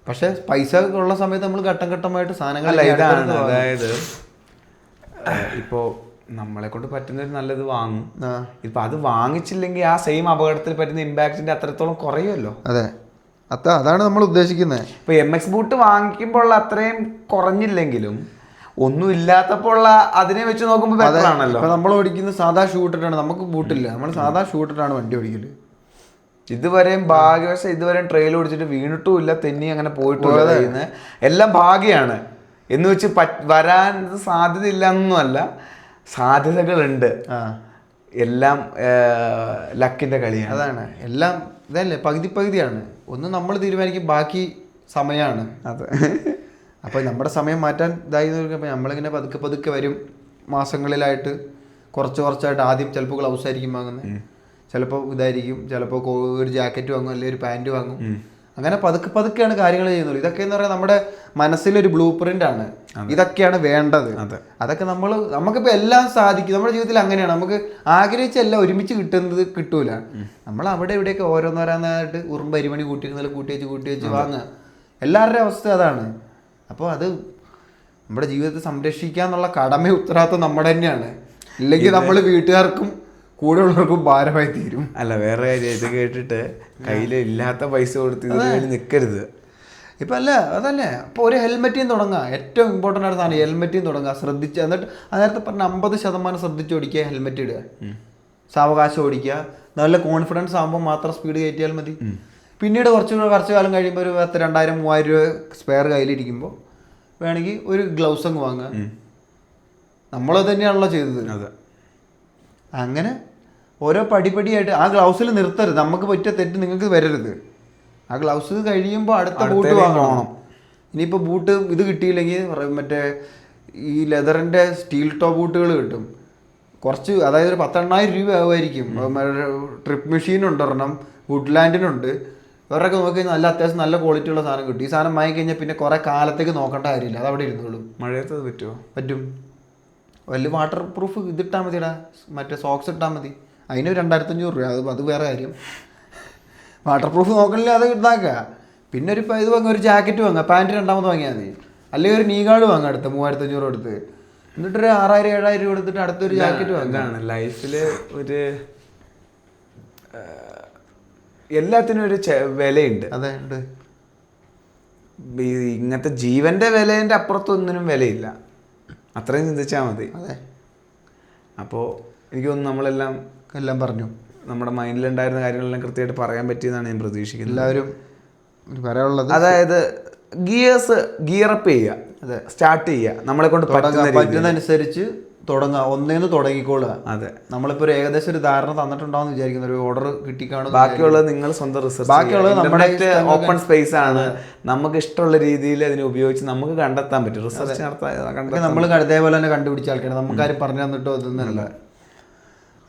പക്ഷെ പൈസ ഉള്ള സമയത്ത് നമ്മൾ ഘട്ടം ഘട്ടമായിട്ട് സാധനങ്ങൾ
അതായത് ഇപ്പോൾ നമ്മളെ കൊണ്ട് പറ്റുന്നൊരു നല്ലത് വാങ്ങും. ഇപ്പൊ അത് വാങ്ങിച്ചില്ലെങ്കിൽ ആ സെയിം അപകടത്തിൽ പറ്റുന്ന ഇമ്പാക്റ്റിന്റെ അത്രത്തോളം കുറയുമല്ലോ.
അതെ, അതാണ് നമ്മൾ ഉദ്ദേശിക്കുന്നത്.
ഇപ്പൊ MX ബൂട്ട് വാങ്ങിക്കുമ്പോൾ അത്രയും കുറഞ്ഞില്ലെങ്കിലും ഒന്നും ഇല്ലാത്തപ്പോൾ അതിനെ വെച്ച് നോക്കുമ്പോൾ ബെറ്റർ ആണല്ലോ.
ഇപ്പൊ നമ്മൾ ഓടിക്കുന്ന സാധാ ഷൂ ഇട്ടിട്ടാണ്, നമുക്ക് ബൂട്ടില്ല, നമ്മൾ സാധാ ഷൂ ഇട്ടിട്ടാണ് വണ്ടി ഓടിക്കല്.
ഇതുവരെയും ഭാഗ്യവശം ഇതുവരെയും ട്രെയിൽ ഓടിച്ചിട്ട് വീണിട്ടുമില്ല, തെന്നി അങ്ങനെ പോയിട്ടുള്ള എല്ലാം ഭാഗ്യമാണ് എന്ന് വെച്ച് വരാൻ സാധ്യതയില്ല എന്നൊന്നുമല്ല, സാധ്യതകളുണ്ട്. എല്ലാം ലക്കിന്റെ കളിയാണ്.
അതാണ് എല്ലാം ഇതല്ലേ, പകുതിയാണ്. ഒന്ന് നമ്മൾ തീരുമാനിക്കും, ബാക്കി സമയമാണ്.
അതെ.
അപ്പോൾ നമ്മുടെ സമയം മാറ്റാൻ ഇതായി നോക്കുമ്പോൾ നമ്മളിങ്ങനെ പതുക്കെ വരും. മാസങ്ങളിലായിട്ട് കുറച്ചായിട്ട് ആദ്യം ചിലപ്പോൾ ഗ്ലൗസ് ആയിരിക്കും വാങ്ങുന്നത്, ചിലപ്പോൾ ഇതായിരിക്കും, ചിലപ്പോൾ ഒരു ജാക്കറ്റ് വാങ്ങും, അല്ലെങ്കിൽ ഒരു പാൻറ് വാങ്ങും. അങ്ങനെ പതുക്കെയാണ് കാര്യങ്ങൾ ചെയ്യുന്നത്. ഇതൊക്കെ എന്ന് പറഞ്ഞാൽ നമ്മുടെ മനസ്സിലൊരു ബ്ലൂ പ്രിന്റ് ആണ്. ഇതൊക്കെയാണ് വേണ്ടത്. അതൊക്കെ നമുക്കിപ്പോൾ എല്ലാം സാധിക്കും. നമ്മുടെ ജീവിതത്തിൽ അങ്ങനെയാണ്. നമുക്ക് ആഗ്രഹിച്ച എല്ലാം ഒരുമിച്ച് കിട്ടൂല. നമ്മൾ അവിടെ ഇവിടെയൊക്കെ ഓരോന്നോരോന്നായിട്ട് ഉറുമ്പ് അരിമണി കൂട്ടി വെച്ച് വാങ്ങുക. എല്ലാവരുടെയും അവസ്ഥ അതാണ്. അപ്പോൾ അത് നമ്മുടെ ജീവിതത്തെ സംരക്ഷിക്കാന്നുള്ള കടമ ഉത്തരവാദിത്വം നമ്മുടെ തന്നെയാണ്. ഇല്ലെങ്കിൽ നമ്മൾ വീട്ടുകാർക്കും കൂടെ ഉള്ളവർക്കും ഭാരമായി തീരും.
അല്ല, വേറെ കാര്യം, ഇത് കേട്ടിട്ട് കയ്യിൽ ഇല്ലാത്ത പൈസ കൊടുത്ത് ഇതിന് നിൽക്കരുത്.
ഇപ്പം അതല്ലേ അപ്പോൾ ഒരു ഹെൽമെറ്റിൽ തുടങ്ങുക. ഏറ്റവും ഇമ്പോർട്ടൻ്റ് ആയിട്ട് സാധനം ഹെൽമെറ്റിൽ തുടങ്ങുക. ശ്രദ്ധിച്ച്, എന്നിട്ട് നേരത്തെ പറഞ്ഞ 50% ശ്രദ്ധിച്ച് ഓടിക്കുക, ഹെൽമെറ്റ് ഇടുക, സാവകാശം ഓടിക്കുക. നല്ല കോൺഫിഡൻസ് ആകുമ്പോൾ മാത്രം സ്പീഡ് കയറ്റിയാൽ മതി. പിന്നീട് കുറച്ച് കാലം കഴിയുമ്പോൾ ഒരു 2000-3000 രൂപ സ്പെയർ കയ്യിലിരിക്കുമ്പോൾ വേണമെങ്കിൽ ഒരു ഗ്ലൗസ് അങ്ങ് വാങ്ങുക. നമ്മളത് തന്നെയാണല്ലോ ചെയ്തത്. അങ്ങനെ ഓരോ പടിപടിയായിട്ട് ആ ഗ്ലൗസിൽ നിർത്തരുത്. നമുക്ക് പറ്റിയ തെറ്റ് നിങ്ങൾക്ക് വരരുത്. ആ ഗ്ലൗസ് കഴിയുമ്പോൾ അടുത്ത ബൂട്ട് വാങ്ങണം. ഇനിയിപ്പോൾ ബൂട്ട് ഇത് കിട്ടിയില്ലെങ്കിൽ മറ്റേ ഈ ലെതറിൻ്റെ സ്റ്റീൽ ടോ ബൂട്ടുകൾ കിട്ടും. അതായത് ഒരു 10,000 രൂപ ആവുമായിരിക്കും. ട്രിപ്പ് മെഷീനുണ്ട് ഒരെണ്ണം, വുഡ്ലാൻഡിനുണ്ട്. ഇവരൊക്കെ നോക്കി നല്ല അത്യാവശ്യം നല്ല ക്വാളിറ്റി ഉള്ള സാധനം കിട്ടും. ഈ സാധനം വാങ്ങിക്കഴിഞ്ഞാൽ പിന്നെ കുറേ കാലത്തേക്ക് നോക്കേണ്ട കാര്യമില്ല, അത് അവിടെ ഇരുന്നോളും.
മഴയത്ത് പറ്റും.
വലിയ വാട്ടർ പ്രൂഫ് ഇതിട്ടാൽ മതിടാ, മറ്റേ സോക്സ് ഇട്ടാൽ മതി. അതിന് 2500 രൂപ, അത് വേറെ കാര്യം. വാട്ടർ പ്രൂഫ് നോക്കണില്ല, അത് ഇതാക്കുക. പിന്നെ ഇത് വാങ്ങുക, ഒരു ജാക്കറ്റ് വാങ്ങുക, പാൻറ്റ് 2ാമത് വാങ്ങിയാൽ മതി. അല്ലെങ്കിൽ ഒരു നീ ഗാർഡ് വാങ്ങുക അടുത്ത് 3500 കൊടുത്ത്. എന്നിട്ടൊരു 6000-7000 രൂപ കൊടുത്തിട്ട് അടുത്തൊരു ജാക്കറ്റ് വാങ്ങുകയാണ്.
ലൈഫിൽ ഒരു എല്ലാത്തിനും ഒരു വിലയുണ്ട്.
അതെ, ഉണ്ട്.
ഇങ്ങനത്തെ ജീവന്റെ വിലേൻ്റെ അപ്പുറത്തൊന്നിനും വിലയില്ല. അത്രയും ചിന്തിച്ചാൽ മതി.
അതെ.
അപ്പോൾ എനിക്ക് തോന്നുന്നു നമ്മളെല്ലാം പറഞ്ഞു. നമ്മുടെ മൈൻഡിലുണ്ടായിരുന്ന കാര്യങ്ങളെല്ലാം കൃത്യമായിട്ട് പറയാൻ പറ്റിയെന്നാണ് ഞാൻ പ്രതീക്ഷിക്കുന്നത്.
എല്ലാവരും പറയാനുള്ളത്,
അതായത് ഗിയറപ്പ് ചെയ്യുക, അതെ, സ്റ്റാർട്ട് ചെയ്യുക, നമ്മളെ കൊണ്ട്
പറ്റുന്നതനുസരിച്ച് ഒന്നേന്ന് തുടങ്ങിക്കോളുക.
അതെ,
നമ്മളിപ്പോ ഒരു ഏകദേശം ഒരു ധാരണ തന്നിട്ടുണ്ടാവും വിചാരിക്കുന്ന ഒരു ഓർഡർ കിട്ടിക്കാണും.
ബാക്കിയുള്ളത് നിങ്ങൾ സ്വന്തം റിസർച്ച്,
ബാക്കിയുള്ളത് നമ്മുടെ
ഓപ്പൺ സ്പേസ് ആണ്, നമുക്ക് ഇഷ്ടമുള്ള രീതിയിൽ അതിനെ ഉപയോഗിച്ച് നമുക്ക് കണ്ടെത്താൻ പറ്റും. റിസർച്ച് നടത്താൻ
നമ്മൾ അതേപോലെ തന്നെ കണ്ടുപിടിച്ച ആൾക്കാരാണ്, നമുക്കാരും പറഞ്ഞു തന്നിട്ടോ അതൊന്നല്ല.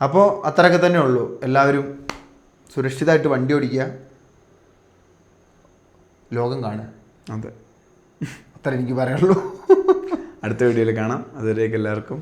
അപ്പോൾ അത്രയൊക്കെ തന്നെ ഉള്ളൂ. എല്ലാവരും സുരക്ഷിതമായിട്ട് വണ്ടി ഓടിക്കുക, ലോകം കാണുക.
അതെ,
അത്ര എനിക്ക് പറയാനുള്ളൂ.
അടുത്ത വീഡിയോയിൽ കാണാം. അതുവരേക്കും എല്ലാവർക്കും